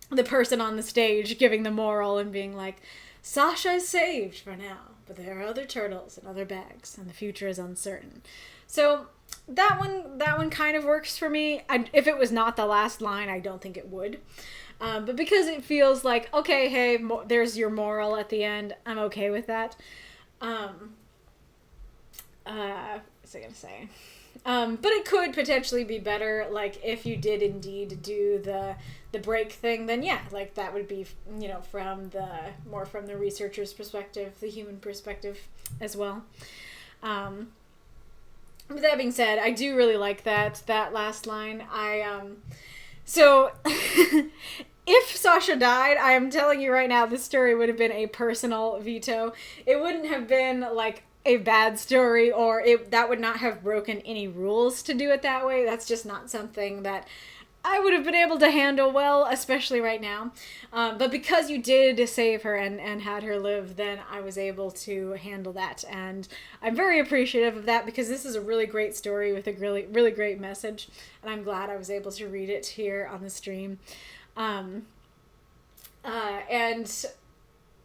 Speaker 1: the person on the stage giving the moral and being like, Sasha is saved for now, but there are other turtles and other bags, and the future is uncertain. So that one kind of works for me. If it was not the last line, I don't think it would. But because it feels like, okay, hey, there's your moral at the end, I'm okay with that. What's I gonna say? But it could potentially be better, like, if you did indeed do the break thing, then yeah, like, that would be, from the researcher's perspective, the human perspective as well. With that being said, I do really like that last line. So if Sasha died, I am telling you right now, this story would have been a personal veto. It wouldn't have been like a bad story, or that would not have broken any rules to do it that way. That's just not something that I would have been able to handle well, especially right now. But because you did save her and had her live, then I was able to handle that. And I'm very appreciative of that, because this is a really great story with a really, really great message. And I'm glad I was able to read it here on the stream. And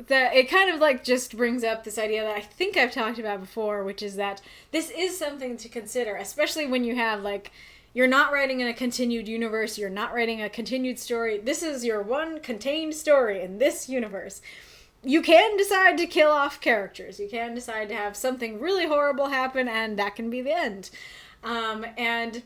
Speaker 1: it kind of like just brings up this idea that I think I've talked about before, which is that this is something to consider, especially when you have like, you're not writing in a continued universe, you're not writing a continued story. This is your one contained story in this universe. You can decide to kill off characters. You can decide to have something really horrible happen, and that can be the end. And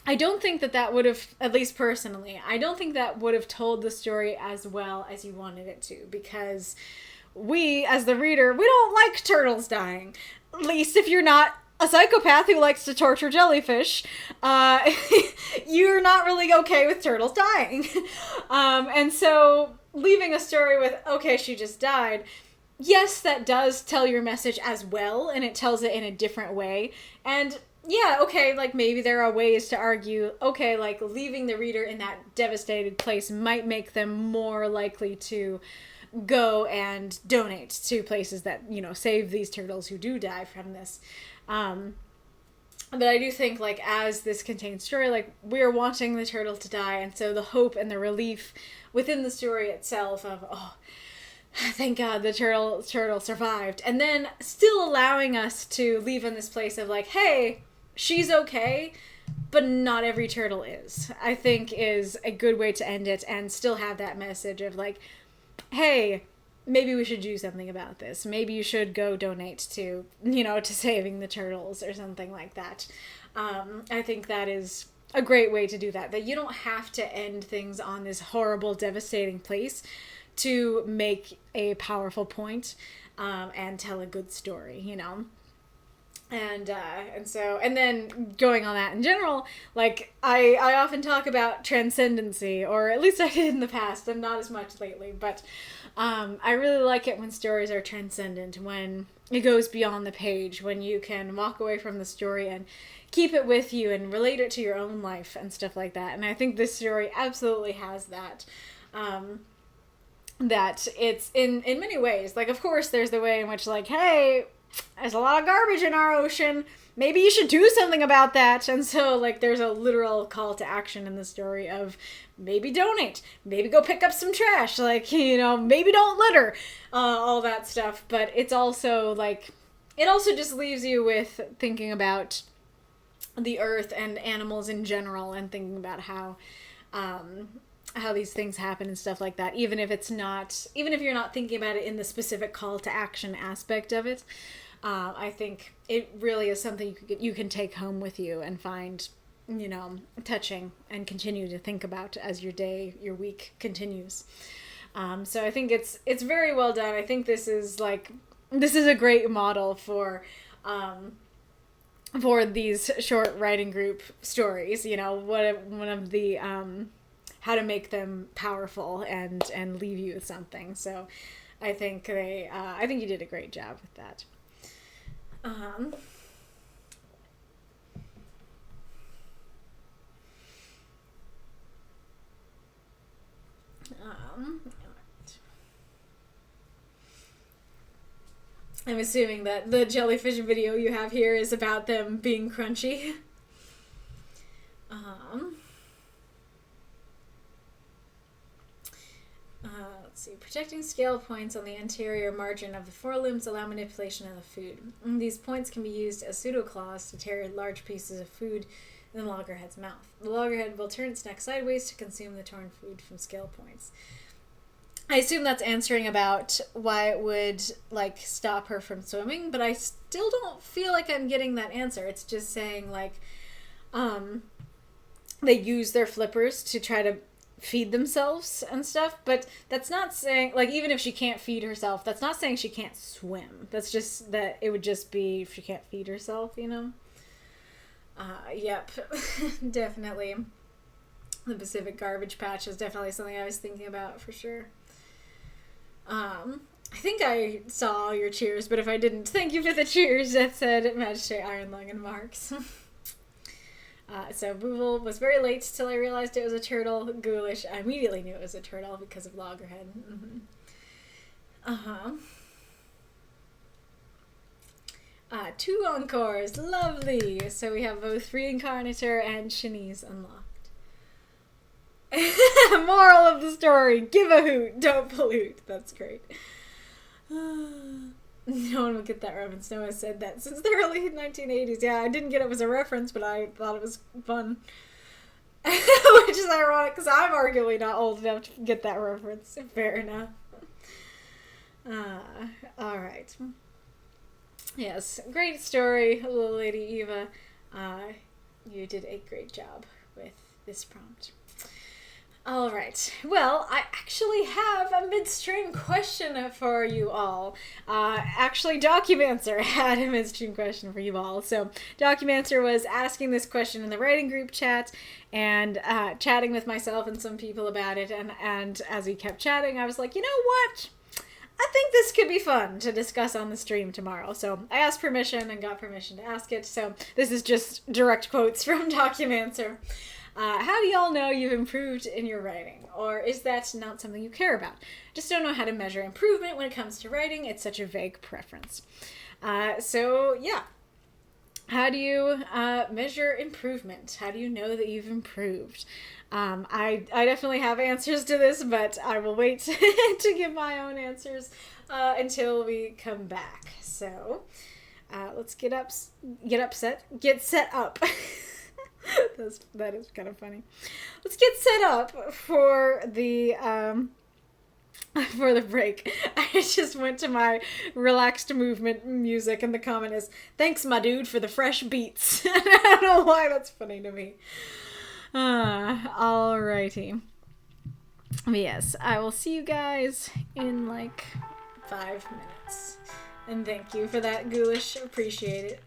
Speaker 1: I don't think that would have, at least personally, I don't think that would have told the story as well as you wanted it to, because we, as the reader, we don't like turtles dying. At least if you're not a psychopath who likes to torture jellyfish, you're not really okay with turtles dying. And so leaving a story with, okay, she just died, yes, that does tell your message as well, and it tells it in a different way. And yeah, okay, like maybe there are ways to argue, okay, like leaving the reader in that devastated place might make them more likely to go and donate to places that, save these turtles who do die from this. But I do think, like, as this contained story, like, we're wanting the turtle to die, and so the hope and the relief within the story itself of, oh, thank God the turtle survived, and then still allowing us to leave in this place of, like, hey, she's okay, but not every turtle is, I think is a good way to end it and still have that message of like, hey, maybe we should do something about this. Maybe you should go donate to, to saving the turtles or something like that. I think that is a great way to do that. That you don't have to end things on this horrible, devastating place to make a powerful point, and tell a good story, And then going on that in general, like I often talk about transcendency, or at least I did in the past, and not as much lately, but I really like it when stories are transcendent, when it goes beyond the page, when you can walk away from the story and keep it with you and relate it to your own life and stuff like that. And I think this story absolutely has that. That it's in many ways, like, of course there's the way in which, like, hey, there's a lot of garbage in our ocean, maybe you should do something about that. And so, like, there's a literal call to action in the story of maybe donate, maybe go pick up some trash, like, maybe don't litter, all that stuff. But it's also like, it also just leaves you with thinking about the earth and animals in general, and thinking about how these things happen and stuff like that, even if you're not thinking about it in the specific call to action aspect of it. I think it really is something you can take home with you and find, touching, and continue to think about as your week continues. So I think it's very well done. I think this is a great model for these short writing group stories, one of the, how to make them powerful and leave you with something. So I think you did a great job with that. I'm assuming that the jellyfish video you have here is about them being crunchy. Let's see. Protecting scale points on the anterior margin of the forelimbs allow manipulation of the food. These points can be used as pseudo-claws to tear large pieces of food in the loggerhead's mouth. The loggerhead will turn its neck sideways to consume the torn food from scale points. I assume that's answering about why it would, like, stop her from swimming, but I still don't feel like I'm getting that answer. It's just saying, like, they use their flippers to try to feed themselves and stuff, but that's not saying, like, even if she can't feed herself, that's not saying she can't swim. That's just that it would just be if she can't feed herself, Yep. Definitely. The Pacific garbage patch is definitely something I was thinking about for sure. I think I saw all your cheers, but if I didn't, thank you for the cheers that said Magistrate Iron Lung and Marks. So Booble was very late till I realized it was a turtle. Ghoulish. I immediately knew it was a turtle because of Loggerhead. Mm-hmm. 2 encores. Lovely. So we have both Reinkarnitor and Shanice unlocked. Moral of the story: give a hoot, don't pollute. That's great. No one will get that reference. No one said that since the early 1980s. Yeah, I didn't get it as a reference, but I thought it was fun. Which is ironic, because I'm arguably not old enough to get that reference. Fair enough. Alright. Yes, great story, Lilladyeva. You did a great job with this prompt. Alright, well, I actually have a midstream question for you all. Actually, Documancer had a midstream question for you all. So, Documancer was asking this question in the writing group chat, and chatting with myself and some people about it, and as we kept chatting, I was like, you know what? I think this could be fun to discuss on the stream tomorrow. So, I asked permission and got permission to ask it, so this is just direct quotes from Documancer. How do y'all know you've improved in your writing? Or is that not something you care about? Just don't know how to measure improvement when it comes to writing. It's such a vague preference. So, yeah. How do you measure improvement? How do you know that you've improved? I definitely have answers to this, but I will wait to give my own answers until we come back. So, let's get set up. That is kind of funny. Let's get set up for the break. I just went to my relaxed movement music, and the comment is, "Thanks, my dude, for the fresh beats." I don't know why that's funny to me. Alrighty. But yes, I will see you guys in like 5 minutes. And thank you for that, Ghoulish. Appreciate it.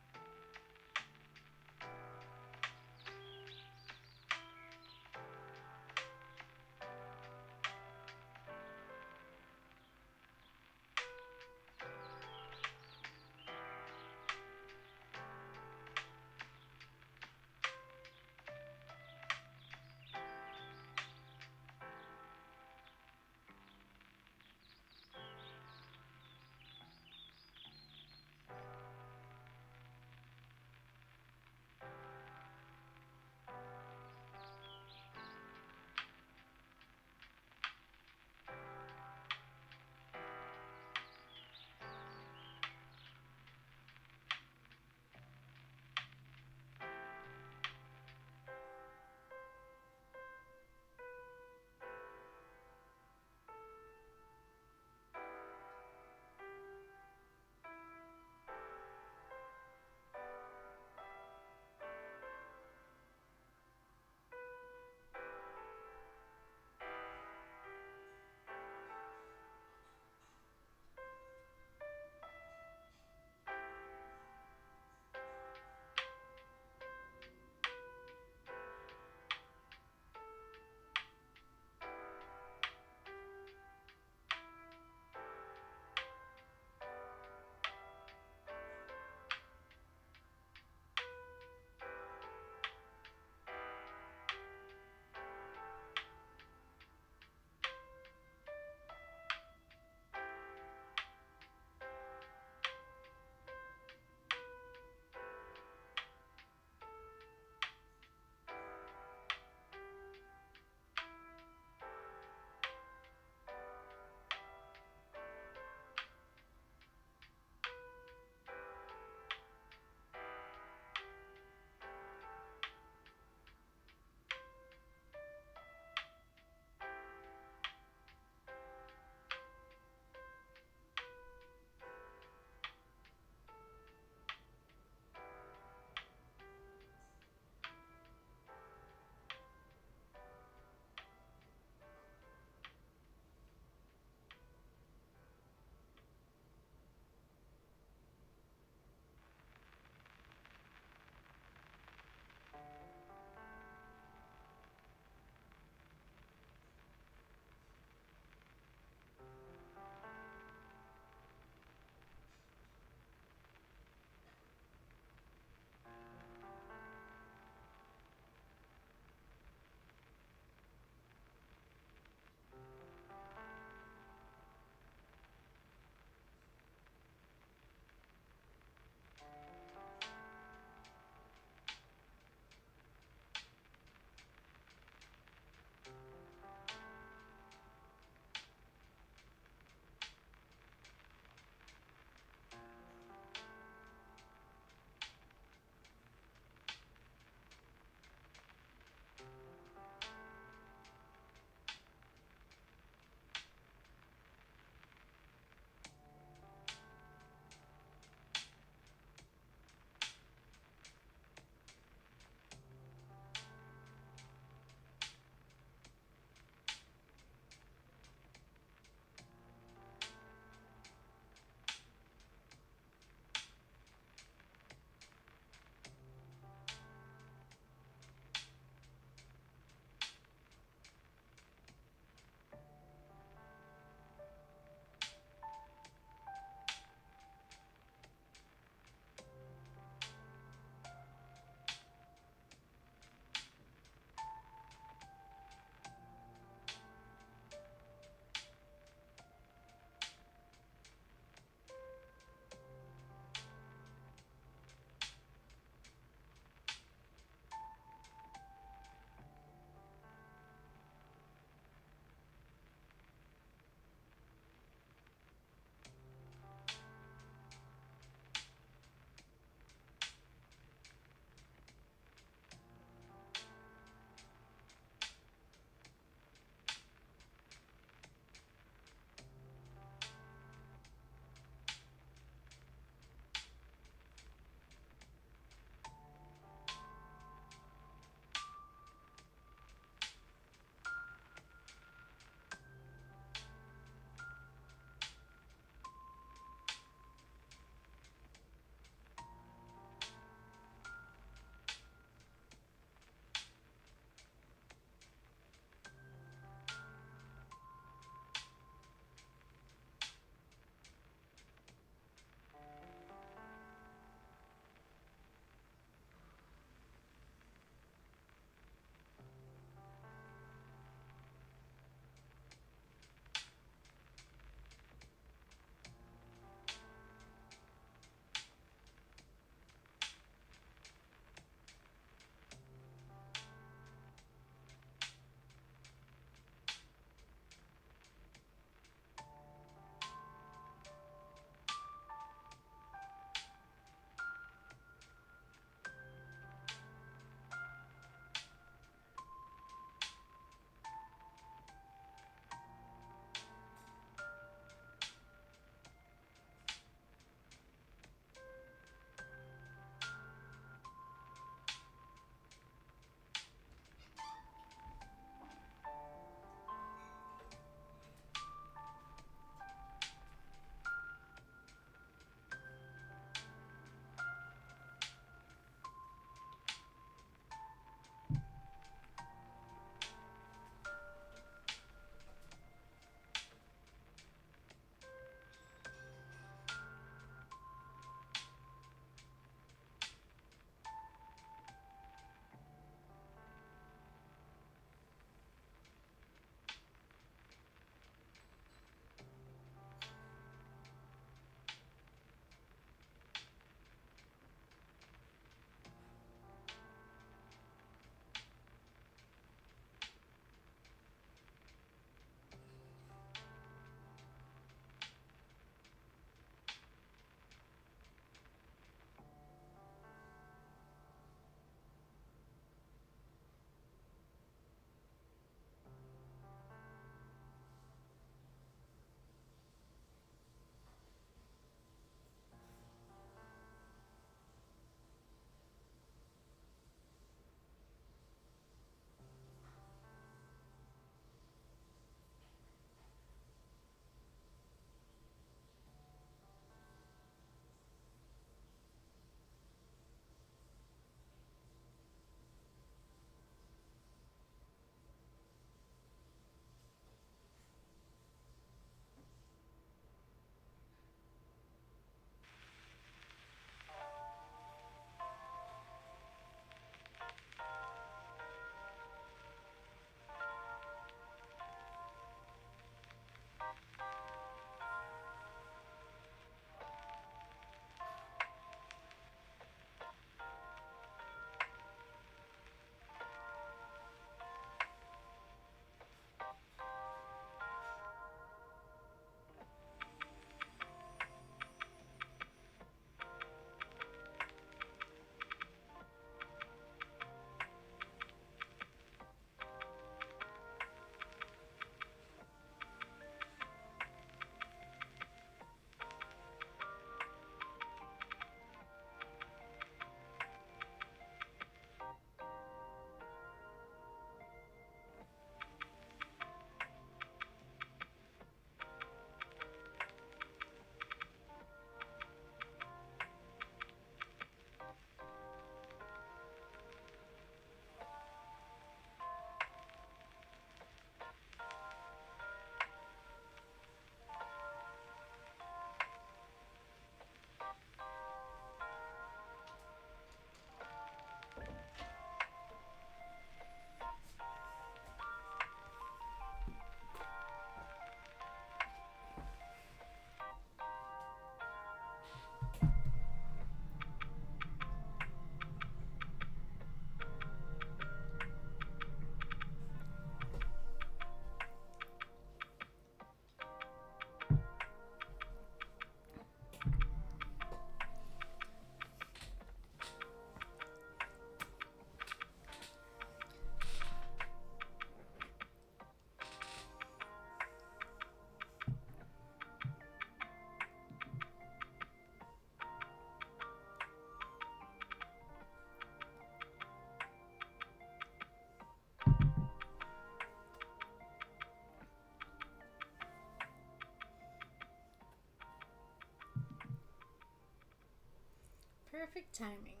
Speaker 2: Perfect timing.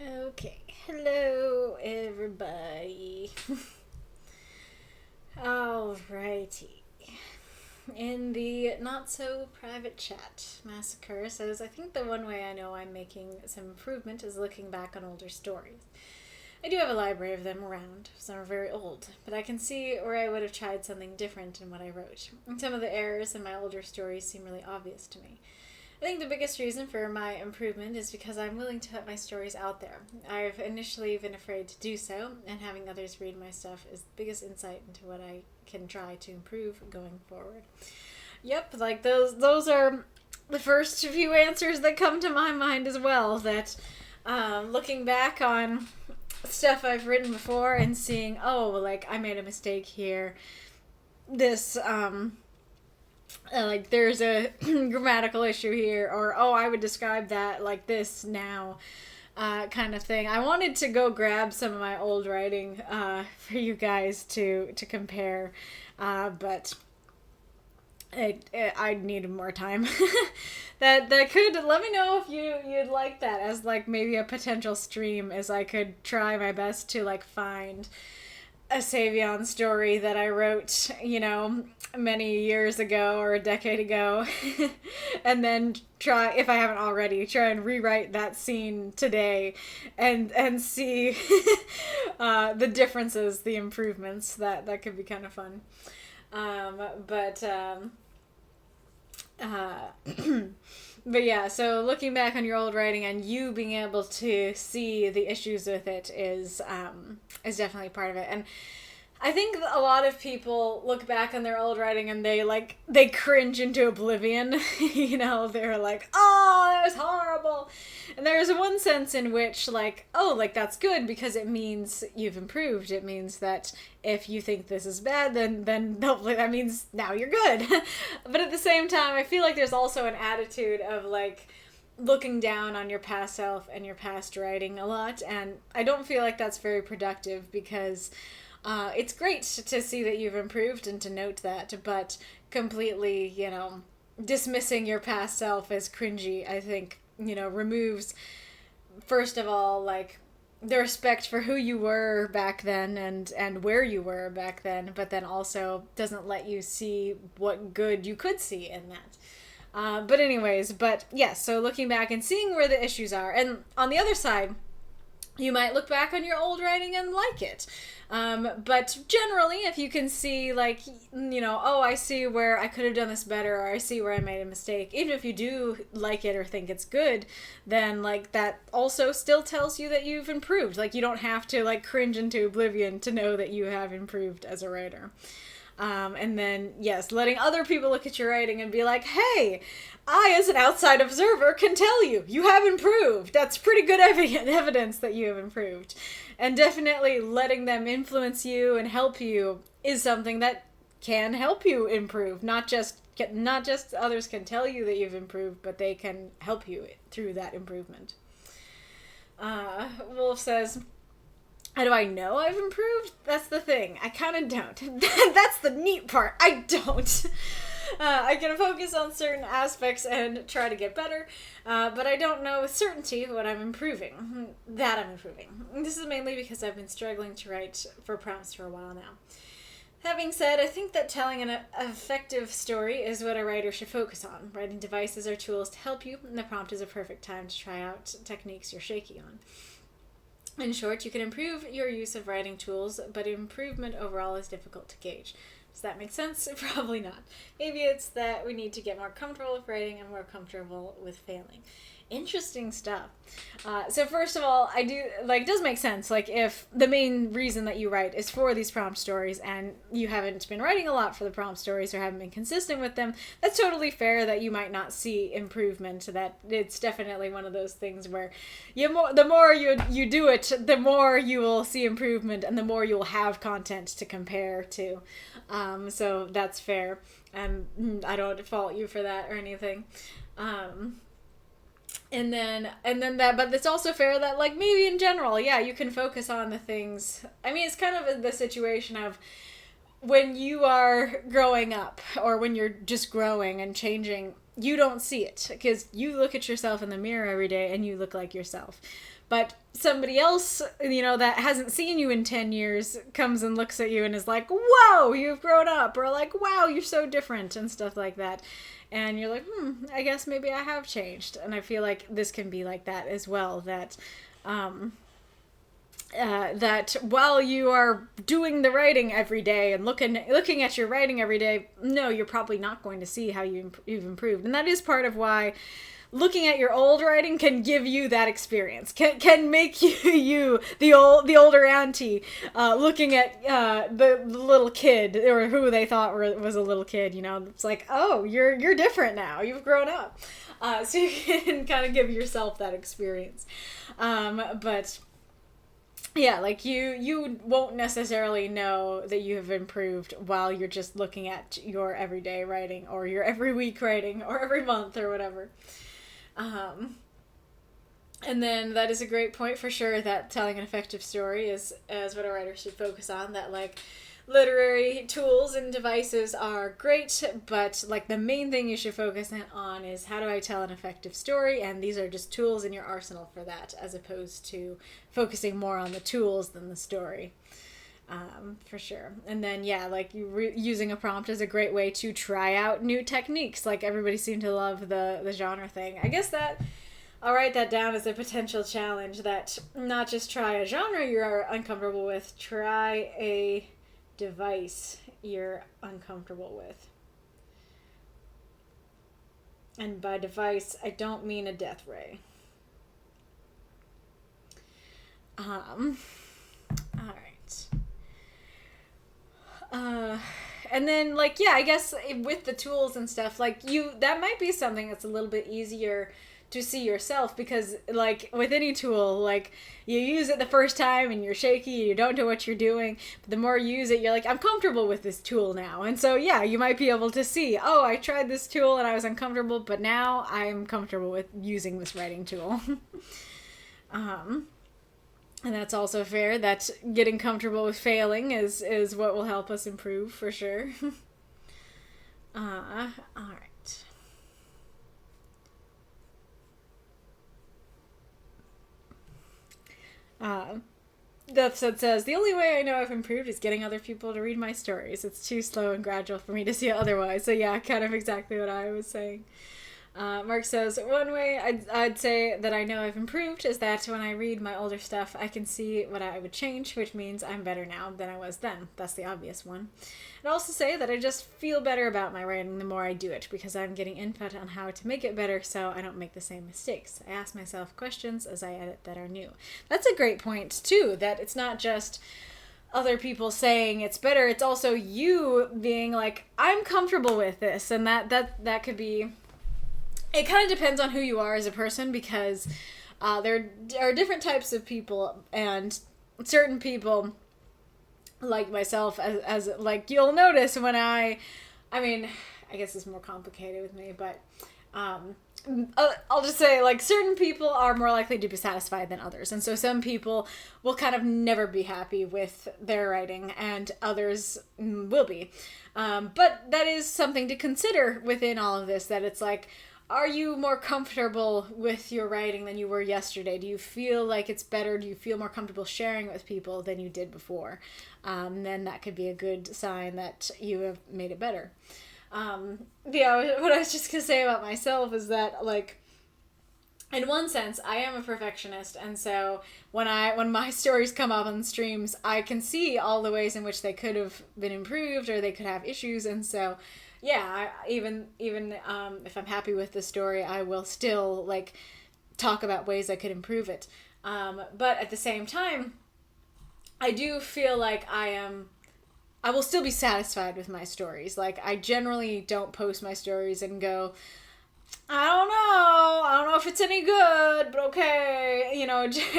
Speaker 2: Okay, hello everybody. Alrighty. In the not so private chat, MasaCur says, I think the one way I know I'm making some improvement is looking back on older stories. I do have a library of them around. Some are very old, but I can see where I would have tried something different in what I wrote. And some of the errors in my older stories seem really obvious to me. I think the biggest reason for my improvement is because I'm willing to put my stories out there. I've initially been afraid to do so, and having others read my stuff is the biggest insight into what I can try to improve going forward. Yep, like those are the first few answers that come to my mind as well, that looking back on stuff I've written before and seeing, oh, like, I made a mistake here. This, like, there's a grammatical issue here, or, oh, I would describe that like this now, kind of thing. I wanted to go grab some of my old writing, for you guys to compare, but I needed more time. that could, let me know if you'd like that as like maybe a potential stream, as I could try my best to like find a Savion story that I wrote, you know, many years ago or a decade ago, and then try, if I haven't already, try and rewrite that scene today and see the differences, the improvements. That could be kind of fun. But yeah, so looking back on your old writing and you being able to see the issues with it is definitely part of it. And I think a lot of people look back on their old writing and they cringe into oblivion. You know, they're like, oh, that was horrible. And there's one sense in which, like, oh, like, that's good because it means you've improved. It means that if you think this is bad, then hopefully that means now you're good. But at the same time, I feel like there's also an attitude of, like, looking down on your past self and your past writing a lot. And I don't feel like that's very productive, because it's great to see that you've improved and to note that, but completely, you know, dismissing your past self as cringy, I think, you know, removes, first of all, like, the respect for who you were back then and where you were back then, but then also doesn't let you see what good you could see in that. But anyways, yes, so looking back and seeing where the issues are. And on the other side, you might look back on your old writing and like it. But generally, if you can see, like, you know, oh, I see where I could have done this better, or I see where I made a mistake, even if you do like it or think it's good, then, like, that also still tells you that you've improved. Like, you don't have to, like, cringe into oblivion to know that you have improved as a writer. And then, yes, letting other people look at your writing and be like, hey, I, as an outside observer, can tell you have improved. That's pretty good evidence that you have improved. And definitely letting them influence you and help you is something that can help you improve. Not just others can tell you that you've improved, but they can help you through that improvement. Wolf says, how do I know I've improved? That's the thing. I kind of don't. That's the neat part. I don't. I can focus on certain aspects and try to get better, but I don't know with certainty what I'm improving. That I'm improving. This is mainly because I've been struggling to write for prompts for a while now. Having said, I think that telling an effective story is what a writer should focus on. Writing devices or tools to help you, and the prompt is a perfect time to try out techniques you're shaky on. In short, you can improve your use of writing tools, but improvement overall is difficult to gauge. Does that make sense? Probably not. Maybe it's that we need to get more comfortable with writing and more comfortable with failing. Interesting stuff. So first of all, it does make sense. Like, if the main reason that you write is for these prompt stories and you haven't been writing a lot for the prompt stories or haven't been consistent with them, that's totally fair that you might not see improvement. That it's definitely one of those things where the more you do it, the more you will see improvement and the more you will have content to compare to. So that's fair. I don't fault you for that or anything. And then that, but it's also fair that, like, maybe in general, yeah, you can focus on the things. I mean, it's kind of the situation of when you are growing up or when you're just growing and changing, you don't see it because you look at yourself in the mirror every day and you look like yourself. But somebody else, that hasn't seen you in 10 years comes and looks at you and is like, whoa, you've grown up, or like, wow, you're so different, and stuff like that. And you're like, I guess maybe I have changed. And I feel like this can be like that as well, that that while you are doing the writing every day and looking at your writing every day, no, you're probably not going to see how you've improved. And that is part of why looking at your old writing can give you that experience, can make you the older auntie looking at the little kid, or who they thought was a little kid. It's like, oh, you're different now, you've grown up, so you can kind of give yourself that experience. But yeah, like you won't necessarily know that you have improved while you're just looking at your everyday writing, or your every week writing, or every month, or whatever. And then that is a great point for sure, that telling an effective story is what a writer should focus on. That like literary tools and devices are great, but like the main thing you should focus on is, how do I tell an effective story? And these are just tools in your arsenal for that, as opposed to focusing more on the tools than the story. For sure. And then, yeah, like using a prompt is a great way to try out new techniques. Like everybody seemed to love the genre thing. I guess that I'll write that down as a potential challenge, that not just try a genre you're uncomfortable with, try a device you're uncomfortable with. And by device, I don't mean a death ray. All right. And then, like, yeah, I guess with the tools and stuff, like, that might be something that's a little bit easier to see yourself, because, like, with any tool, like, you use it the first time and you're shaky, you don't know what you're doing, but the more you use it, you're like, I'm comfortable with this tool now. And so, yeah, you might be able to see, oh, I tried this tool and I was uncomfortable, but now I'm comfortable with using this writing tool. And that's also fair, that getting comfortable with failing is what will help us improve, for sure. All right. That says, the only way I know I've improved is getting other people to read my stories. It's too slow and gradual for me to see it otherwise. So yeah, kind of exactly what I was saying. Mark says, one way I'd say that I know I've improved is that when I read my older stuff, I can see what I would change, which means I'm better now than I was then. That's the obvious one. I'd also say that I just feel better about my writing the more I do it, because I'm getting input on how to make it better so I don't make the same mistakes. I ask myself questions as I edit that are new. That's a great point, too, that it's not just other people saying it's better, it's also you being like, I'm comfortable with this, and that could be... It kind of depends on who you are as a person, because there are different types of people, and certain people, like myself, as like, you'll notice when I mean, I guess it's more complicated with me, but I'll just say, like, certain people are more likely to be satisfied than others, and so some people will kind of never be happy with their writing, and others will be. But that is something to consider within all of this, that it's like, are you more comfortable with your writing than you were yesterday? Do you feel like it's better? Do you feel more comfortable sharing it with people than you did before? Then that could be a good sign that you have made it better. Yeah, what I was just going to say about myself is that, like, in one sense, I am a perfectionist, and so when my stories come up on streams, I can see all the ways in which they could have been improved, or they could have issues, and so... Yeah, even if I'm happy with the story, I will still, like, talk about ways I could improve it. But at the same time, I do feel like I will still be satisfied with my stories. Like, I generally don't post my stories and go, I don't know if it's any good, but okay.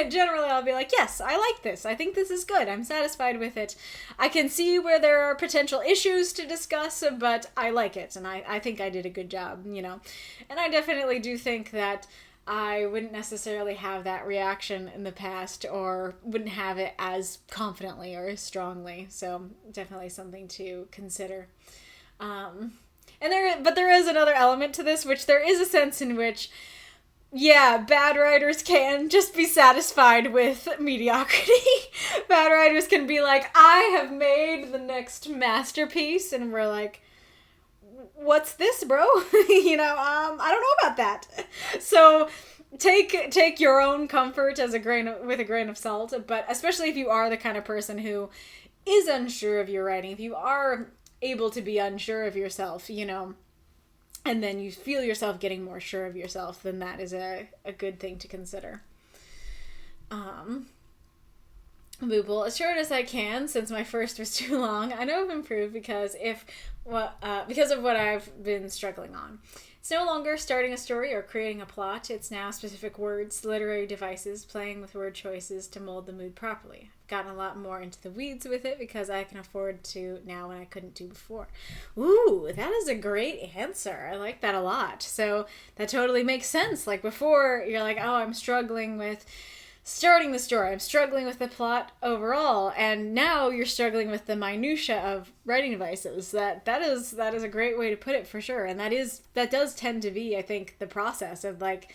Speaker 2: Generally I'll be like, yes, I like this. I think this is good. I'm satisfied with it. I can see where there are potential issues to discuss, but I like it, and I think I did a good job, And I definitely do think that I wouldn't necessarily have that reaction in the past, or wouldn't have it as confidently or as strongly. So definitely something to consider. And there is another element to this, which there is a sense in which, yeah, bad writers can just be satisfied with mediocrity. Bad writers can be like, I have made the next masterpiece, and we're like, what's this, bro? I don't know about that. So take your own comfort with a grain of salt, but especially if you are the kind of person who is unsure of your writing, if you are able to be unsure of yourself, and then you feel yourself getting more sure of yourself, then that is a good thing to consider. Booble, as short as I can, since my first was too long. I know I've improved because of what I've been struggling on. It's no longer starting a story or creating a plot. It's now specific words, literary devices, playing with word choices to mold the mood properly. I've gotten a lot more into the weeds with it because I can afford to now when I couldn't do before. Ooh, that is a great answer. I like that a lot. So that totally makes sense. Like before, you're like, oh, I'm struggling with starting the story. I'm struggling with the plot overall, and now you're struggling with the minutia of writing devices. That is a great way to put it for sure, and that does tend to be, I think, the process of like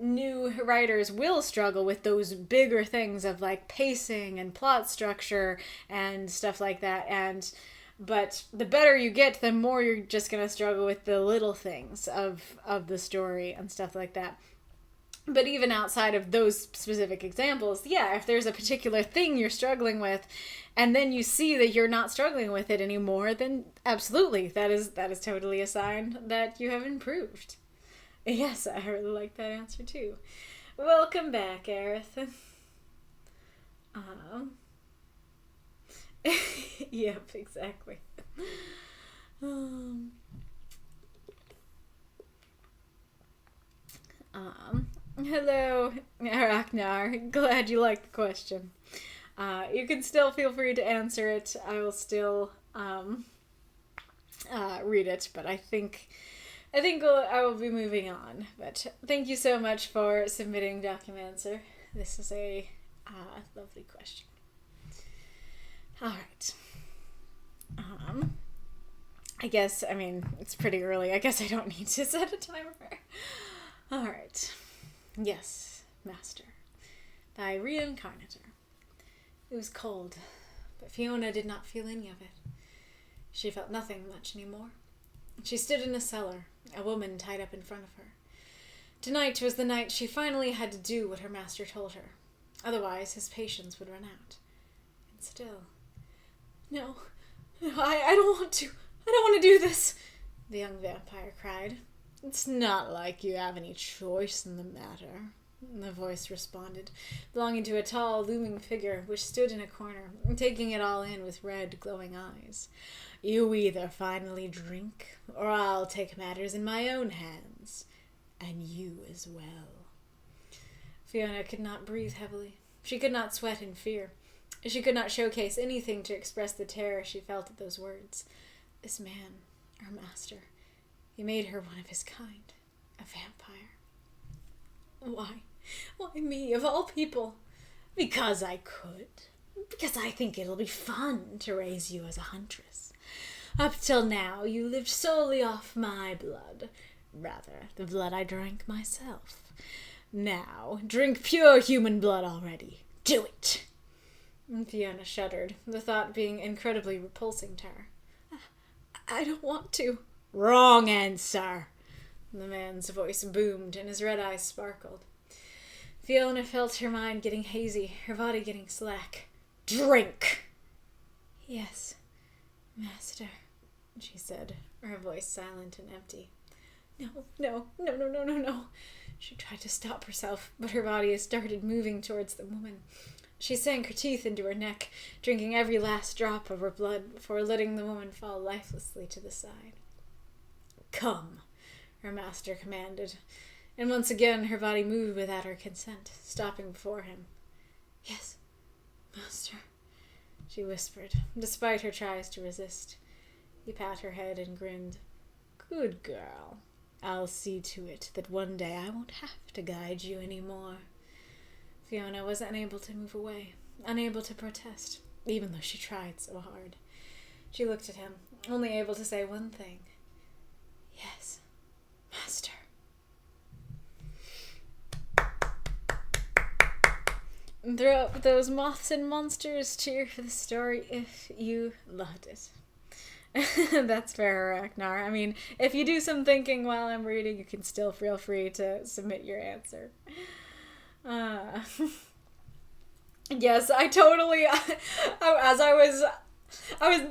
Speaker 2: new writers will struggle with those bigger things of like pacing and plot structure and stuff like that. But the better you get, the more you're just gonna struggle with the little things of the story and stuff like that. But even outside of those specific examples, yeah, if there's a particular thing you're struggling with, and then you see that you're not struggling with it anymore, then absolutely, that is totally a sign that you have improved. Yes, I really like that answer too. Welcome back, Arith. Yep, exactly. Hello, Arachnar. Glad you liked the question. You can still feel free to answer it. I will still read it, but I think I will be moving on. But thank you so much for submitting, Documancer. This is a lovely question. All right. It's pretty early. I guess I don't need to set a timer. All right. Yes, Master. By Reinkarnitor. It was cold, but Fiona did not feel any of it. She felt nothing much anymore. She stood in a cellar, a woman tied up in front of her. Tonight was the night she finally had to do what her master told her. Otherwise, his patience would run out. And still... No, I don't want to. I don't want to do this, the young vampire cried. It's not like you have any choice in the matter, the voice responded, belonging to a tall, looming figure which stood in a corner, taking it all in with red, glowing eyes. You either finally drink, or I'll take matters in my own hands. And you as well. Fiona could not breathe heavily. She could not sweat in fear. She could not showcase anything to express the terror she felt at those words. This man, her master, he made her one of his kind, a vampire. Why? Why me, of all people? Because I could. Because I think it'll be fun to raise you as a huntress. Up till now, you lived solely off my blood. Rather, the blood I drank myself. Now, drink pure human blood already. Do it! Fiona shuddered, the thought being incredibly repulsing to her. I don't want to. Wrong answer! The man's voice boomed and his red eyes sparkled. Fiona felt her mind getting hazy, her body getting slack. Drink! Yes, master, she said, her voice silent and empty. No. She tried to stop herself, but her body started moving towards the woman. She sank her teeth into her neck, drinking every last drop of her blood before letting the woman fall lifelessly to the side. Come, her master commanded, and once again her body moved without her consent, stopping before him. Yes, master, she whispered, despite her tries to resist. He pat her head and grinned. Good girl. I'll see to it that one day I won't have to guide you any more. Fiona was unable to move away, unable to protest, even though she tried so hard. She looked at him, only able to say one thing. Yes, Master. And throw up those moths and monsters, cheer for the story if you loved it. That's fair, Ragnar. I mean, if you do some thinking while I'm reading, you can still feel free to submit your answer. Yes, I totally, as I was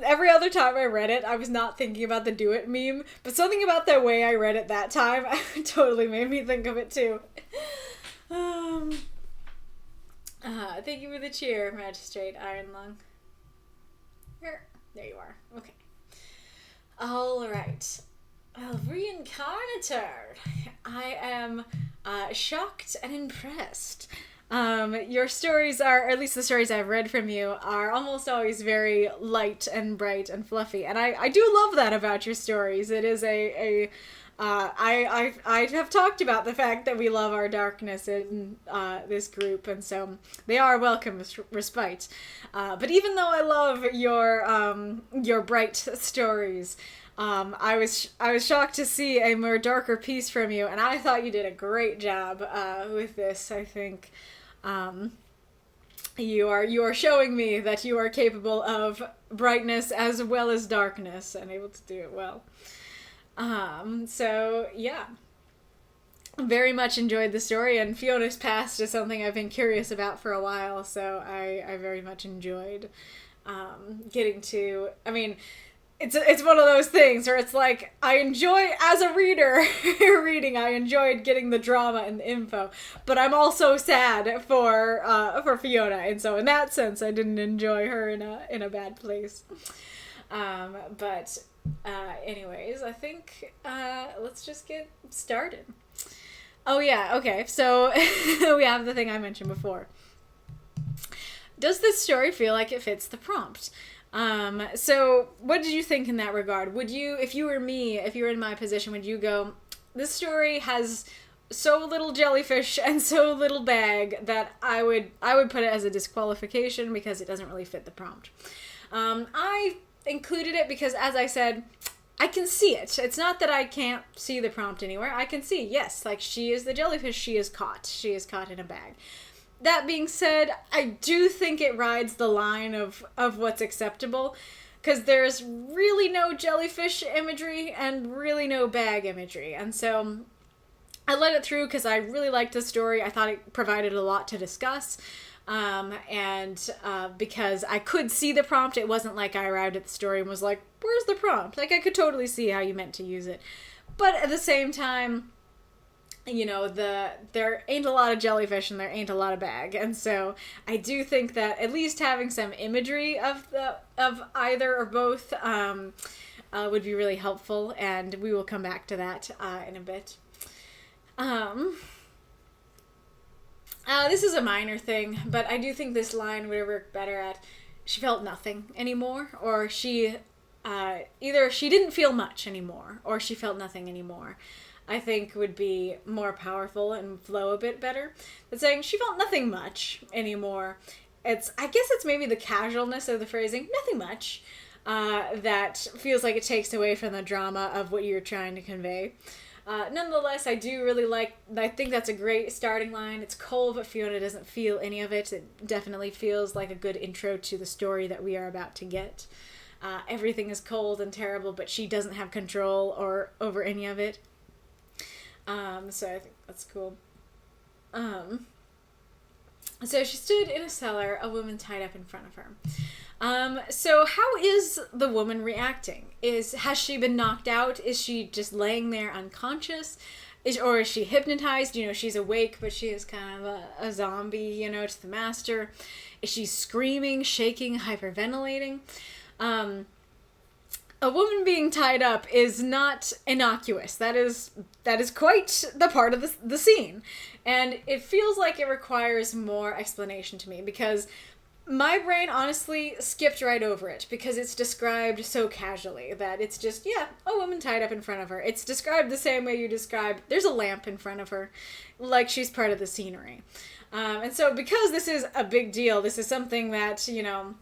Speaker 2: every other time I read it, I was not thinking about the do it meme, but something about the way I read it that time totally made me think of it too. Thank you for the cheer, Magistrate Ironlung. There you are. Okay. All right. Well, Reinkarnitor. I am shocked and impressed. Your stories are, or at least the stories I've read from you, are almost always very light and bright and fluffy, and I do love that about your stories. It is I have talked about the fact that we love our darkness in this group, and so they are welcome respite. But even though I love your bright stories, I was shocked to see a more darker piece from you, and I thought you did a great job with this. I think you are showing me that you are capable of brightness as well as darkness, and able to do it well. So yeah, very much enjoyed the story, and Fiona's past is something I've been curious about for a while, so I very much enjoyed getting to, I mean, it's one of those things where it's like, I enjoy, as a reader, reading, I enjoyed getting the drama and the info, but I'm also sad for Fiona, and so in that sense, I didn't enjoy her in a bad place. But anyways, I think let's just get started. Oh yeah, okay, so we have the thing I mentioned before. Does this story feel like it fits the prompt? So what did you think in that regard? Would you, if you were me, if you were in my position, would you go, this story has so little jellyfish and so little bag that I would put it as a disqualification because it doesn't really fit the prompt. I included it because, as I said, I can see it. It's not that I can't see the prompt anywhere. I can see, yes, like, she is the jellyfish, she is caught. She is caught in a bag. That being said, I do think it rides the line of what's acceptable, because there's really no jellyfish imagery and really no bag imagery. And so I let it through because I really liked the story. I thought it provided a lot to discuss. And because I could see the prompt, it wasn't like I arrived at the story and was like, where's the prompt? Like, I could totally see how you meant to use it. But at the same time, you know, there ain't a lot of jellyfish and there ain't a lot of bag. And so I do think that at least having some imagery of either or both would be really helpful, and we will come back to that in a bit. This is a minor thing, but I do think this line would work better at, she felt nothing anymore, or she, either she didn't feel much anymore, or she felt nothing anymore. I think would be more powerful and flow a bit better. But saying she felt nothing much anymore, I guess it's maybe the casualness of the phrasing, nothing much, that feels like it takes away from the drama of what you're trying to convey. Nonetheless, I do really I think that's a great starting line. It's cold, but Fiona doesn't feel any of it. It definitely feels like a good intro to the story that we are about to get. Everything is cold and terrible, but she doesn't have control over any of it. So I think that's cool. So she stood in a cellar, a woman tied up in front of her. So how is the woman reacting? Has she been knocked out? Is she just laying there unconscious? Or is she hypnotized? You know, she's awake, but she is kind of a zombie, you know, to the master. Is she screaming, shaking, hyperventilating? A woman being tied up is not innocuous. That is quite the part of the scene. And it feels like it requires more explanation to me, because my brain honestly skipped right over it because it's described so casually that it's just, yeah, a woman tied up in front of her. It's described the same way you describe, there's a lamp in front of her, like she's part of the scenery. And so because this is a big deal, this is something that, you know,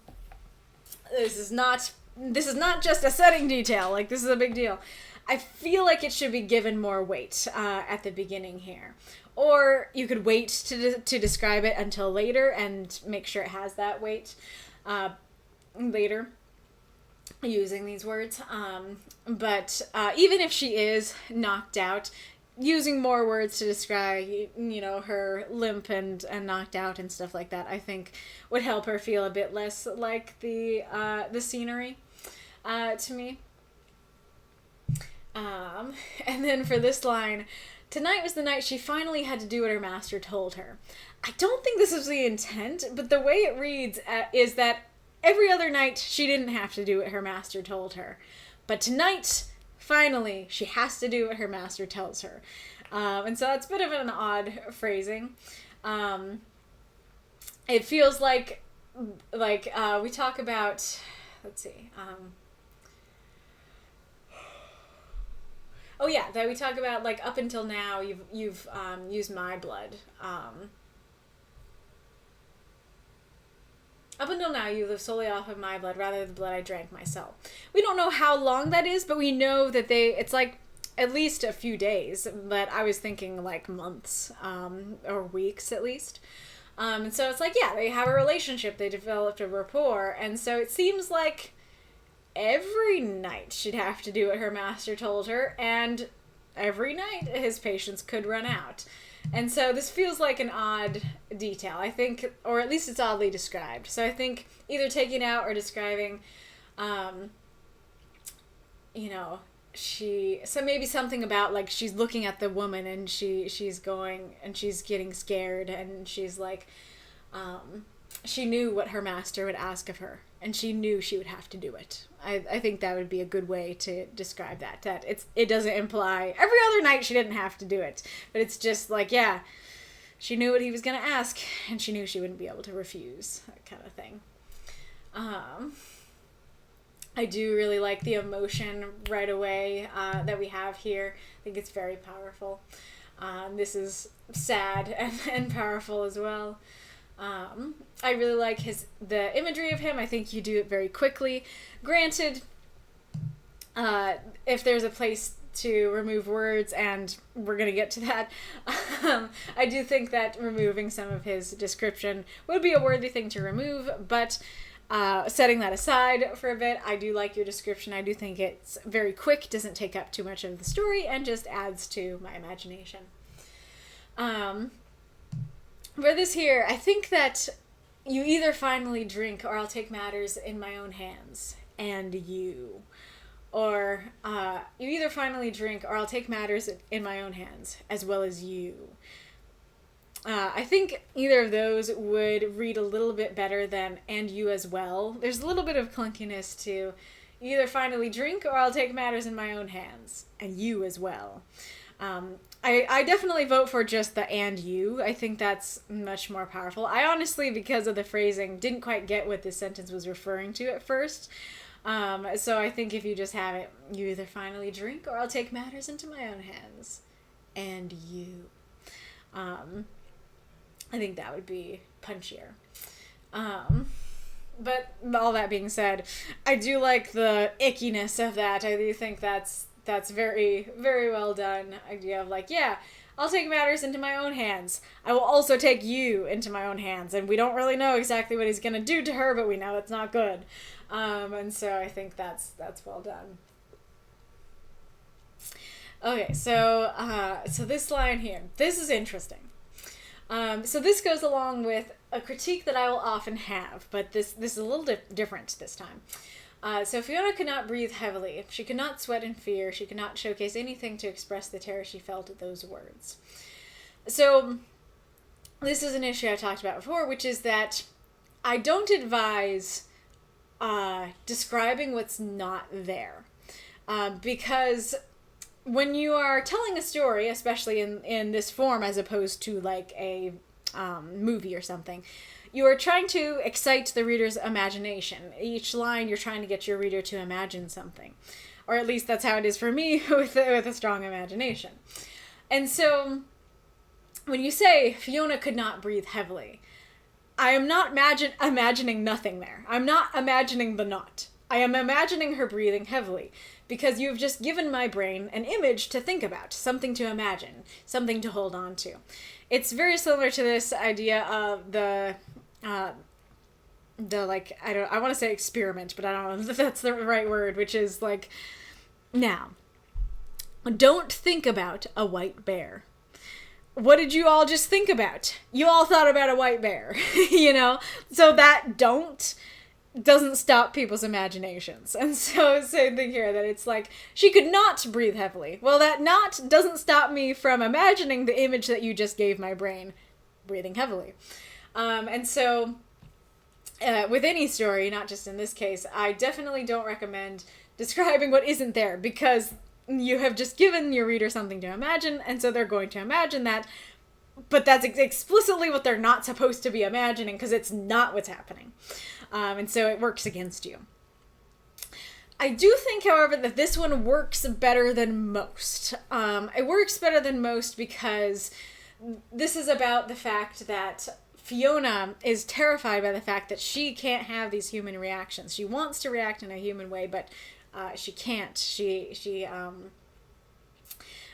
Speaker 2: this is not this is not just a setting detail, like, this is a big deal. I feel like it should be given more weight at the beginning here. Or you could wait to describe it until later and make sure it has that weight later using these words. But even if she is knocked out, using more words to describe, you know, her limp and knocked out and stuff like that, I think would help her feel a bit less like the scenery to me. And then for this line, tonight was the night she finally had to do what her master told her. I don't think this was the intent, but the way it reads is that every other night she didn't have to do what her master told her. But tonight, finally, she has to do what her master tells her. And so that's a bit of an odd phrasing. It feels like we talk about, let's see, oh yeah, that we talk about, like, up until now, you've used my blood. Up until now, you live solely off of my blood rather than the blood I drank myself. We don't know how long that is, but we know that it's like at least a few days, but I was thinking like months, or weeks at least. And so it's like, yeah, they have a relationship, they developed a rapport, and so it seems like every night she'd have to do what her master told her, and every night his patience could run out. And so this feels like an odd detail, I think, or at least it's oddly described. So I think either taking out or describing, you know, so maybe something about, like, she's looking at the woman and she's going and she's getting scared and she's like, she knew what her master would ask of her and she knew she would have to do it. I think that would be a good way to describe that it doesn't imply every other night she didn't have to do it, but it's just like, yeah, she knew what he was going to ask and she knew she wouldn't be able to refuse, that kind of thing. I do really like the emotion right away that we have here. I think it's very powerful. This is sad and powerful as well. I really like the imagery of him. I think you do it very quickly. Granted, if there's a place to remove words, and we're going to get to that, I do think that removing some of his description would be a worthy thing to remove, but setting that aside for a bit, I do like your description. I do think it's very quick, doesn't take up too much of the story, and just adds to my imagination. For this here, I think that you either finally drink or I'll take matters in my own hands, and you. Or you either finally drink or I'll take matters in my own hands, as well as you. I think either of those would read a little bit better than and you as well. There's a little bit of clunkiness to you either finally drink or I'll take matters in my own hands, and you as well. I definitely vote for just the and you. I think that's much more powerful. I honestly, because of the phrasing, didn't quite get what this sentence was referring to at first. So I think if you just have it, you either finally drink or I'll take matters into my own hands. And you. I think that would be punchier. But all that being said, I do like the ickiness of that. I do think that's very, very well done. Idea of like, yeah, I'll take matters into my own hands. I will also take you into my own hands. And we don't really know exactly what he's going to do to her, but we know it's not good. And so I think that's well done. Okay, so this line here, this is interesting. So this goes along with a critique that I will often have, but this is a little different this time. So Fiona could not breathe heavily. She could not sweat in fear. She could not showcase anything to express the terror she felt at those words. So this is an issue I talked about before, which is that I don't advise describing what's not there. Because when you are telling a story, especially in this form as opposed to like a movie or something, you are trying to excite the reader's imagination. Each line, you're trying to get your reader to imagine something. Or at least that's how it is for me with a strong imagination. And so, when you say, Fiona could not breathe heavily, I am not imagining nothing there. I'm not imagining the knot. I am imagining her breathing heavily, because you've just given my brain an image to think about, something to imagine, something to hold on to. It's very similar to this idea of the like, I want to say experiment, but I don't know if that's the right word, which is like, now, don't think about a white bear. What did you all just think about? You all thought about a white bear, you know? So that doesn't stop people's imaginations. And so same thing here, that it's like, she could not breathe heavily. Well, that not doesn't stop me from imagining the image that you just gave my brain, breathing heavily. And so with any story, not just in this case, I definitely don't recommend describing what isn't there, because you have just given your reader something to imagine, and so they're going to imagine that, but that's explicitly what they're not supposed to be imagining, because it's not what's happening. And so it works against you. I do think, however, that this one works better than most. It works better than most because this is about the fact that Fiona is terrified by the fact that she can't have these human reactions. She wants to react in a human way, but she can't.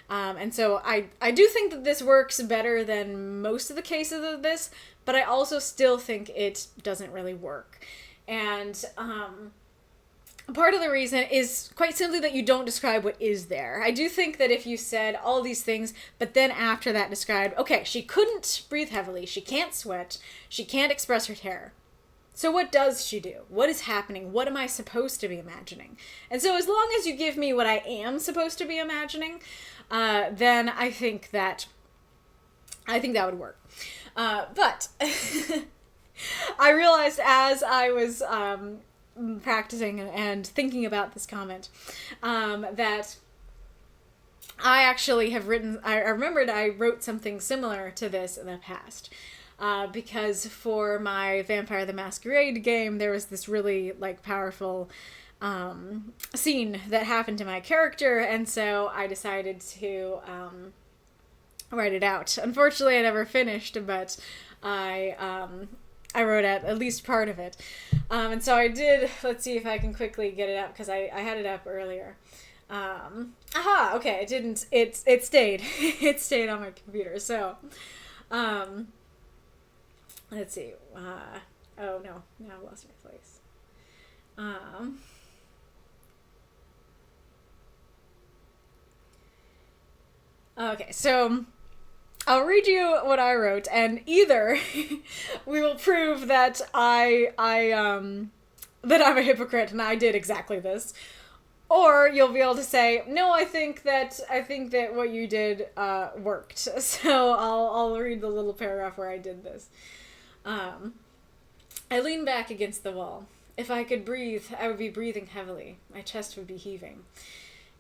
Speaker 2: And so I do think that this works better than most of the cases of this, but I also still think it doesn't really work. And part of the reason is quite simply that you don't describe what is there. I do think that if you said all these things, but then after that described, okay, she couldn't breathe heavily, she can't sweat, she can't express her terror. So what does she do? What is happening? What am I supposed to be imagining? And so as long as you give me what I am supposed to be imagining, then I think that would work. But I realized as I was practicing and thinking about this comment, that I actually have written, I remembered I wrote something similar to this in the past. Because for my Vampire the Masquerade game, there was this really, like, powerful scene that happened to my character, and so I decided to write it out. Unfortunately, I never finished, but I wrote out at least part of it. And so I did, let's see if I can quickly get it up, because I had it up earlier. Okay, it stayed. It stayed on my computer, so... let's see. Oh no, now I've lost my place. Okay, so I'll read you what I wrote, and either we will prove that that I'm a hypocrite and I did exactly this, or you'll be able to say, no, I think that what you did worked. So I'll read the little paragraph where I did this. I leaned back against the wall. If I could breathe, I would be breathing heavily. My chest would be heaving.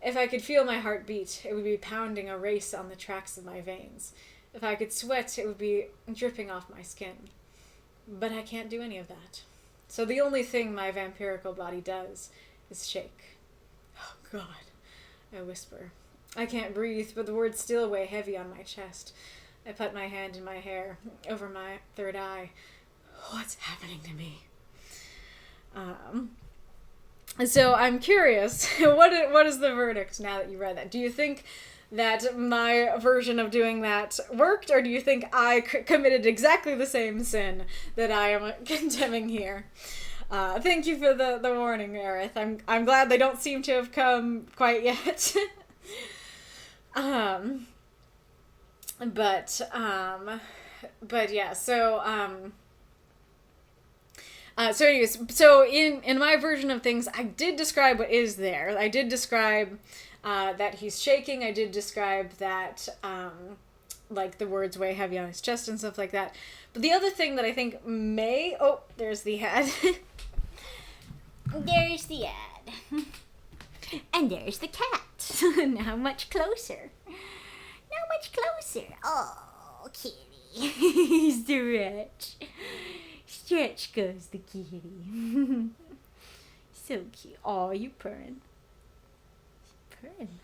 Speaker 2: If I could feel my heart beat, it would be pounding a race on the tracks of my veins. If I could sweat, it would be dripping off my skin. But I can't do any of that. So the only thing my vampirical body does is shake. Oh, God, I whisper. I can't breathe, but the words still weigh heavy on my chest. I put my hand in my hair, over my third eye. What's happening to me? So I'm curious, what is the verdict now that you read that? Do you think that my version of doing that worked, or do you think I committed exactly the same sin that I am condemning here? Thank you for the warning, Arith. I'm glad they don't seem to have come quite yet. But yeah, so anyways, so in my version of things, I did describe what is there. I did describe that he's shaking. I did describe that like the words weigh heavy on his chest and stuff like that. But the other thing that I think there's the ad.
Speaker 1: There's the ad. And there's the cat. Now much closer. Now much closer. Oh, kitty. Stretch. Stretch goes the kitty. So cute. Oh, you purring. Purring.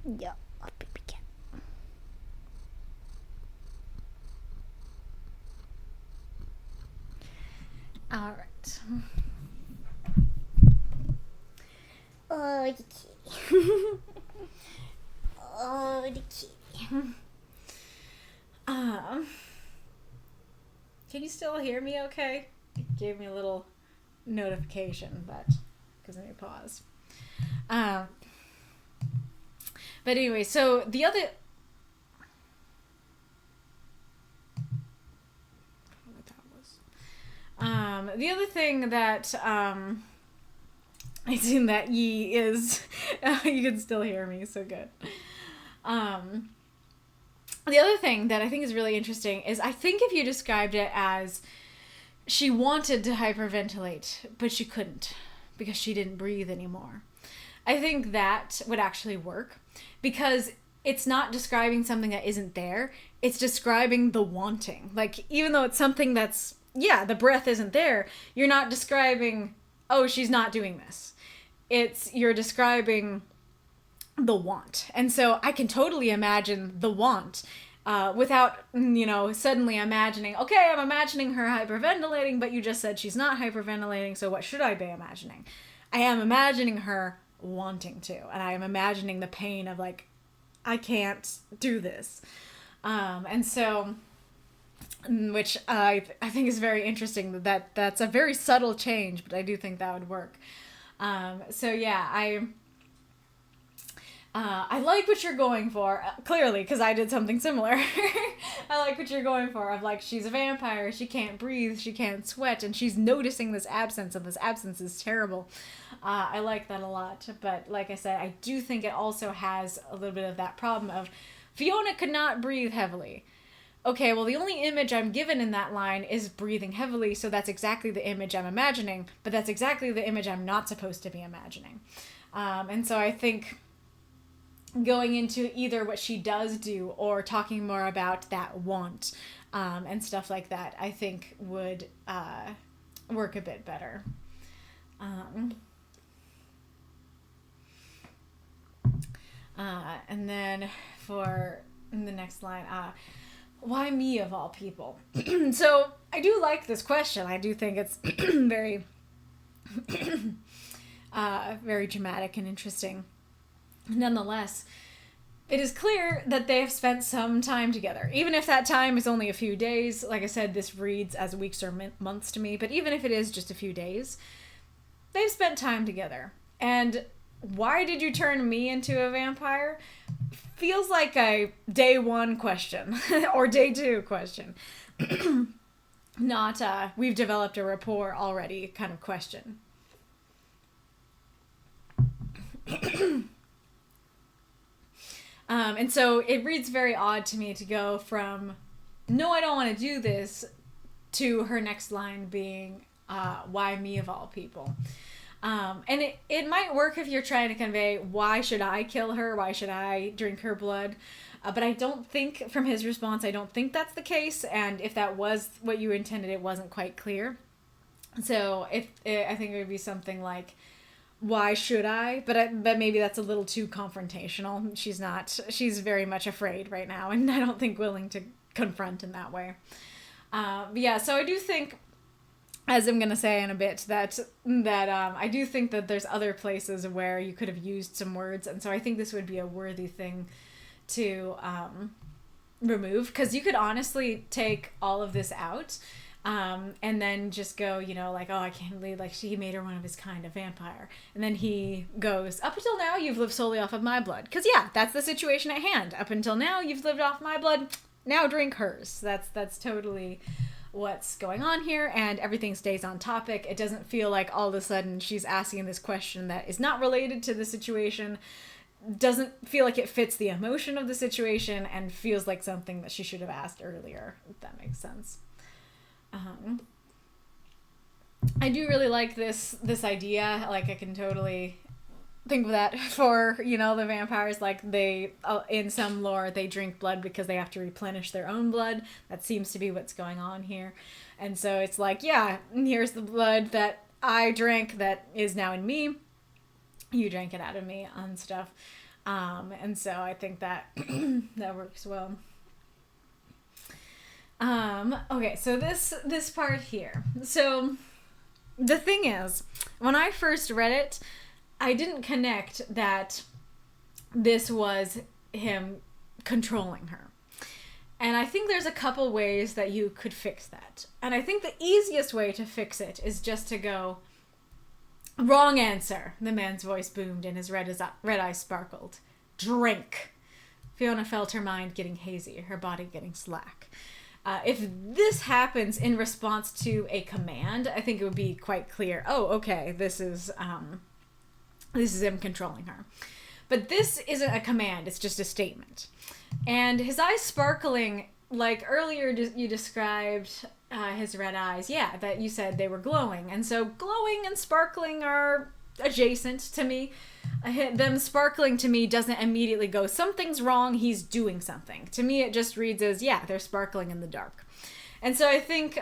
Speaker 3: Yeah, a baby cat.
Speaker 1: All right.
Speaker 3: Oh, the kitty. Oh, the kitty.
Speaker 2: Can you still hear me okay? It gave me a little notification, but because let me pause. But anyway, so the other... what that was. The other thing that I seen that Yi is... you can still hear me, so good. The other thing that I think is really interesting is I think if you described it as she wanted to hyperventilate, but she couldn't because she didn't breathe anymore, I think that would actually work because it's not describing something that isn't there. It's describing the wanting. Like, even though it's something that's, yeah, the breath isn't there, you're not describing, oh, she's not doing this. You're describing the want. And so I can totally imagine the want without, suddenly imagining, okay, I'm imagining her hyperventilating, but you just said she's not hyperventilating, so what should I be imagining? I am imagining her wanting to, and I am imagining the pain of, like, I can't do this. And so, which I think is very interesting, that's a very subtle change, but I do think that would work. So yeah, I like what you're going for, clearly, because I did something similar. I like what you're going for, of like, she's a vampire, she can't breathe, she can't sweat, and she's noticing this absence, and this absence is terrible. I like that a lot, but like I said, I do think it also has a little bit of that problem of Fiona could not breathe heavily. Okay, well, the only image I'm given in that line is breathing heavily, so that's exactly the image I'm imagining, but that's exactly the image I'm not supposed to be imagining. And so I think going into either what she does do or talking more about that want and stuff like that, I think would work a bit better. And then for the next line, why me of all people? So I do like this question. I do think it's very, very dramatic and interesting. Nonetheless, it is clear that they have spent some time together. Even if that time is only a few days, like I said, this reads as weeks or months to me, but even if it is just a few days, they've spent time together. And why did you turn me into a vampire? Feels like a day one question or day two question. Not we've developed a rapport already kind of question. And so it reads very odd to me to go from, no, I don't want to do this, to her next line being, why me of all people? And it might work if you're trying to convey, why should I kill her? Why should I drink her blood? But I don't think, from his response, I don't think that's the case. And if that was what you intended, it wasn't quite clear. So I think it would be something like, why should I? But maybe that's a little too confrontational. She's very much afraid right now, and I don't think willing to confront in that way. But yeah, so I do think, as I'm going to say in a bit, that I do think that there's other places where you could have used some words, and so I think this would be a worthy thing to remove, because you could honestly take all of this out, and then just go, like, oh, I can't believe, like, he made her one of his kind, a vampire. And then he goes, up until now, you've lived solely off of my blood. Because, yeah, that's the situation at hand. Up until now, you've lived off my blood. Now drink hers. That's totally what's going on here, and everything stays on topic. It doesn't feel like all of a sudden she's asking this question that is not related to the situation, doesn't feel like it fits the emotion of the situation, and feels like something that she should have asked earlier, if that makes sense. I do really like this idea. Like, I can totally think of that for, the vampires. Like, they, in some lore, they drink blood because they have to replenish their own blood. That seems to be what's going on here. And so it's like, yeah, here's the blood that I drank that is now in me. You drank it out of me and stuff. And so I think that that works well. Okay, so this part here. So the thing is, when I first read it, I didn't connect that this was him controlling her. And I think there's a couple ways that you could fix that. And I think the easiest way to fix it is just to go, wrong answer. The man's voice boomed and his red eyes sparkled. Drink. Fiona felt her mind getting hazy, her body getting slack. If this happens in response to a command, I think it would be quite clear. Oh, okay, this is him controlling her. But this isn't a command, it's just a statement. And his eyes sparkling, like earlier you described his red eyes, yeah, that you said they were glowing. And so glowing and sparkling are adjacent to me. Them sparkling to me doesn't immediately go, something's wrong, he's doing something. To me, it just reads as, yeah, they're sparkling in the dark. And so I think,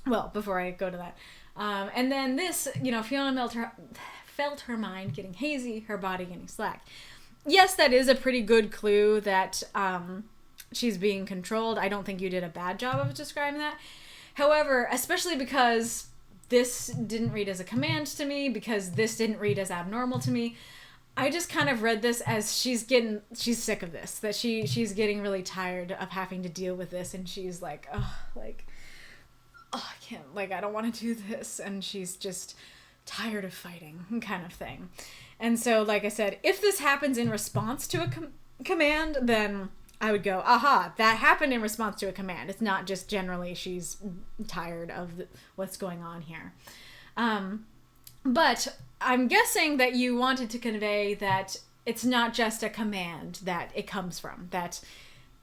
Speaker 2: well, before I go to that, and then this, Fiona felt her mind getting hazy, her body getting slack. Yes, that is a pretty good clue that she's being controlled. I don't think you did a bad job of describing that. However, especially because this didn't read as a command to me, because this didn't read as abnormal to me, I just kind of read this as she's sick of this, that she's getting really tired of having to deal with this, and she's like, I can't, I don't want to do this, and she's just tired of fighting, kind of thing. And so, like I said, if this happens in response to a command, then I would go, aha, that happened in response to a command. It's not just generally she's tired of what's going on here. But I'm guessing that you wanted to convey that it's not just a command that it comes from, that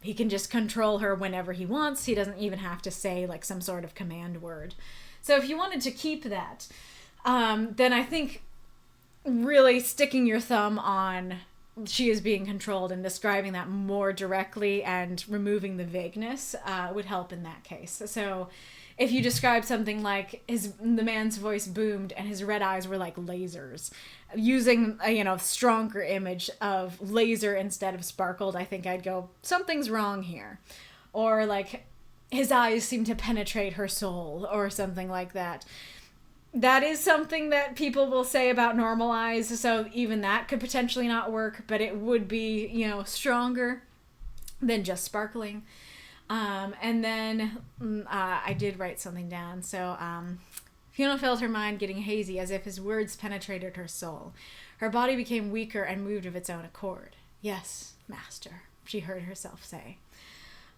Speaker 2: he can just control her whenever he wants. He doesn't even have to say some sort of command word. So if you wanted to keep that, then I think really sticking your thumb on she is being controlled and describing that more directly and removing the vagueness would help in that case. So if you describe something like the man's voice boomed and his red eyes were like lasers, using a stronger image of laser instead of sparkled, I think I'd go, something's wrong here. Or his eyes seem to penetrate her soul, or something like that. That is something that people will say about normal eyes, so even that could potentially not work, but it would be, stronger than just sparkling. And then I did write something down. So Fiona felt her mind getting hazy as if his words penetrated her soul. Her body became weaker and moved of its own accord. Yes, master, she heard herself say.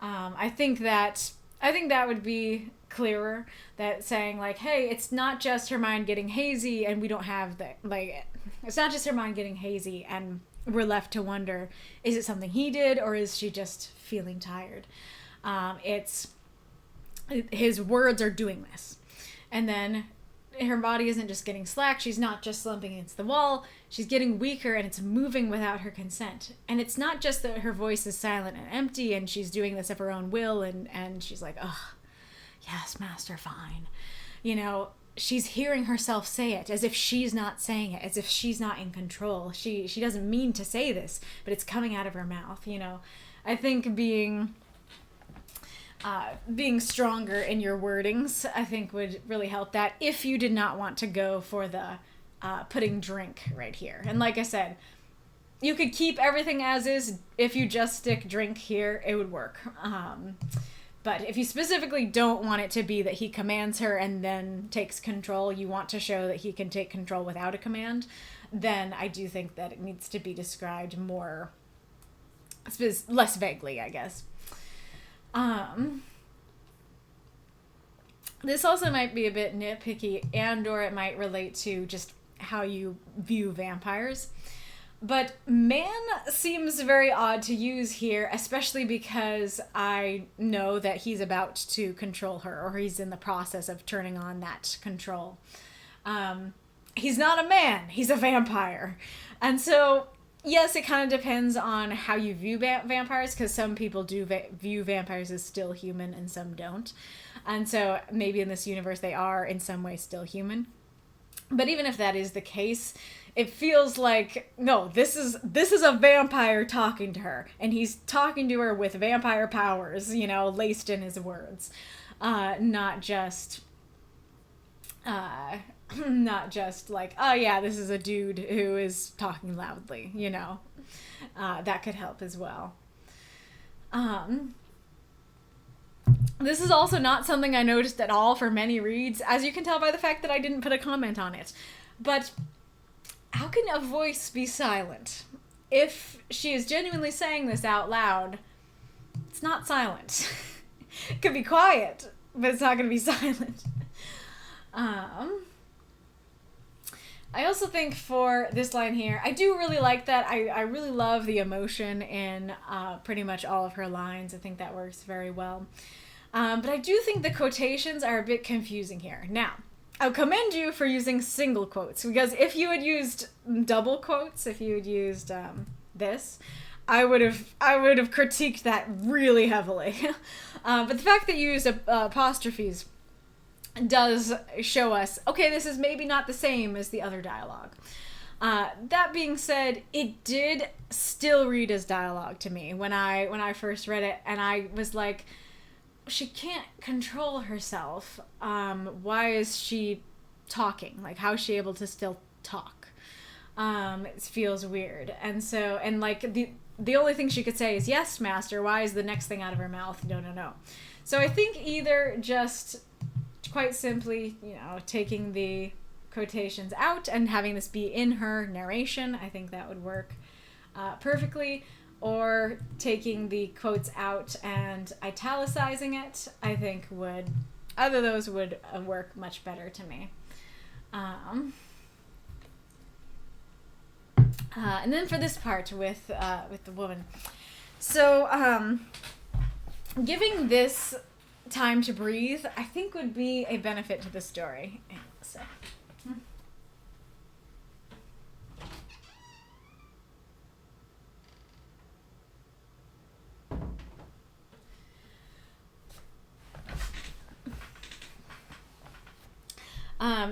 Speaker 2: I think that would be clearer, that saying hey, it's not just her mind getting hazy and we don't have that, it's not just her mind getting hazy and we're left to wonder, is it something he did or is she just feeling tired? It's his words are doing this. And then her body isn't just getting slack, she's not just slumping against the wall, she's getting weaker and it's moving without her consent. And it's not just that her voice is silent and empty and she's doing this of her own will and she's like, ugh, yes, master, fine. She's hearing herself say it as if she's not saying it, as if she's not in control. She doesn't mean to say this, but it's coming out of her mouth, I think being stronger in your wordings, I think, would really help that, if you did not want to go for the putting drink right here. And like I said, you could keep everything as is. If you just stick drink here, it would work. But if you specifically don't want it to be that he commands her and then takes control, you want to show that he can take control without a command, then I do think that it needs to be described more, less vaguely, I guess. This also might be a bit nitpicky, or it might relate to just how you view vampires. But man seems very odd to use here, especially because I know that he's about to control her, or he's in the process of turning on that control. He's not a man, he's a vampire. And so, yes, it kind of depends on how you view vampires, because some people do view vampires as still human and some don't. And so maybe in this universe they are in some way still human. But even if that is the case, it feels like, no, this is a vampire talking to her, and he's talking to her with vampire powers, you know, laced in his words. Not just like, oh yeah, this is a dude who is talking loudly, you know. That could help as well. This is also not something I noticed at all for many reads, as you can tell by the fact that I didn't put a comment on it. But how can a voice be silent? If she is genuinely saying this out loud, it's not silent. It could be quiet, but it's not going to be silent. I also think for this line here, I do really like that. I really love the emotion in pretty much all of her lines. I think that works very well. But I do think the quotations are a bit confusing here. Now, I'll commend you for using single quotes, because if you had used double quotes, if you had used this, I would have critiqued that really heavily. But the fact that you used apostrophes does show us, okay, this is maybe not the same as the other dialogue. That being said, it did still read as dialogue to me when I first read it, and I was like, she can't control herself. Why is she talking? Like, how is she able to still talk? It feels weird. And so, and like the only thing she could say is, yes, master. Why is the next thing out of her mouth? No. So I think either just quite simply, you know, taking the quotations out and having this be in her narration, I think that would work perfectly. Or taking the quotes out and italicizing it, I think either of those would work much better to me. And then for this part with the woman. So, giving this time to breathe, I think would be a benefit to the story. So.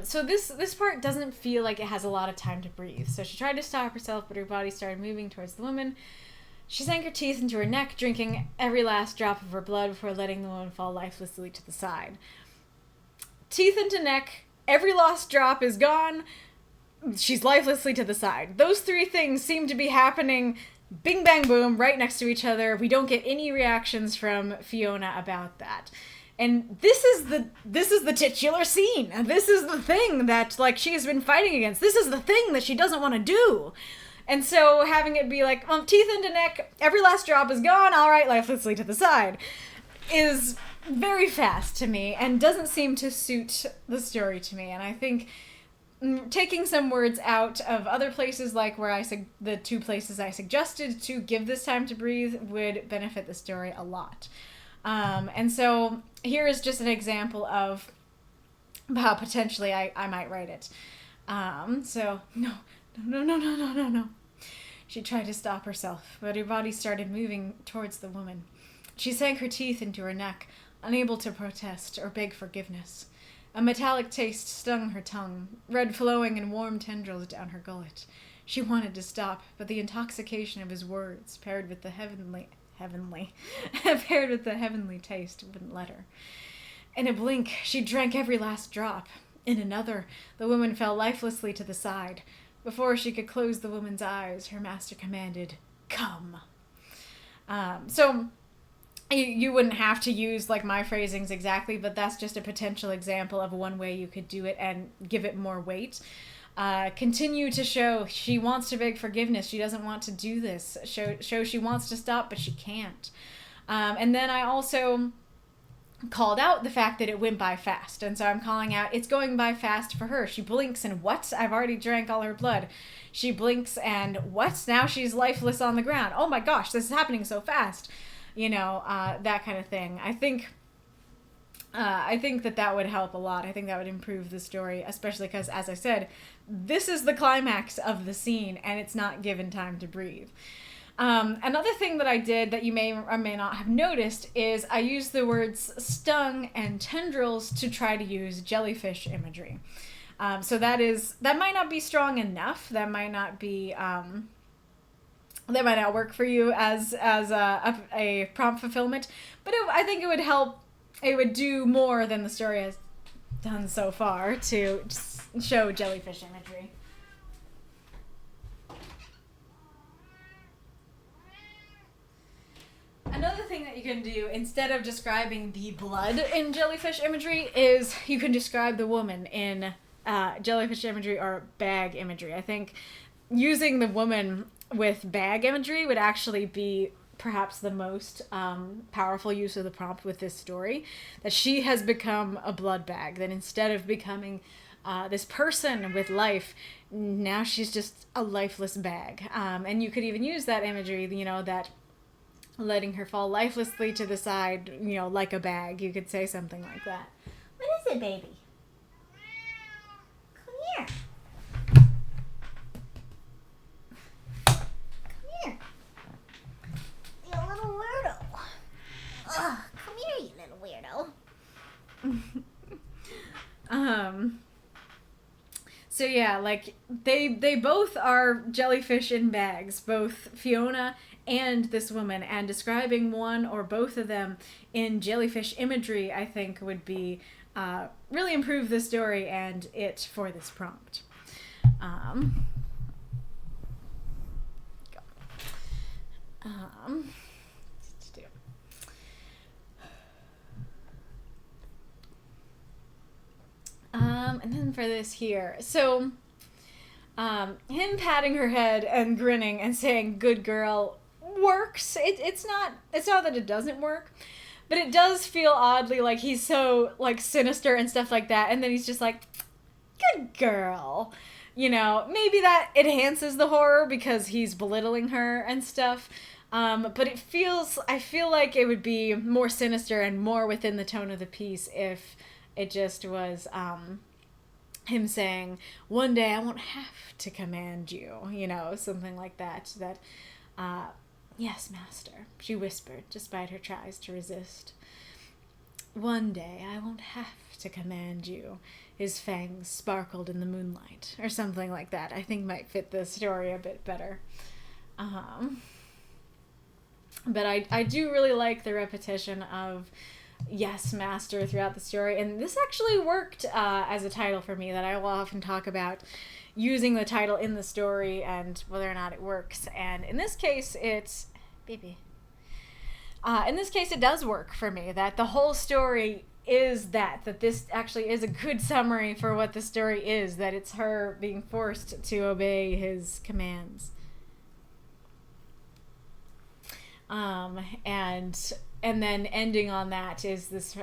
Speaker 2: So this part doesn't feel like it has a lot of time to breathe. So she tried to stop herself, but her body started moving towards the woman. She sank her teeth into her neck, drinking every last drop of her blood before letting the woman fall lifelessly to the side. Teeth into neck, every last drop is gone, she's lifelessly to the side. Those three things seem to be happening bing, bang, boom, right next to each other. We don't get any reactions from Fiona about that. And this is the titular scene. This is the thing that, like, she has been fighting against. This is the thing that she doesn't want to do. And so having it be like, teeth into neck, every last drop is gone, all right, lifelessly to the side, is very fast to me and doesn't seem to suit the story to me. And I think taking some words out of other places, like where the two places I suggested to give this time to breathe, would benefit the story a lot. And so here is just an example of how potentially I might write it. So, no. She tried to stop herself, but her body started moving towards the woman. She sank her teeth into her neck, unable to protest or beg forgiveness. A metallic taste stung her tongue, red flowing in warm tendrils down her gullet. She wanted to stop, but the intoxication of his words, paired with the heavenly taste, wouldn't let her. In a blink, she drank every last drop. In another, the woman fell lifelessly to the side. Before she could close the woman's eyes, her master commanded, "Come." So you wouldn't have to use like my phrasings exactly, but that's just a potential example of one way you could do it and give it more weight. Continue to show she wants to beg forgiveness. She doesn't want to do this. Show she wants to stop, but she can't. And then I also called out the fact that it went by fast. And so I'm calling out, it's going by fast for her. She blinks and what? I've already drank all her blood. She blinks and what? Now she's lifeless on the ground. Oh my gosh, this is happening so fast. You know, that kind of thing. I think that would help a lot. I think that would improve the story, especially because, as I said, this is the climax of the scene, and it's not given time to breathe. Another thing that I did that you may or may not have noticed is I used the words stung and tendrils to try to use jellyfish imagery. So that might not be strong enough. That might not be that might not work for you as a prompt fulfillment. But I think it would help. It would do more than the story has done so far to show jellyfish imagery. Another thing that you can do, instead of describing the blood in jellyfish imagery, is you can describe the woman in jellyfish imagery or bag imagery. I think using the woman with bag imagery would actually be perhaps the most powerful use of the prompt with this story. That she has become a blood bag. That instead of becoming this person with life, now she's just a lifeless bag. And you could even use that imagery, that letting her fall lifelessly to the side, like a bag. You could say something like that.
Speaker 1: What is it, baby? Come here. Come here. You little weirdo. Ugh, come here, you little weirdo.
Speaker 2: So yeah, like they both are jellyfish in bags, both Fiona and this woman, and describing one or both of them in jellyfish imagery, I think, would be really improve the story and it for this prompt. And then for this here, so him patting her head and grinning and saying "good girl" works. It's not that it doesn't work, but it does feel oddly like he's so like sinister and stuff like that, and then he's just like "good girl." Maybe that enhances the horror because he's belittling her and stuff. But I feel like it would be more sinister and more within the tone of the piece if it just was him saying, "one day I won't have to command you," something like that. "Yes, master," she whispered, despite her tries to resist. "One day I won't have to command you." His fangs sparkled in the moonlight, or something like that. I think might fit the story a bit better. But I do really like the repetition of "yes, master" throughout the story, and this actually worked as a title for me, that I will often talk about using the title in the story and whether or not it works. And in this case, it's baby. In this case, it does work for me. That the whole story is that this actually is a good summary for what the story is. That it's her being forced to obey his commands. And then ending on that is this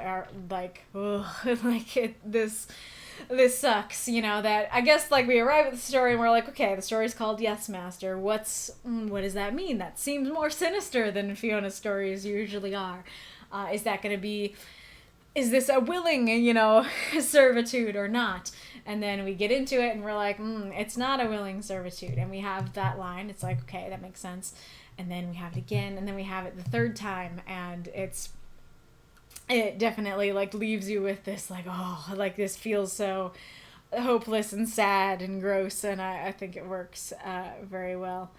Speaker 2: this sucks, that I guess like we arrive at the story and we're like, okay, the story's called Yes, Master. What does that mean? That seems more sinister than Fiona's stories usually are. Is this a willing, servitude or not? And then we get into it and we're like, it's not a willing servitude. And we have that line. It's like, okay, that makes sense. And then we have it again, and then we have it the third time, and it definitely like leaves you with this like, oh, like this feels so hopeless and sad and gross, and I think it works very well.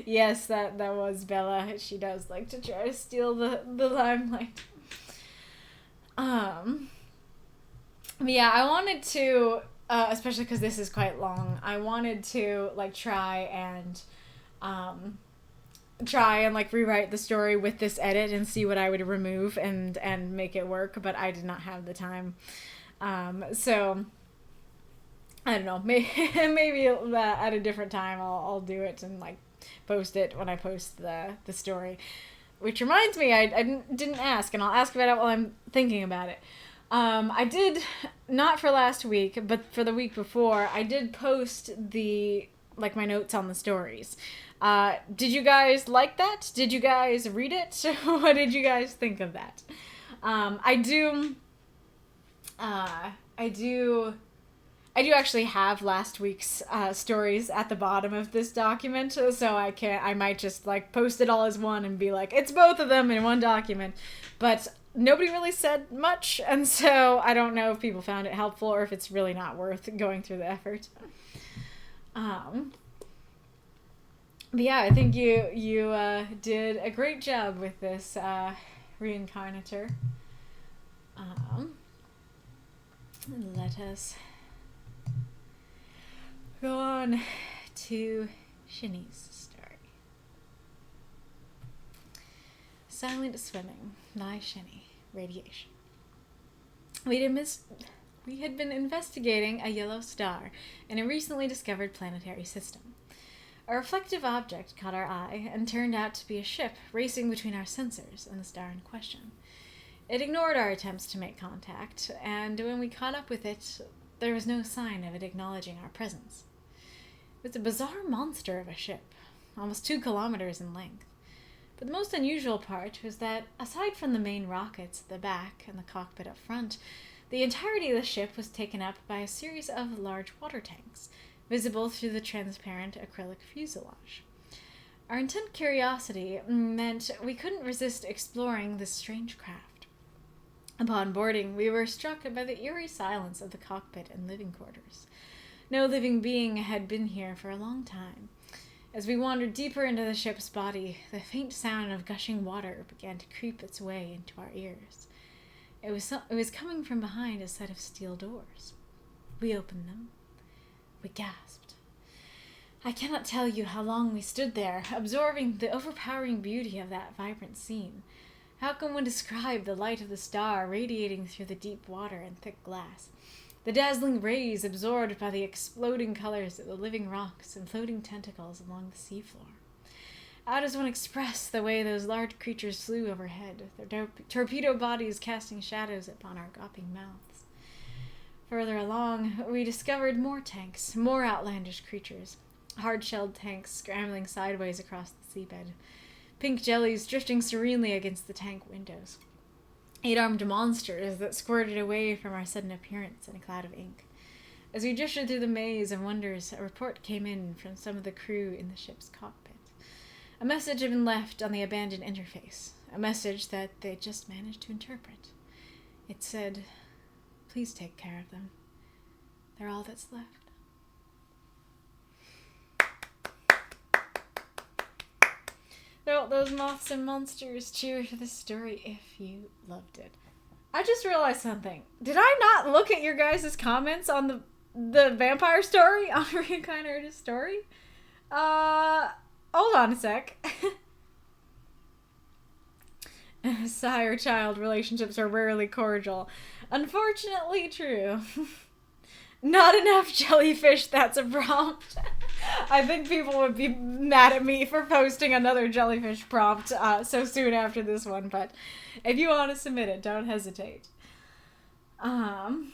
Speaker 2: Yes, that was Bella. She does like to try to steal the limelight. Yeah, I wanted to, especially because this is quite long, I wanted to like try and like rewrite the story with this edit and see what I would remove and make it work, but I did not have the time. So I don't know, maybe at a different time I'll do it and like post it when I post the story. Which reminds me, I didn't ask, and I'll ask about it while I'm thinking about it. I did, not for last week, but for the week before, I did post my notes on the stories. Did you guys like that? Did you guys read it? What did you guys think of that? I do actually have last week's stories at the bottom of this document, so I might just like post it all as one and be like, it's both of them in one document. But nobody really said much, and so I don't know if people found it helpful or if it's really not worth going through the effort. But yeah, I think you did a great job with this Reinkarnitor. Let us go on to Shini's story. Silent swimming, lie Shini, radiation. We had been investigating a yellow star in a recently discovered planetary system. A reflective object caught our eye and turned out to be a ship racing between our sensors and the star in question. It ignored our attempts to make contact, and when we caught up with it, there was no sign of it acknowledging our presence. It was a bizarre monster of a ship, almost 2 kilometers in length. But the most unusual part was that, aside from the main rockets at the back and the cockpit up front, the entirety of the ship was taken up by a series of large water tanks, visible through the transparent acrylic fuselage. Our intense curiosity meant we couldn't resist exploring this strange craft. Upon boarding, we were struck by the eerie silence of the cockpit and living quarters. No living being had been here for a long time. As we wandered deeper into the ship's body, the faint sound of gushing water began to creep its way into our ears. It was coming from behind a set of steel doors. We opened them. We gasped. I cannot tell you how long we stood there, absorbing the overpowering beauty of that vibrant scene. How can one describe the light of the star radiating through the deep water and thick glass? The dazzling rays absorbed by the exploding colors of the living rocks and floating tentacles along the seafloor. How does one express the way those large creatures flew overhead, their torpedo bodies casting shadows upon our gaping mouths? Further along, we discovered more tanks, more outlandish creatures. Hard-shelled tanks scrambling sideways across the seabed. Pink jellies drifting serenely against the tank windows. 8-armed monsters that squirted away from our sudden appearance in a cloud of ink. As we drifted through the maze of wonders, a report came in from some of the crew in the ship's cockpit. A message had been left on the abandoned interface, a message that they just managed to interpret. It said, "Please take care of them. They're all that's left." Those moths and monsters, cheer for this story if you loved it. I just realized something. Did I not look at your guys' comments on the vampire story? On Reinkarnitor's story? Hold on a sec. Sire-child relationships are rarely cordial. Unfortunately true. Not enough jellyfish, that's a prompt. I think people would be mad at me for posting another jellyfish prompt so soon after this one, but if you want to submit it, don't hesitate. I've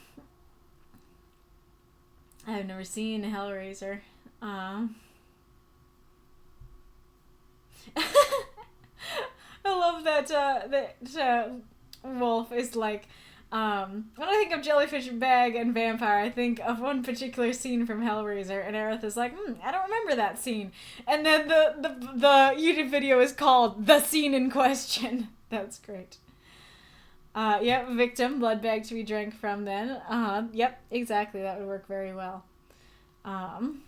Speaker 2: never seen Hellraiser. I love that Wolf is like, when I think of Jellyfish Bag and Vampire, I think of one particular scene from Hellraiser, and Arith is like, I don't remember that scene. And then the YouTube video is called The Scene in Question. That's great. Yep, victim, blood bag to be drank from then. Yep, exactly, that would work very well. I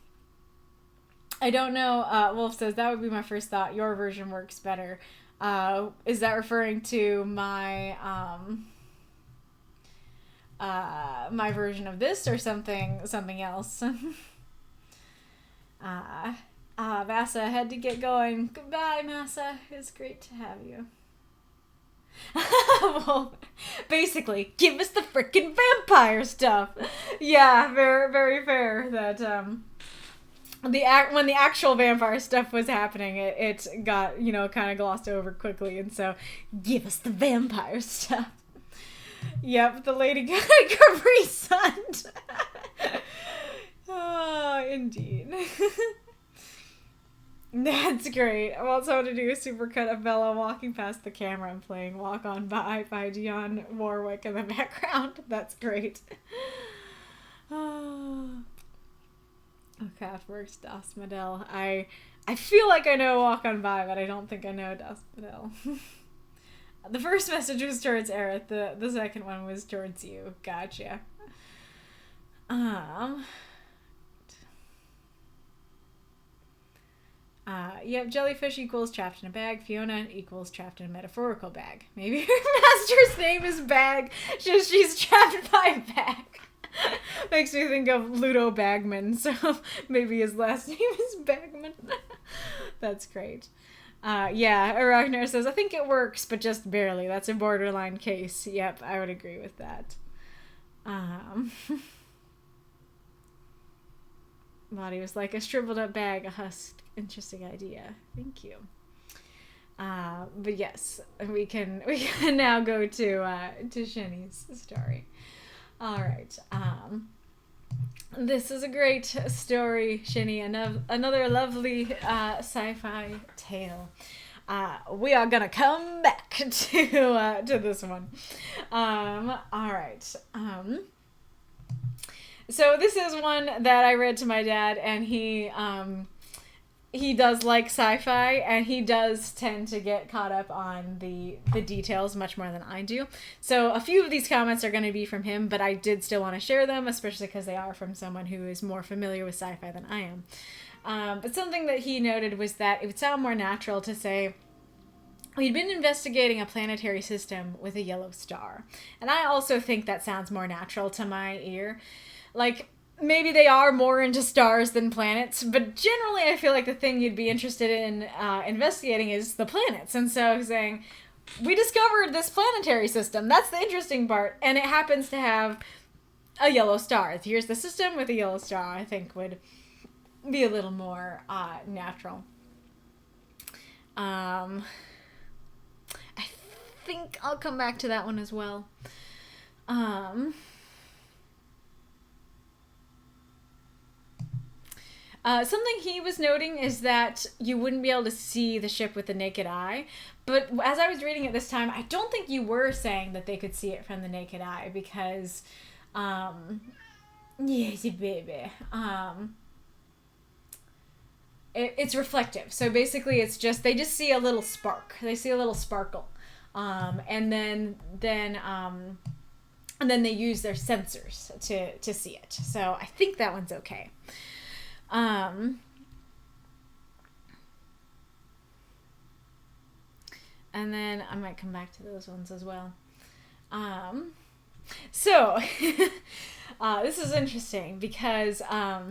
Speaker 2: don't know, Wolf says, that would be my first thought, your version works better. Is that referring to my, my version of this or something else? Masa had to get going. Goodbye, Masa. It's great to have you. Well, basically, give us the frickin' vampire stuff. Yeah, very, very fair that, when the actual vampire stuff was happening, it got, kind of glossed over quickly, and so, give us the vampire stuff. Yep, the Lady Capri Sun. Oh, indeed. That's great. I want someone to do a supercut of Bella walking past the camera and playing Walk On By Dionne Warwick in the background. That's great. Oh. Kraftwerk's Das Modell. I feel like I know Walk On By, but I don't think I know Das Modell. The first message was towards Arith. The second one was towards you. Gotcha. Yep, Jellyfish equals trapped in a bag. Fiona equals trapped in a metaphorical bag. Maybe her master's name is Bag. Just she's trapped by a bag. Makes me think of Ludo Bagman, so maybe his last name is Bagman. That's great. Yeah, Ragnar says, I think it works, but just barely. That's a borderline case. Yep, I would agree with that. Lottie was like, a shriveled up bag, a husk. Interesting idea. Thank you. But yes, we can now go to Shinny's story. All right. This is a great story, Shinny. Another lovely sci-fi tale. We are gonna come back to this one. All right. So this is one that I read to my dad, and he does like sci-fi, and he does tend to get caught up on the details much more than I do. So a few of these comments are going to be from him, but I did still want to share them, especially because they are from someone who is more familiar with sci-fi than I am. But something that he noted was that it would sound more natural to say, we'd been investigating a planetary system with a yellow star. And I also think that sounds more natural to my ear. Like, maybe they are more into stars than planets, but generally I feel like the thing you'd be interested in investigating is the planets. And so saying, we discovered this planetary system. That's the interesting part. And it happens to have a yellow star. Here's the system with a yellow star, I think would be a little more natural. I think I'll come back to that one as well. Something he was noting is that you wouldn't be able to see the ship with the naked eye. But as I was reading it this time, I don't think you were saying that they could see it from the naked eye because, yes, baby. It's reflective. So basically it's just, they just see a little spark. They see a little sparkle. And then they use their sensors to see it. So I think that one's okay. And then I might come back to those ones as well. So this is interesting because so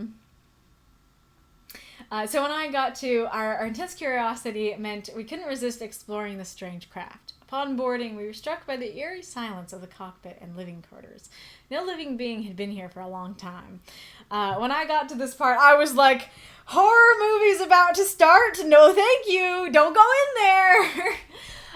Speaker 2: when I got to our intense curiosity, it meant we couldn't resist exploring the strange craft. Upon boarding, we were struck by the eerie silence of the cockpit and living quarters. No living being had been here for a long time. When I got to this part, I was like, horror movie's about to start? No, thank you. Don't go in there.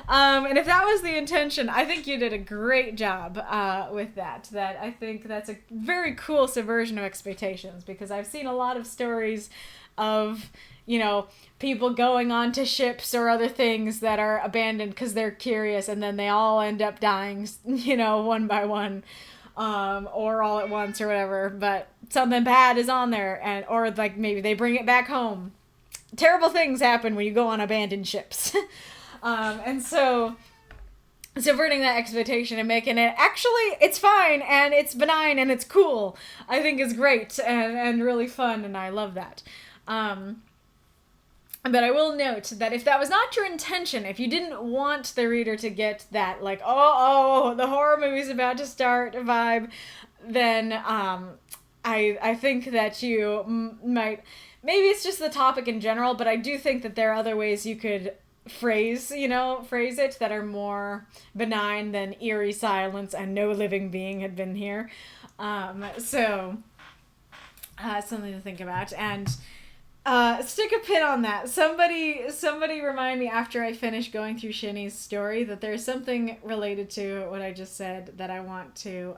Speaker 2: And if that was the intention, I think you did a great job with that. That I think that's a very cool subversion of expectations, because I've seen a lot of stories of, you know, people going on to ships or other things that are abandoned because they're curious, and then they all end up dying, you know, one by one, or all at once or whatever, but something bad is on there, and or like maybe they bring it back home. Terrible things happen when you go on abandoned ships. And so subverting that expectation and making it actually it's fine and it's benign and it's cool, I think is great and really fun, and I love that. But I will note that if that was not your intention, if you didn't want the reader to get that, like, oh, the horror movie's about to start vibe, then I think that you might, maybe it's just the topic in general, but I do think that there are other ways you could phrase it that are more benign than eerie silence and no living being had been here. So something to think about. And stick a pin on that. Somebody remind me after I finish going through Shinny's story that there's something related to what I just said that I want to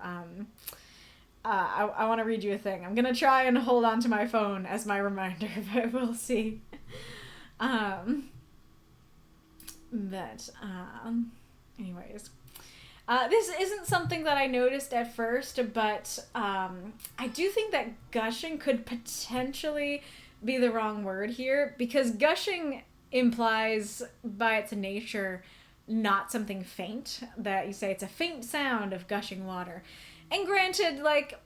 Speaker 2: I want to read you a thing. I'm gonna try and hold on to my phone as my reminder, but we'll see. Anyways, this isn't something that I noticed at first, but I do think that gushing could potentially be the wrong word here, because gushing implies by its nature not something faint, that you say it's a faint sound of gushing water. And granted, like,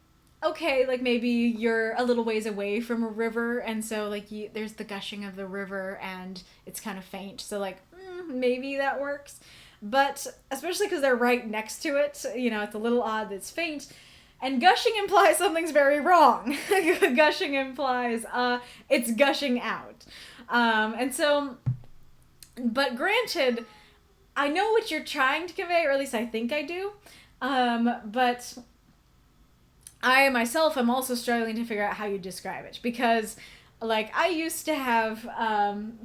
Speaker 2: okay, like maybe you're a little ways away from a river, and so like there's the gushing of the river and it's kind of faint, so like maybe that works. But especially because they're right next to it, you know, it's a little odd that it's faint. And gushing implies something's very wrong. Gushing implies it's gushing out. And so, but granted, I know what you're trying to convey, or at least I think I do. But I myself am also struggling to figure out how you describe it, because like I used to have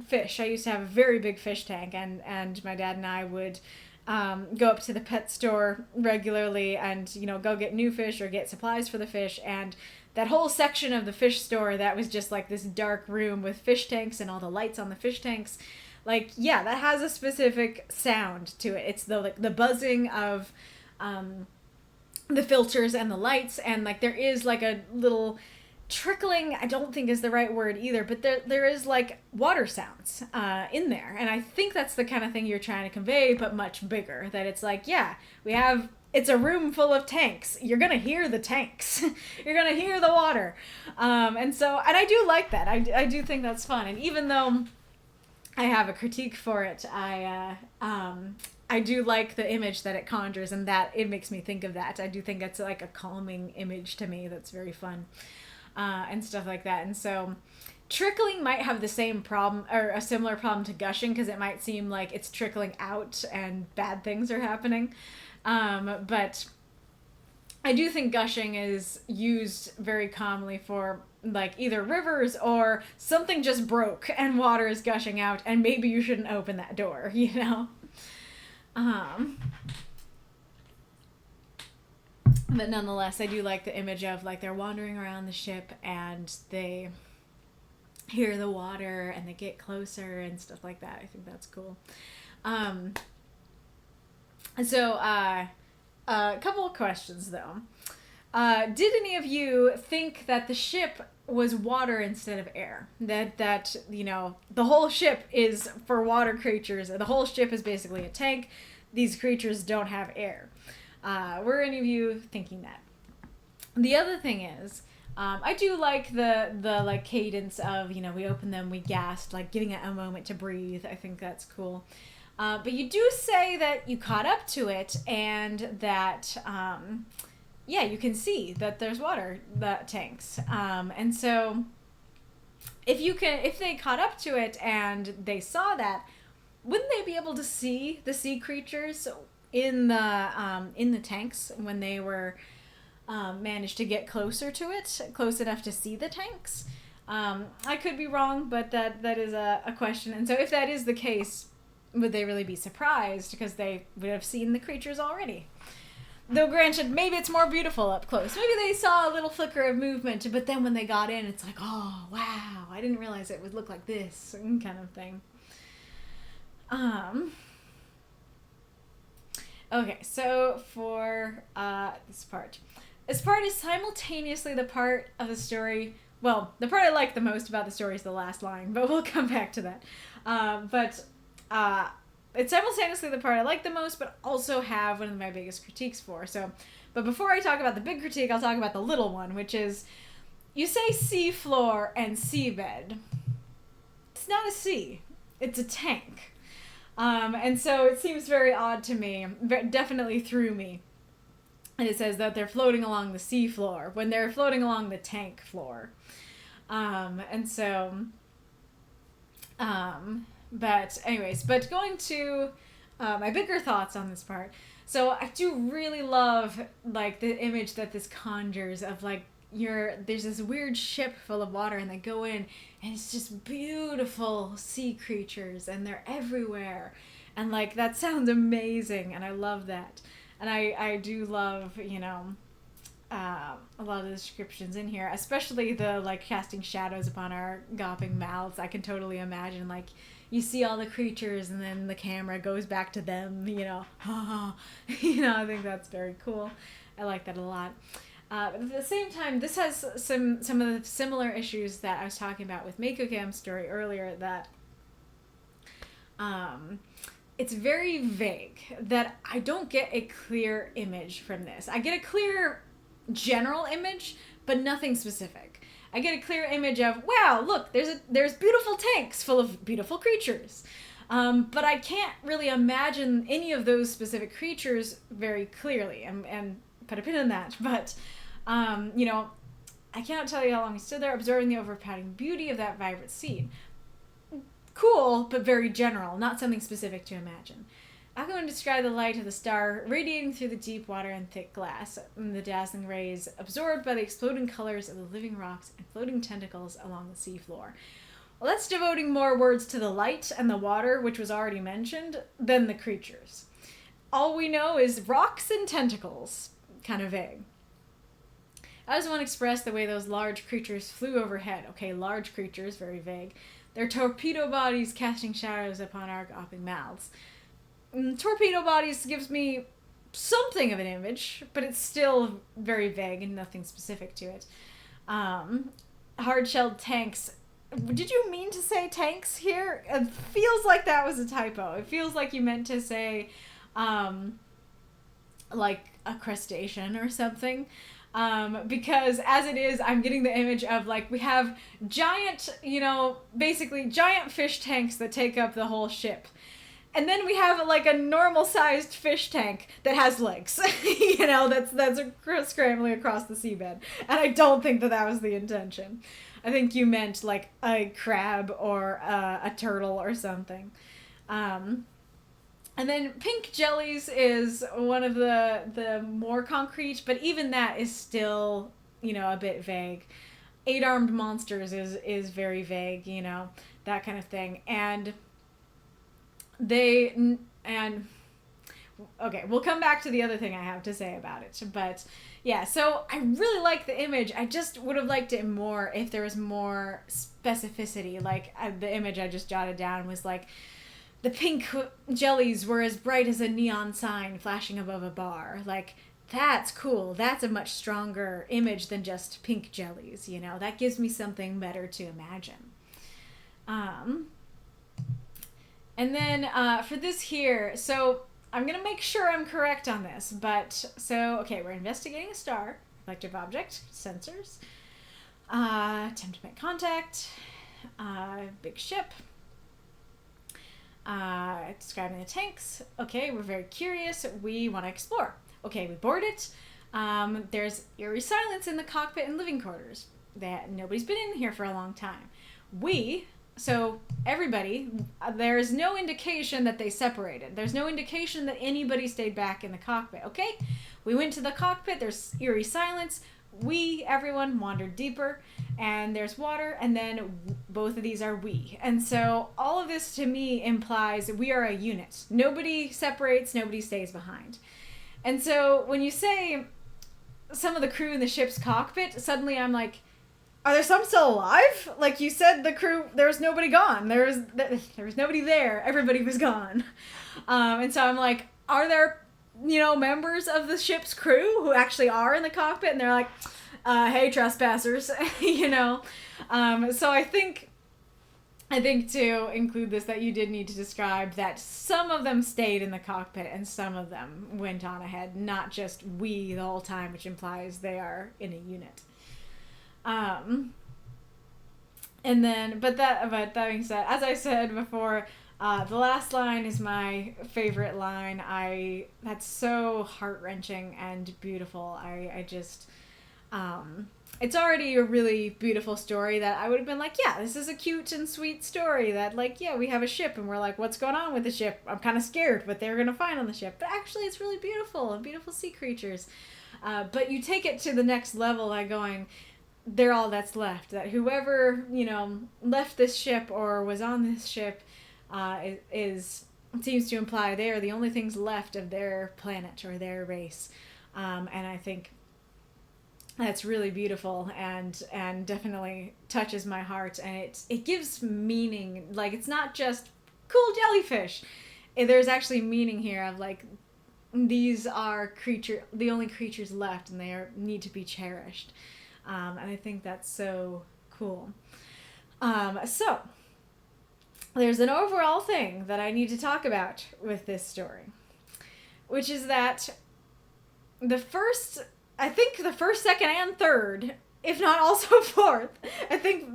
Speaker 2: fish. I used to have a very big fish tank, and my dad and I would go up to the pet store regularly and, you know, go get new fish or get supplies for the fish. And that whole section of the fish store that was just like this dark room with fish tanks and all the lights on the fish tanks, like, yeah, that has a specific sound to it. It's the like the buzzing of the filters and the lights, and like there is like a little trickling, I don't think is the right word either, but there is like water sounds in there, and I think that's the kind of thing you're trying to convey, but much bigger. That it's like, yeah, it's a room full of tanks. You're gonna hear the tanks. You're gonna hear the water, and I do like that. I do think that's fun, and even though I have a critique for it, I do like the image that it conjures, and that it makes me think of that. I do think it's like a calming image to me that's very fun. And stuff like that. And so trickling might have the same problem, or a similar problem to gushing, because it might seem like it's trickling out and bad things are happening. But I do think gushing is used very commonly for like either rivers or something just broke and water is gushing out, and maybe you shouldn't open that door, you know? But nonetheless, I do like the image of like they're wandering around the ship and they hear the water and they get closer and stuff like that. I think that's cool. So a couple of questions though. Did any of you think that the ship was water instead of air? That you know, the whole ship is for water creatures. The whole ship is basically a tank. These creatures don't have air. Were any of you thinking that? The other thing is, I do like the like cadence of, you know, we open them, we gasped, like giving it a moment to breathe. I think that's cool. But you do say that you caught up to it, and that yeah, you can see that there's water, the tanks. And so if they caught up to it and they saw that, wouldn't they be able to see the sea creatures in the tanks when they were managed to get closer to it, close enough to see the tanks? I could be wrong, but that is a question. And so if that is the case, would they really be surprised because they would have seen the creatures already? Though granted, maybe it's more beautiful up close. Maybe they saw a little flicker of movement, but then when they got in, it's like, oh, wow, I didn't realize it would look like this, kind of thing. Okay, so for this part is simultaneously the part of the story. Well, the part I like the most about the story is the last line, but we'll come back to that. It's simultaneously the part I like the most, but also have one of my biggest critiques for. So, but before I talk about the big critique, I'll talk about the little one, which is, you say sea floor and seabed. It's not a sea. It's a tank. And so it seems very odd to me, definitely threw me. And it says that they're floating along the sea floor when they're floating along the tank floor. But anyways, but going to my bigger thoughts on this part. So I do really love like the image that this conjures of like there's this weird ship full of water, and they go in and it's just beautiful sea creatures and they're everywhere, and like that sounds amazing, and I love that. And I do love, you know, a lot of the descriptions in here, especially the like casting shadows upon our gaping mouths. I can totally imagine like you see all the creatures and then the camera goes back to them, you know. You know, I think that's very cool. I like that a lot. But at the same time, this has some of the similar issues that I was talking about with Makokam's story earlier, that it's very vague, that I don't get a clear image from this. I get a clear general image, but nothing specific. I get a clear image of, wow, look, there's beautiful tanks full of beautiful creatures. But I can't really imagine any of those specific creatures very clearly, and put a pin in that. But, you know, I cannot tell you how long he stood there observing the overpowering beauty of that vibrant scene. Cool, but very general, not something specific to imagine. I'm going to describe the light of the star radiating through the deep water and thick glass, and the dazzling rays absorbed by the exploding colors of the living rocks and floating tentacles along the seafloor. Well, that's devoting more words to the light and the water, which was already mentioned, than the creatures. All we know is rocks and tentacles. Kind of vague. As one expressed the way those large creatures flew overhead. Okay, large creatures, very vague. Their torpedo bodies casting shadows upon our gaping mouths. Torpedo bodies gives me something of an image, but it's still very vague and nothing specific to it. Hard-shelled tanks. Did you mean to say tanks here? It feels like that was a typo. It feels like you meant to say, like a crustacean or something. Because as it is, I'm getting the image of, like, we have giant, you know, basically giant fish tanks that take up the whole ship. And then we have, like, a normal-sized fish tank that has legs, you know, that's scrambling across the seabed. And I don't think that was the intention. I think you meant, like, a crab or a turtle or something. And then pink jellies is one of the more concrete, but even that is still, you know, a bit vague. 8-armed monsters is very vague, you know, that kind of thing. And okay, we'll come back to the other thing I have to say about it. But yeah, so I really like the image. I just would have liked it more if there was more specificity. Like the image I just jotted down was like, the pink jellies were as bright as a neon sign flashing above a bar. Like, that's cool. That's a much stronger image than just pink jellies, you know? That gives me something better to imagine. And then for this here, so I'm going to make sure I'm correct on this. But, so, okay, we're investigating a star, reflective object, sensors, attempt to make contact, big ship, describing the tanks. Okay, we're very curious. We want to explore. Okay, we board it. There's eerie silence in the cockpit and living quarters. That nobody's been in here for a long time. So everybody, there's no indication that they separated. There's no indication that anybody stayed back in the cockpit. Okay, we went to the cockpit. There's eerie silence. Everyone wandered deeper, and there's water, and then both of these are we. And so all of this to me implies we are a unit. Nobody separates, nobody stays behind. And so when you say some of the crew in the ship's cockpit, suddenly I'm like, are there some still alive? Like you said, the crew, there was nobody gone. There was nobody there. Everybody was gone. And so I'm like, are there, you know, members of the ship's crew who actually are in the cockpit? And they're like, hey, trespassers, you know? So I think to include this, that you did need to describe that some of them stayed in the cockpit and some of them went on ahead, not just we the whole time, which implies they are in a unit. And then, but that being said, as I said before, the last line is my favorite line. That's so heart-wrenching and beautiful. I just, it's already a really beautiful story that I would have been like, yeah, this is a cute and sweet story that, like, yeah, we have a ship and we're like, what's going on with the ship? I'm kind of scared what they're going to find on the ship. But actually, it's really beautiful and beautiful sea creatures. But you take it to the next level by going, they're all that's left. That whoever, you know, left this ship or was on this ship seems to imply they are the only things left of their planet or their race. And I think that's really beautiful and definitely touches my heart. And it gives meaning. Like, it's not just cool jellyfish. There's actually meaning here of, like, these are the only creatures left, and they need to be cherished. And I think that's so cool. So there's an overall thing that I need to talk about with this story, which is that the first, second, and third, if not also fourth, I think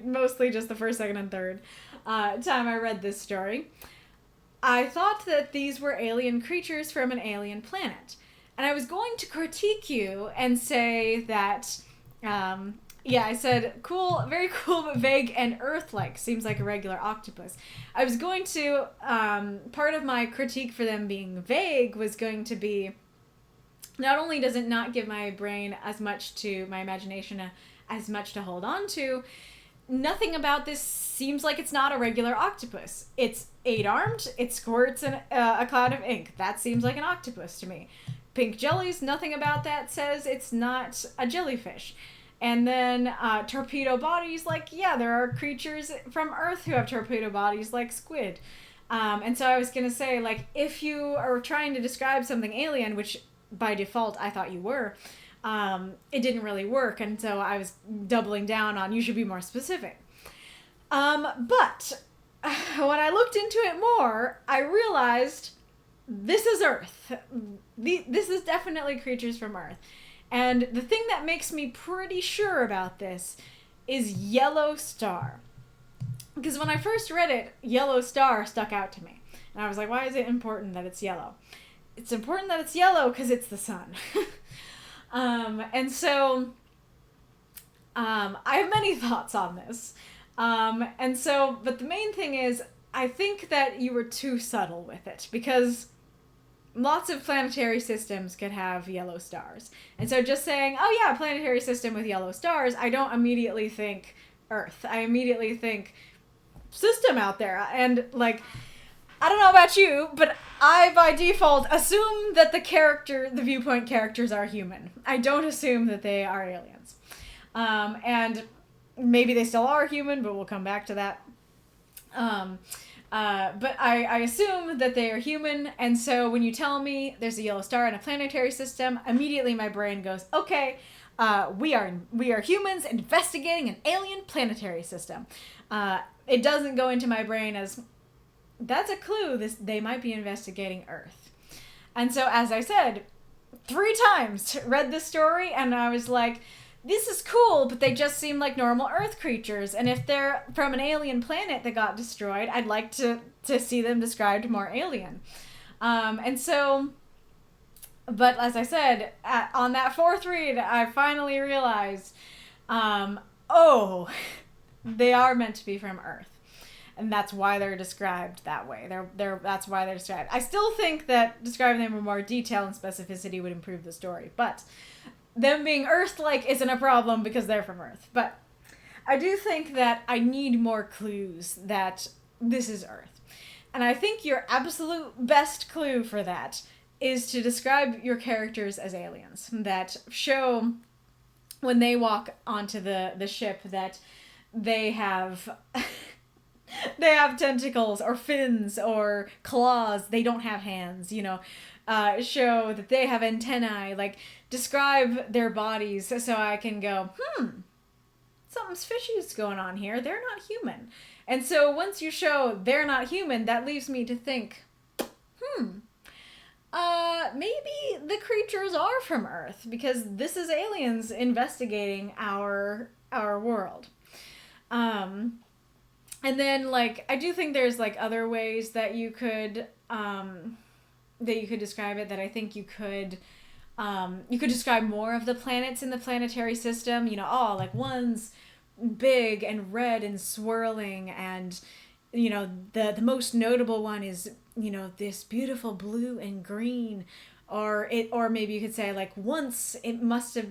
Speaker 2: mostly just the first, second, and third time I read this story, I thought that these were alien creatures from an alien planet. And I was going to critique you and say that, I said, cool, very cool, but vague and Earth-like. Seems like a regular octopus. I was going to, part of my critique for them being vague was going to be, not only does it not give my brain as much to, my imagination as much to hold on to, nothing about this seems like it's not a regular octopus. It's 8-armed, it squirts a cloud of ink. That seems like an octopus to me. Pink jellies, nothing about that says it's not a jellyfish. And then torpedo bodies, there are creatures from Earth who have torpedo bodies like squid. And so I was going to say, if you are trying to describe something alien, which by default I thought you were, it didn't really work. And so I was doubling down on you should be more specific. But when I looked into it more, I realized this is Earth. This is definitely creatures from Earth. And the thing that makes me pretty sure about this is yellow star. Because when I first read it, yellow star stuck out to me. And I was like, why is it important that it's yellow? It's important that it's yellow because it's the sun. And so I have many thoughts on this. But the main thing is, I think that you were too subtle with it, because lots of planetary systems could have yellow stars. And so just saying, oh yeah, planetary system with yellow stars, I don't immediately think Earth. I immediately think system out there. And I don't know about you, but I by default assume that the viewpoint characters are human. I don't assume that they are aliens. And maybe they still are human, but we'll come back to that. But I assume that they are human, and so when you tell me there's a yellow star in a planetary system, immediately my brain goes, okay, we are humans investigating an alien planetary system. It doesn't go into my brain as, that's a clue, they might be investigating Earth. And so, as I said, 3 times read this story, and I was like, this is cool, but they just seem like normal Earth creatures. And if they're from an alien planet that got destroyed, I'd like to see them described more alien. But as I said, on that 4th read, I finally realized, they are meant to be from Earth. And that's why they're described that way. That's why they're described. I still think that describing them in more detail and specificity would improve the story, but them being Earth-like isn't a problem because they're from Earth. But I do think that I need more clues that this is Earth. And I think your absolute best clue for that is to describe your characters as aliens. That show, when they walk onto the ship, that they have they have tentacles or fins or claws. They don't have hands, show that they have antennae, describe their bodies so I can go, something's fishy's going on here. They're not human. And so once you show they're not human, that leaves me to think, maybe the creatures are from Earth, because this is aliens investigating our world. And then, I do think there's, other ways that you could describe it, that I think you could describe more of the planets in the planetary system, one's big and red and swirling, and, the most notable one is, this beautiful blue and green, or maybe you could say, once it must have,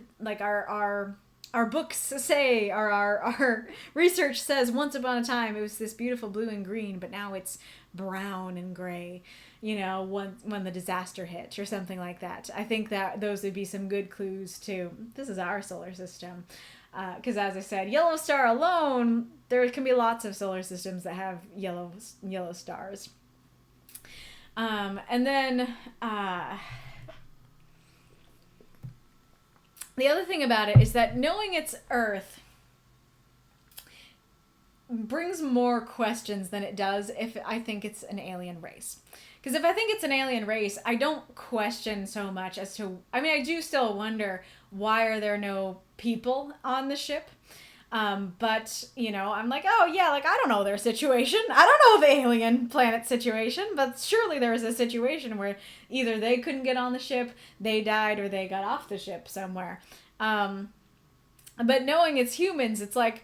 Speaker 2: our books say, or our research says, once upon a time it was this beautiful blue and green, but now it's brown and gray, when the disaster hit, or something like that. I think that those would be some good clues to, this is our solar system. Because as I said, yellow star alone, there can be lots of solar systems that have yellow stars. And then, the other thing about it is that knowing it's Earth, brings more questions than it does if I think it's an alien race. Because if I think it's an alien race, I don't question so much as to... I mean, I do still wonder, why are there no people on the ship? But, you know, I'm like, oh, yeah, like, I don't know their situation. I don't know the alien planet situation, but surely there was a situation where either they couldn't get on the ship, they died, or they got off the ship somewhere. But knowing it's humans, it's like,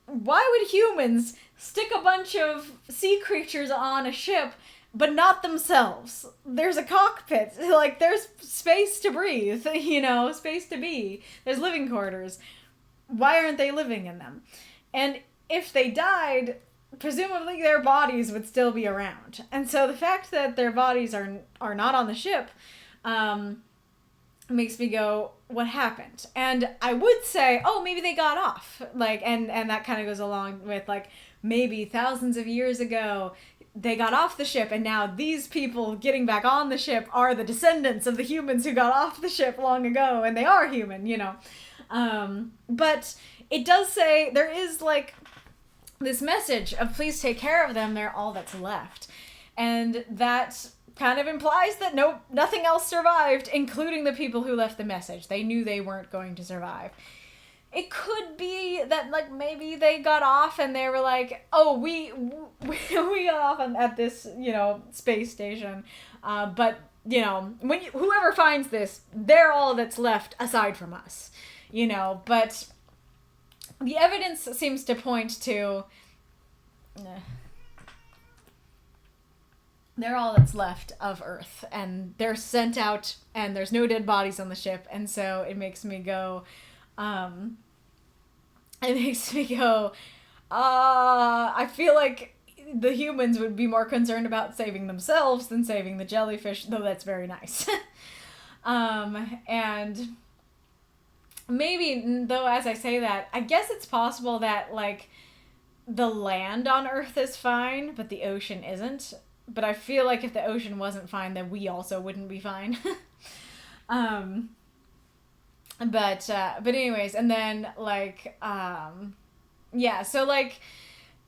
Speaker 2: why would humans stick a bunch of sea creatures on a ship, but not themselves? There's a cockpit. Like, there's space to breathe, you know, space to be. There's living quarters. Why aren't they living in them? And if they died, presumably their bodies would still be around. And so the fact that their bodies are not on the ship makes me go, what happened? And I would say, oh, maybe they got off. Like, and that kind of goes along with, like, maybe thousands of years ago, they got off the ship, and now these people getting back on the ship are the descendants of the humans who got off the ship long ago, and they are human, you know. But it does say there is, like, this message of please take care of them, they're all that's left. And that kind of implies that nothing else survived, including the people who left the message. They knew they weren't going to survive. It could be that, like, maybe they got off and they were like, oh, we got off at this, you know, space station. But, you know, whoever finds this, they're all that's left aside from us, you know. But the evidence seems to point to... they're all that's left of Earth, and they're sent out, and there's no dead bodies on the ship, and so it makes me go, I feel like the humans would be more concerned about saving themselves than saving the jellyfish, though that's very nice. And maybe, though, as I say that, I guess it's possible that, like, the land on Earth is fine, but the ocean isn't. But I feel like if the ocean wasn't fine, then we also wouldn't be fine. But anyways, and then, like, yeah, so, like,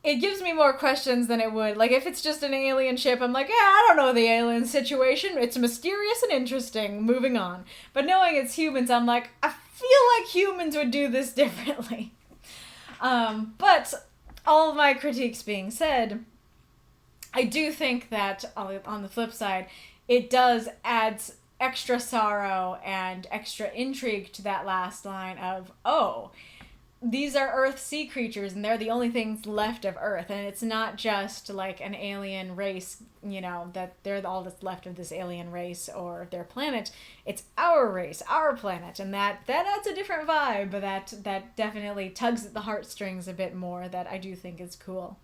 Speaker 2: it gives me more questions than it would. Like, if it's just an alien ship, I'm like, yeah, I don't know the alien situation. It's mysterious and interesting. Moving on. But knowing it's humans, I'm like, I feel like humans would do this differently. But all of my critiques being said, I do think that, on the flip side, it does add extra sorrow and extra intrigue to that last line of, oh, these are Earth sea creatures, and they're the only things left of Earth, and it's not just, like, an alien race, you know, that they're all that's left of this alien race or their planet. It's our race, our planet, and that adds a different vibe, but that definitely tugs at the heartstrings a bit more, that I do think is cool.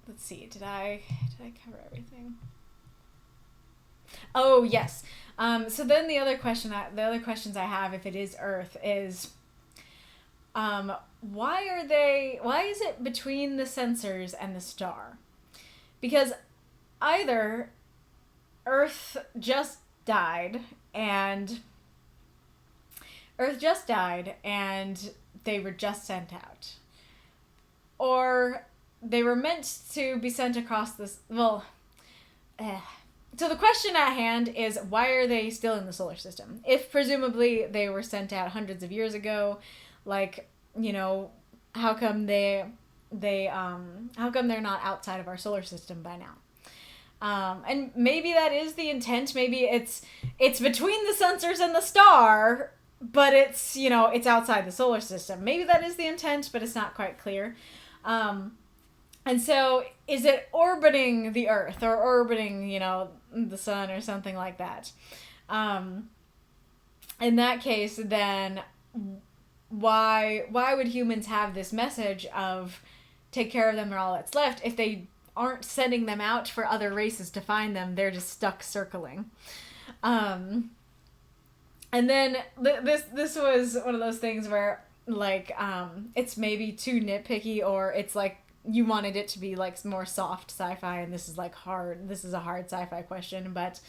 Speaker 2: Let's see, did I cover everything? Oh, yes. So then the other questions I have, if it is Earth, is, why is it between the sensors and the star? Because either Earth just died and they were just sent out. Or they were meant to be sent across this... Well, so the question at hand is, why are they still in the solar system? If presumably they were sent out hundreds of years ago, like, you know, how come they're not outside of our solar system by now? And maybe that is the intent. Maybe it's between the sensors and the star, but it's, you know, it's outside the solar system. Maybe that is the intent, but it's not quite clear. And so is it orbiting the Earth or orbiting, you know, the sun or something like that? In that case, then why would humans have this message of take care of them, they're all that's left, if they aren't sending them out for other races to find them? They're just stuck circling. And then this was one of those things where, like, it's maybe too nitpicky, or it's like you wanted it to be, like, more soft sci-fi, and this is, like, hard. This is a hard sci-fi question, but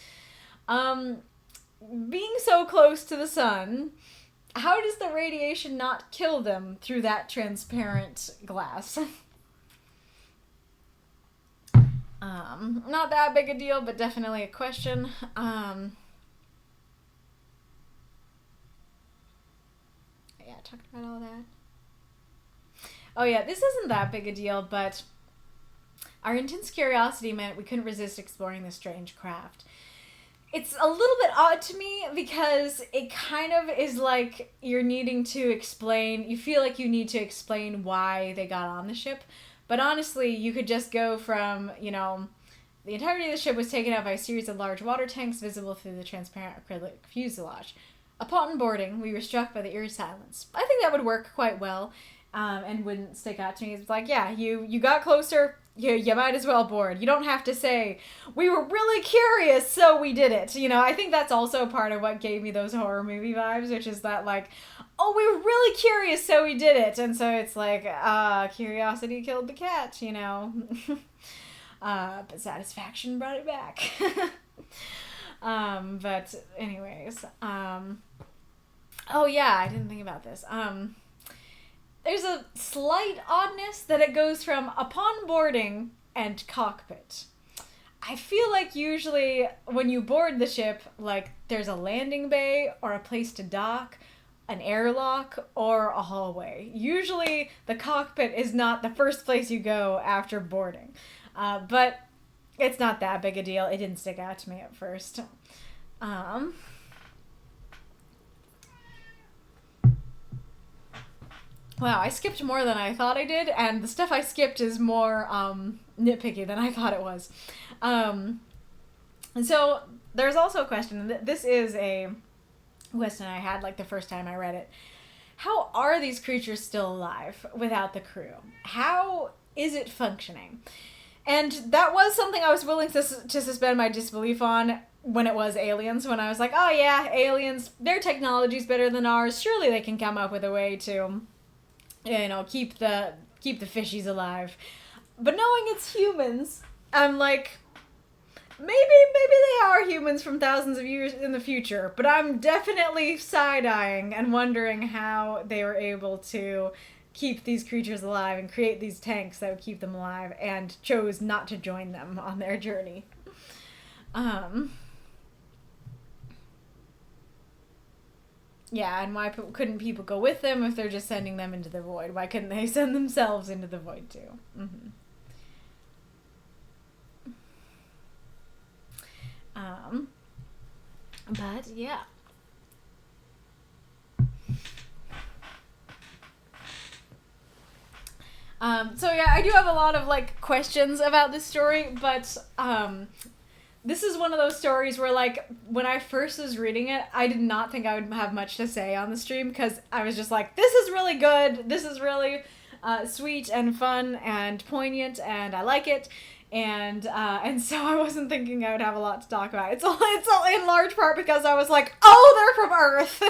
Speaker 1: being so close to the sun, how does the radiation not kill them through that transparent glass? Not that big a deal, but definitely a question. Yeah, I talked about all that. Oh yeah, this isn't that big a deal, but our intense curiosity meant we couldn't resist exploring this strange craft. It's a little bit odd to me because it kind of is like you're needing to explain, you feel like you need to explain why they got on the ship. But honestly, you could just go from, you know, the entirety of the ship was taken out by a series of large water tanks visible through the transparent acrylic fuselage. Upon boarding, we were struck by the eerie silence. I think that would work quite well, and wouldn't stick out to me. It's like, yeah, you got closer, you might as well board. You don't have to say, we were really curious, so we did it. You know, I think that's also part of what gave me those horror movie vibes, which is that, like, oh, we were really curious, so we did it. And so it's like, curiosity killed the cat, you know. But satisfaction brought it back. But anyways, oh yeah, I didn't think about this. There's a slight oddness that it goes from upon boarding and cockpit. I feel like usually when you board the ship, like, there's a landing bay or a place to dock, an airlock, or a hallway. Usually the cockpit is not the first place you go after boarding. But it's not that big a deal. It didn't stick out to me at first. Wow, I skipped more than I thought I did, and the stuff I skipped is more nitpicky than I thought it was. And so there's also a question. This is a question I had like the first time I read it. How are these creatures still alive without the crew? How is it functioning? And that was something I was willing to suspend my disbelief on when it was aliens, when I was like, oh yeah, aliens, their technology's better than ours. Surely they can come up with a way to, you know, keep the fishies alive. But knowing it's humans, I'm like, maybe they are humans from thousands of years in the future, but I'm definitely side-eyeing and wondering how they were able to keep these creatures alive and create these tanks that would keep them alive and chose not to join them on their journey. Yeah, and why couldn't people go with them if they're just sending them into the void? Why couldn't they send themselves into the void too? Mm-hmm. But yeah. So yeah, I do have a lot of like questions about this story, but this is one of those stories where, like, when I first was reading it, I did not think I would have much to say on the stream because I was just like, this is really good, this is really sweet and fun and poignant, and I like it. And so I wasn't thinking I would have a lot to talk about. It's all in large part because I was like, oh, they're from Earth,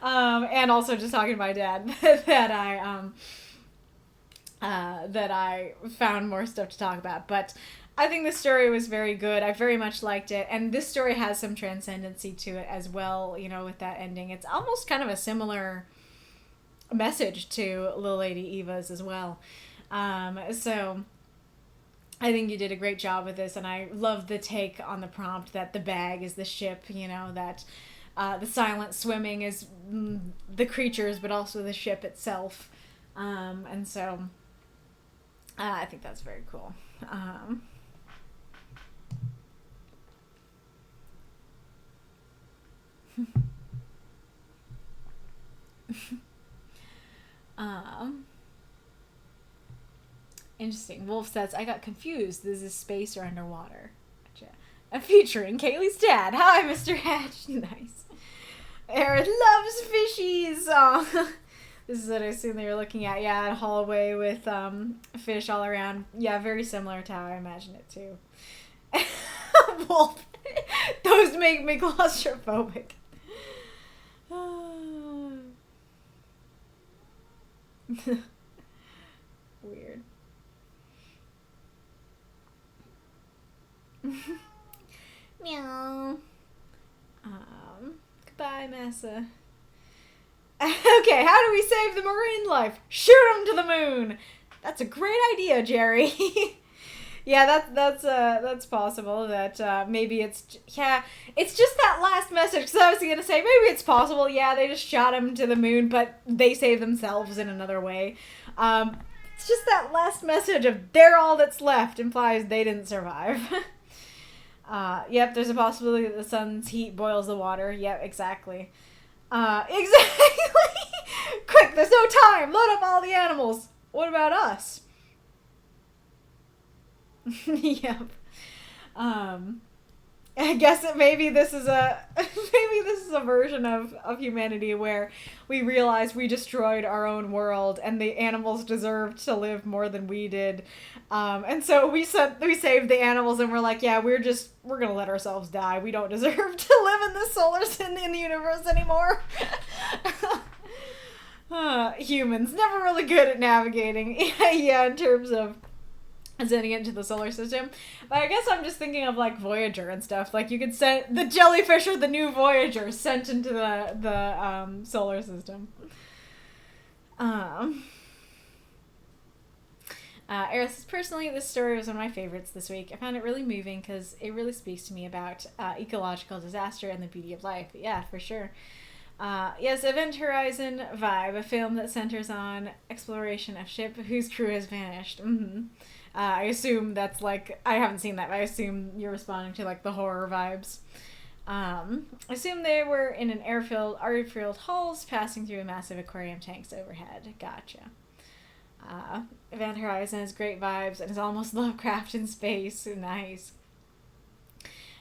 Speaker 1: and also just talking to my dad that I found more stuff to talk about. But I think this story was very good. I very much liked it, and this story has some transcendency to it as well. You know, with that ending, it's almost kind of a similar message to Lilladyeva's as well. So I think you did a great job with this, and I love the take on the prompt that the bag is the ship, you know, that the silent swimming is the creatures, but also the ship itself. And so I think that's very cool. Interesting. Wolf says, I got confused. This is space or underwater. Gotcha. Featuring Kaylee's dad. Hi, Mr. Hatch. Nice. Arith loves fishies. Oh. This is what I assume they were looking at. Yeah, a hallway with fish all around. Yeah, very similar to how I imagine it too. Wolf. Those make me claustrophobic. Weird. Meow. Hi, Masa. Okay, how do we save the marine life? Shoot them to the moon! That's a great idea, Jerry. Yeah, that's possible. That maybe it's just that last message. Because I was gonna say maybe it's possible. Yeah, they just shot him to the moon, but they saved themselves in another way. It's just that last message of "they're all that's left" implies they didn't survive. Yep, there's a possibility that the sun's heat boils the water. Yep, exactly. Exactly. Quick, there's no time. Load up all the animals. What about us? Yep. I guess maybe this is a version of humanity where we realize we destroyed our own world and the animals deserved to live more than we did, and so we saved the animals and we're like, yeah, we're gonna let ourselves die. We don't deserve to live in the in the universe anymore. Humans never really good at navigating. Yeah, in terms of sending it into the solar system. But I guess I'm just thinking of like Voyager and stuff. Like you could send the Jellyfish or the new Voyager sent into the solar system. Arith says, personally, this story was one of my favorites this week. I found it really moving because it really speaks to me about ecological disaster and the beauty of life. Yeah, for sure. Yes, Event Horizon vibe, a film that centers on exploration of ship whose crew has vanished. Mm-hmm. I assume that's like, I haven't seen that, but I assume you're responding to like the horror vibes. I assume they were in an air-filled halls passing through massive aquarium tanks overhead. Gotcha. Event Horizon has great vibes and is almost Lovecraft in space. Nice.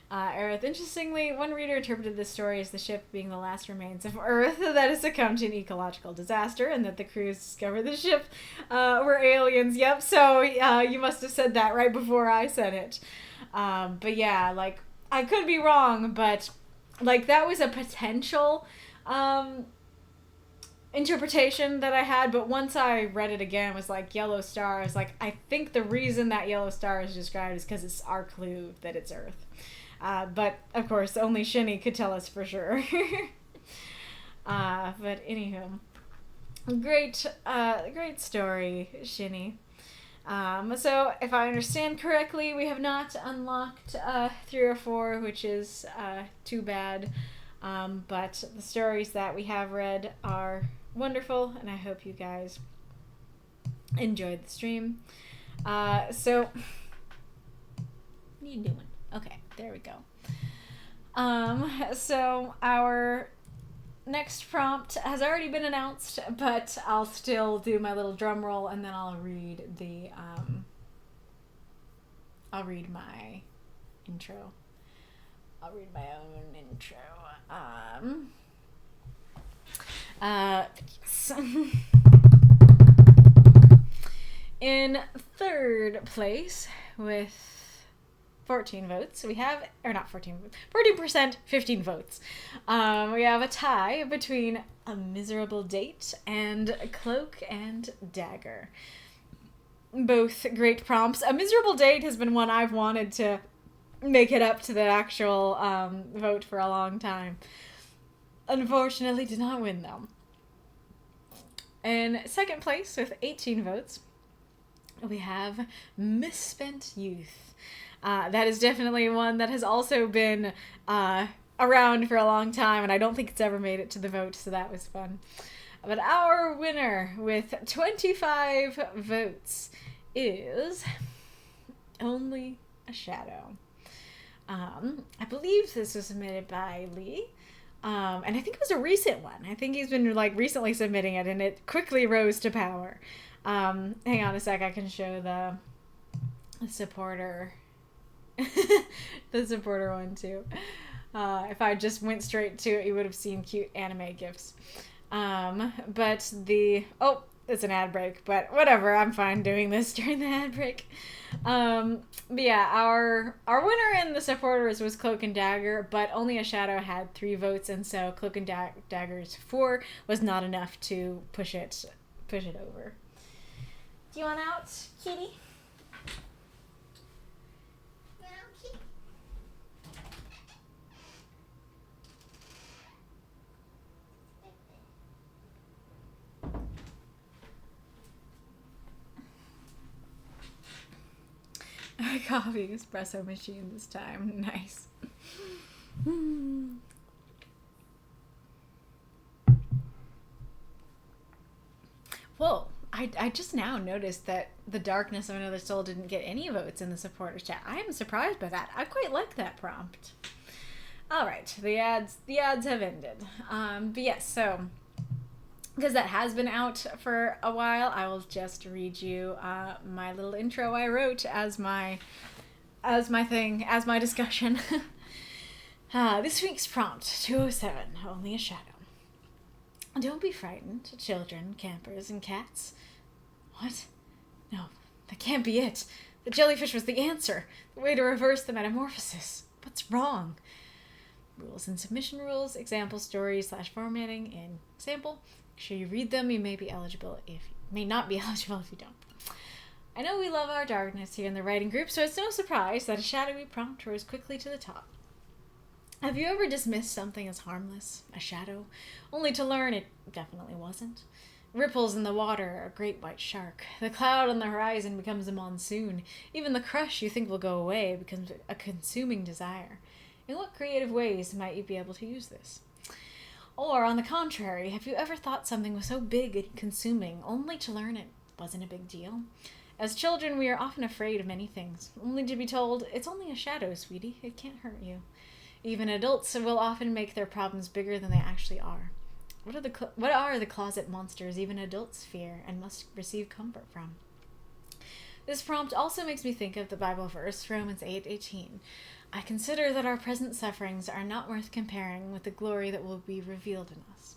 Speaker 1: Arith, interestingly, one reader interpreted this story as the ship being the last remains of Earth that has succumbed to an ecological disaster, and that the crews discovered the ship were aliens. Yep, so you must have said that right before I said it. But yeah, like, I could be wrong, but like that was a potential interpretation that I had, but once I read it again, it was like yellow star. I was like, I think the reason that yellow star is described is because it's our clue that it's Earth. But of course, only Shinny could tell us for sure. But anywho, great story, Shinny. So if I understand correctly, we have not unlocked 3 or 4, which is too bad. But the stories that we have read are wonderful, and I hope you guys enjoyed the stream. So what are you doing? Okay, there we go. So our next prompt has already been announced, but I'll still do my little drum roll and then I'll read the I'll read my intro. I'll read my own intro. In third place with 14 votes, we have, or not 14, 14%, 15 votes. We have a tie between A Miserable Date and Cloak and Dagger. Both great prompts. A Miserable Date has been one I've wanted to make it up to the actual vote for a long time. Unfortunately, did not win though. In second place with 18 votes, we have Misspent Youth. That is definitely one that has also been around for a long time, and I don't think it's ever made it to the vote, so that was fun. But our winner with 25 votes is Only a Shadow. I believe this was submitted by Lee, and I think it was a recent one. I think he's been like recently submitting it, and it quickly rose to power. Hang on a sec, I can show the supporter. The supporter one too. If I just went straight to it, you would have seen cute anime gifs. But it's an ad break, but whatever, I'm fine doing this during the ad break. But yeah, our winner in the supporters was Cloak and Dagger, but Only a Shadow had 3 votes, and so Cloak and Dagger's 4 was not enough to push it over. Do you want out, kitty?
Speaker 2: Coffee espresso machine this time. Nice. Whoa. I just now noticed that The Darkness of Another Soul didn't get any votes in the supporters chat. I am surprised by that. I quite like that prompt. Alright, the ads have ended. But yes, so because that has been out for a while, I will just read you my little intro I wrote as my discussion. This week's prompt, 207, only a shadow. Don't be frightened, children, campers, and cats. What? No, that can't be it. The jellyfish was the answer. The way to reverse the metamorphosis. What's wrong? Rules and submission rules, example stories / formatting in example. Make sure you read them. You may not be eligible if you don't. I know we love our darkness here in the writing group, so it's no surprise that a shadowy prompt rose quickly to the top. Have you ever dismissed something as harmless, a shadow, only to learn it definitely wasn't? Ripples in the water, a great white shark. The cloud on the horizon becomes a monsoon. Even the crush you think will go away becomes a consuming desire. In what creative ways might you be able to use this? Or, on the contrary, have you ever thought something was so big and consuming, only to learn it wasn't a big deal? As children, we are often afraid of many things, only to be told, it's only a shadow, sweetie, it can't hurt you. Even adults will often make their problems bigger than they actually are. What are the closet monsters even adults fear and must receive comfort from? This prompt also makes me think of the Bible verse, Romans 8:18. I consider that our present sufferings are not worth comparing with the glory that will be revealed in us.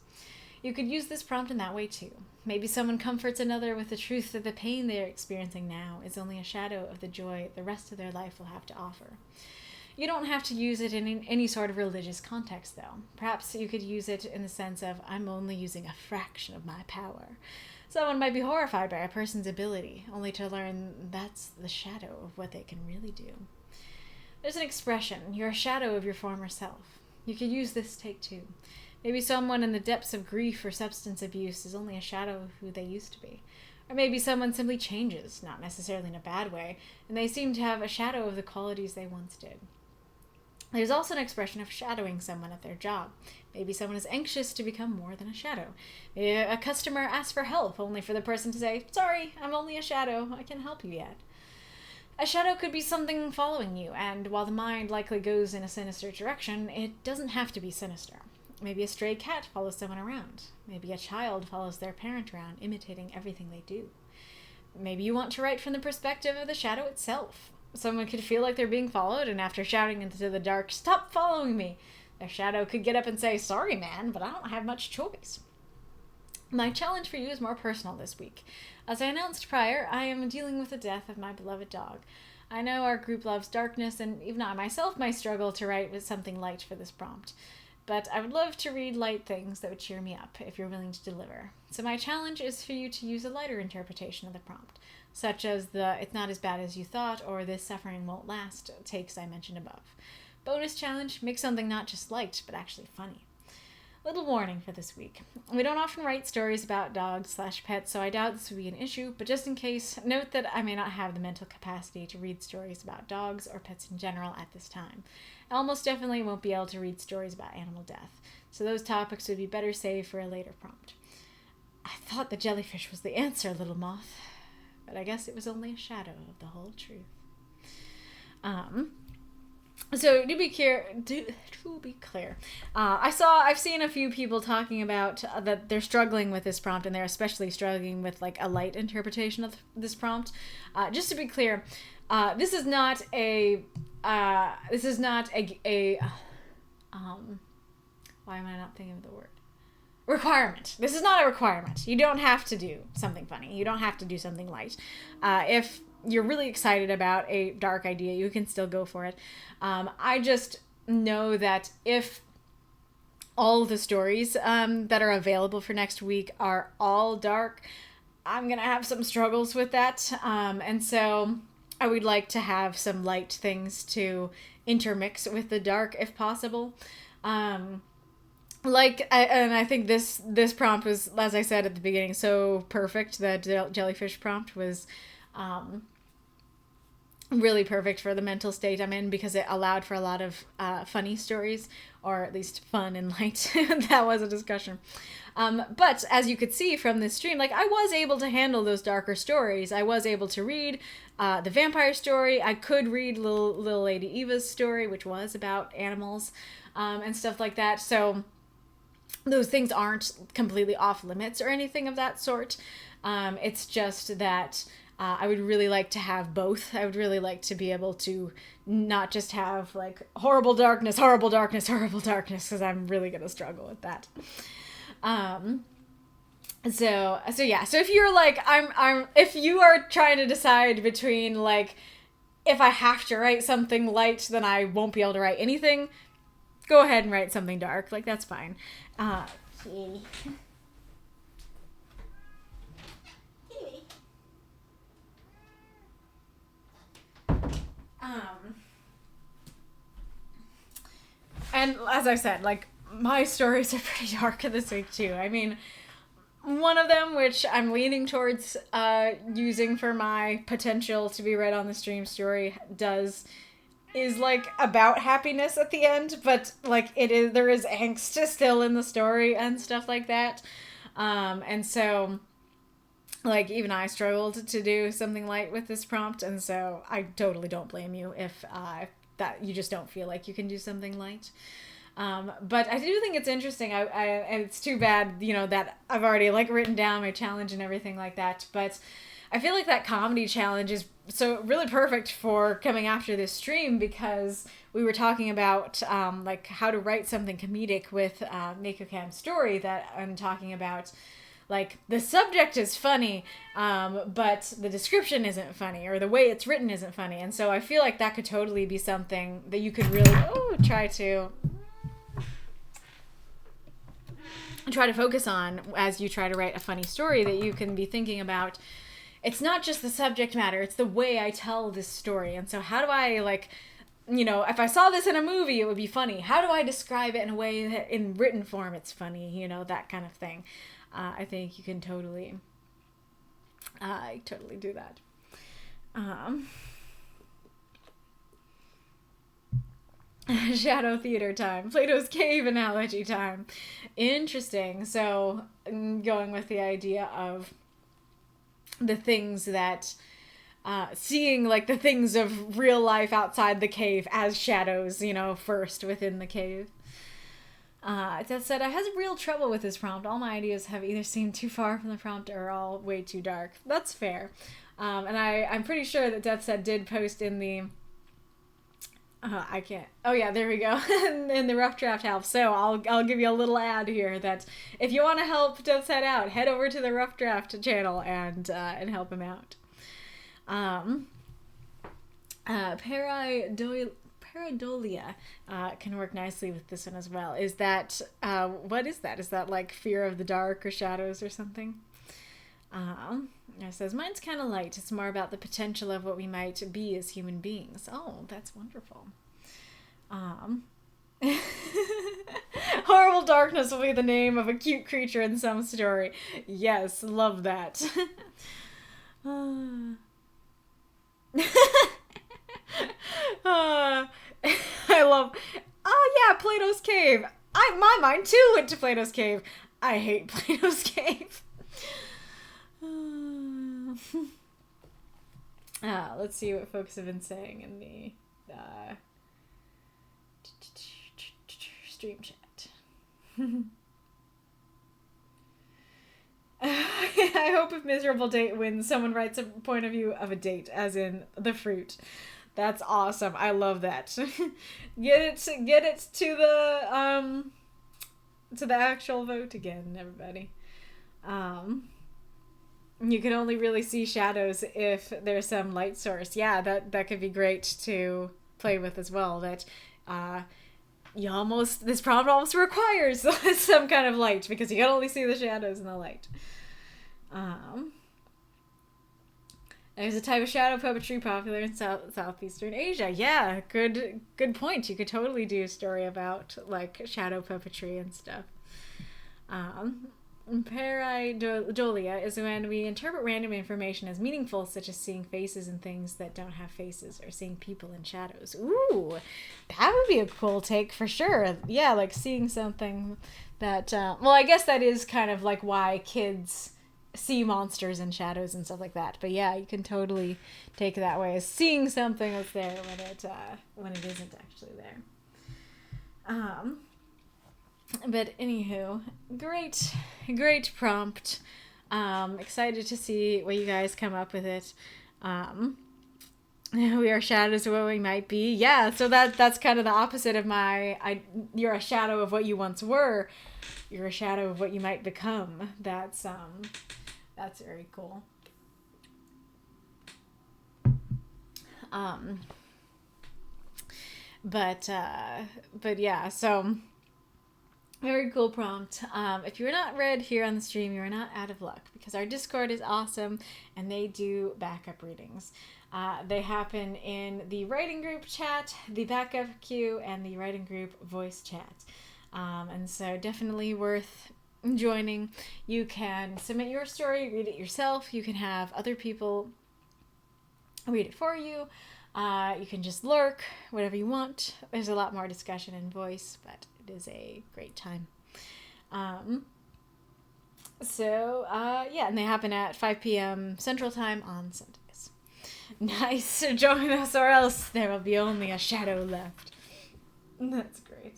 Speaker 2: You could use this prompt in that way too. Maybe someone comforts another with the truth that the pain they are experiencing now is only a shadow of the joy the rest of their life will have to offer. You don't have to use it in any sort of religious context, though. Perhaps you could use it in the sense of, I'm only using a fraction of my power. Someone might be horrified by a person's ability, only to learn that's the shadow of what they can really do. There's an expression, you're a shadow of your former self. You could use this take too. Maybe someone in the depths of grief or substance abuse is only a shadow of who they used to be. Or maybe someone simply changes, not necessarily in a bad way, and they seem to have a shadow of the qualities they once did. There's also an expression of shadowing someone at their job. Maybe someone is anxious to become more than a shadow. Maybe a customer asks for help, only for the person to say, sorry, I'm only a shadow, I can't help you yet. A shadow could be something following you, and while the mind likely goes in a sinister direction, it doesn't have to be sinister. Maybe a stray cat follows someone around. Maybe a child follows their parent around, imitating everything they do. Maybe you want to write from the perspective of the shadow itself. Someone could feel like they're being followed, and after shouting into the dark, stop following me, their shadow could get up and say, sorry man, but I don't have much choice. My challenge for you is more personal this week. As I announced prior, I am dealing with the death of my beloved dog. I know our group loves darkness, and even I myself might struggle to write with something light for this prompt. But I would love to read light things that would cheer me up, if you're willing to deliver. So my challenge is for you to use a lighter interpretation of the prompt, such as the it's not as bad as you thought, or this suffering won't last takes I mentioned above. Bonus challenge, make something not just light, but actually funny. Little warning for this week. We don't often write stories about dogs/pets, so I doubt this would be an issue, but just in case, note that I may not have the mental capacity to read stories about dogs or pets in general at this time. I almost definitely won't be able to read stories about animal death, so those topics would be better saved for a later prompt. I thought the jellyfish was the answer, little moth, but I guess it was only a shadow of the whole truth. So to be clear, I've seen a few people talking about that they're struggling with this prompt, and they're especially struggling with like a light interpretation of this prompt. Just to be clear, this is not a why am I not thinking of the word? Requirement. This is not a requirement. You don't have to do something funny. You don't have to do something light. If you're really excited about a dark idea, you can still go for it. I just know that if all the stories that are available for next week are all dark, I'm going to have some struggles with that. And so I would like to have some light things to intermix with the dark if possible. And I think this prompt was, as I said at the beginning, so perfect. The jellyfish prompt was really perfect for the mental state I'm in because it allowed for a lot of funny stories, or at least fun and light. That was a discussion. But as you could see from this stream, like I was able to handle those darker stories. I was able to read the vampire story. I could read Lillydieva's story, which was about animals and stuff like that. So those things aren't completely off limits or anything of that sort. It's just that I would really like to have both. I would really like to be able to not just have like horrible darkness, because I'm really going to struggle with that. So yeah. So if you're like, if you are trying to decide between like, if I have to write something light, then I won't be able to write anything, go ahead and write something dark. Like, that's fine. And as I said, like, my stories are pretty dark this week too. I mean, one of them, which I'm leaning towards using for my potential to be read on the stream story, is like about happiness at the end, but like there is angst still in the story and stuff like that. And so like even I struggled to do something light with this prompt, and so I totally don't blame you if that you just don't feel like you can do something light. But I do think it's interesting. And it's too bad, you know, that I've already like written down my challenge and everything like that. But I feel like that comedy challenge is so really perfect for coming after this stream, because we were talking about like how to write something comedic with Makokam's story that I'm talking about. Like, the subject is funny, but the description isn't funny, or the way it's written isn't funny. And so I feel like that could totally be something that you could really try to focus on as you try to write a funny story, that you can be thinking about. It's not just the subject matter, it's the way I tell this story. And so how do I, like, you know, if I saw this in a movie, it would be funny. How do I describe it in a way that in written form it's funny, you know, that kind of thing. I think you can totally do that. Shadow theater time. Plato's cave analogy time. Interesting. So, going with the idea of the things that, seeing like the things of real life outside the cave as shadows, you know, first within the cave. That said, I had real trouble with this prompt. All my ideas have either seemed too far from the prompt or all way too dark. That's fair. And I'm pretty sure that Death Said did post in the... I can't... Oh yeah, there we go. In the rough draft help. So I'll give you a little ad here that if you want to help Death Said out, head over to the rough draft channel and help him out. Pareidolia can work nicely with this one as well. Is that, what is that? Is that like fear of the dark or shadows or something? It says, mine's kind of light. It's more about the potential of what we might be as human beings. Oh, that's wonderful. Horrible darkness will be the name of a cute creature in some story. Yes, love that. I love... Oh yeah, Plato's cave. My mind too went to Plato's cave. I hate Plato's cave. Let's see what folks have been saying in the stream chat. I hope if miserable date wins, someone writes a point of view of a date, as in the fruit. That's awesome. I love that. Get it to the actual vote again, everybody. You can only really see shadows if there's some light source. Yeah, that could be great to play with as well. That this prompt almost requires some kind of light, because you can only see the shadows in the light. There's a type of shadow puppetry popular in Southeastern Asia. Yeah, good point. You could totally do a story about like shadow puppetry and stuff. Pareidolia is when we interpret random information as meaningful, such as seeing faces in things that don't have faces, or seeing people in shadows. Ooh, that would be a cool take for sure. Yeah, like seeing something that, well, I guess that is kind of like why kids see monsters and shadows and stuff like that. But yeah, you can totally take it that way, as seeing something that's there when it isn't actually there. But anywho, great prompt. Excited to see what you guys come up with it. We are shadows of what we might be. Yeah, so that's kind of the opposite of you're a shadow of what you once were. You're a shadow of what you might become. That's very cool. But yeah, so very cool prompt. If you're not read here on the stream, you're not out of luck, because our Discord is awesome and they do backup readings. They happen in the writing group chat, the backup queue, and the writing group voice chat. And so definitely worth joining. You can submit your story, read it yourself. You can have other people read it for you. You can just lurk, whatever you want. There's a lot more discussion in voice, but it is a great time. Yeah, and they happen at 5 p.m. Central Time on Sundays. Nice. Join us, or else there will be only a shadow left. That's great.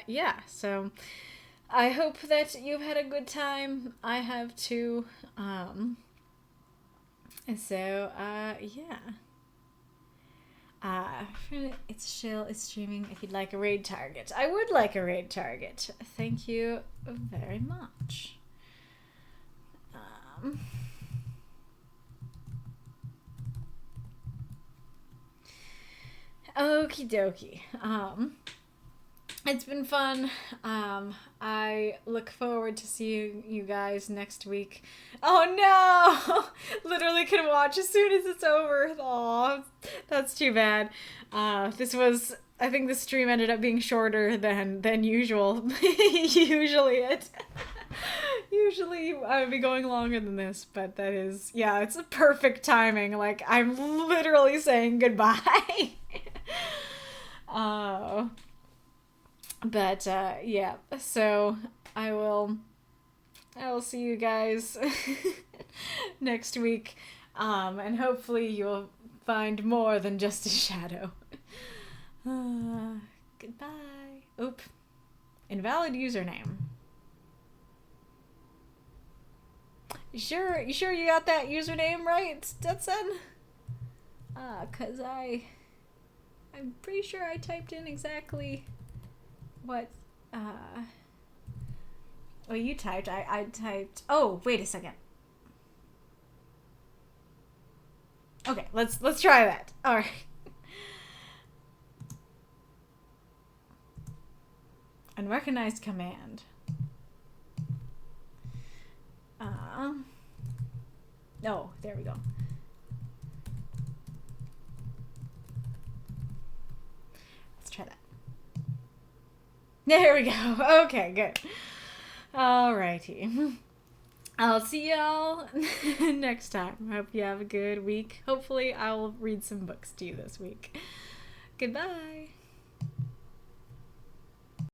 Speaker 2: Yeah, so I hope that you've had a good time. I have too. It's chill, it's streaming. If you'd like a raid target, I would like a raid target. Thank you very much. Okie dokie. It's been fun. I look forward to seeing you guys next week. Oh no! Literally can watch as soon as it's over. Aw, that's too bad. I think the stream ended up being shorter than usual. Usually I would be going longer than this, but it's a perfect timing. Like, I'm literally saying goodbye. Yeah, so I will see you guys next week, and hopefully you'll find more than just a shadow. Goodbye. Oop. Invalid username. You sure you got that username right, Stetson? 'Cause I'm pretty sure I typed in exactly what, you typed. I typed, oh, wait a second. Okay, let's try that. Alright. Unrecognized command. Oh, there we go. Let's try that. There we go. Okay, good. Alrighty. I'll see y'all next time. Hope you have a good week. Hopefully I'll read some books to you this week. Goodbye.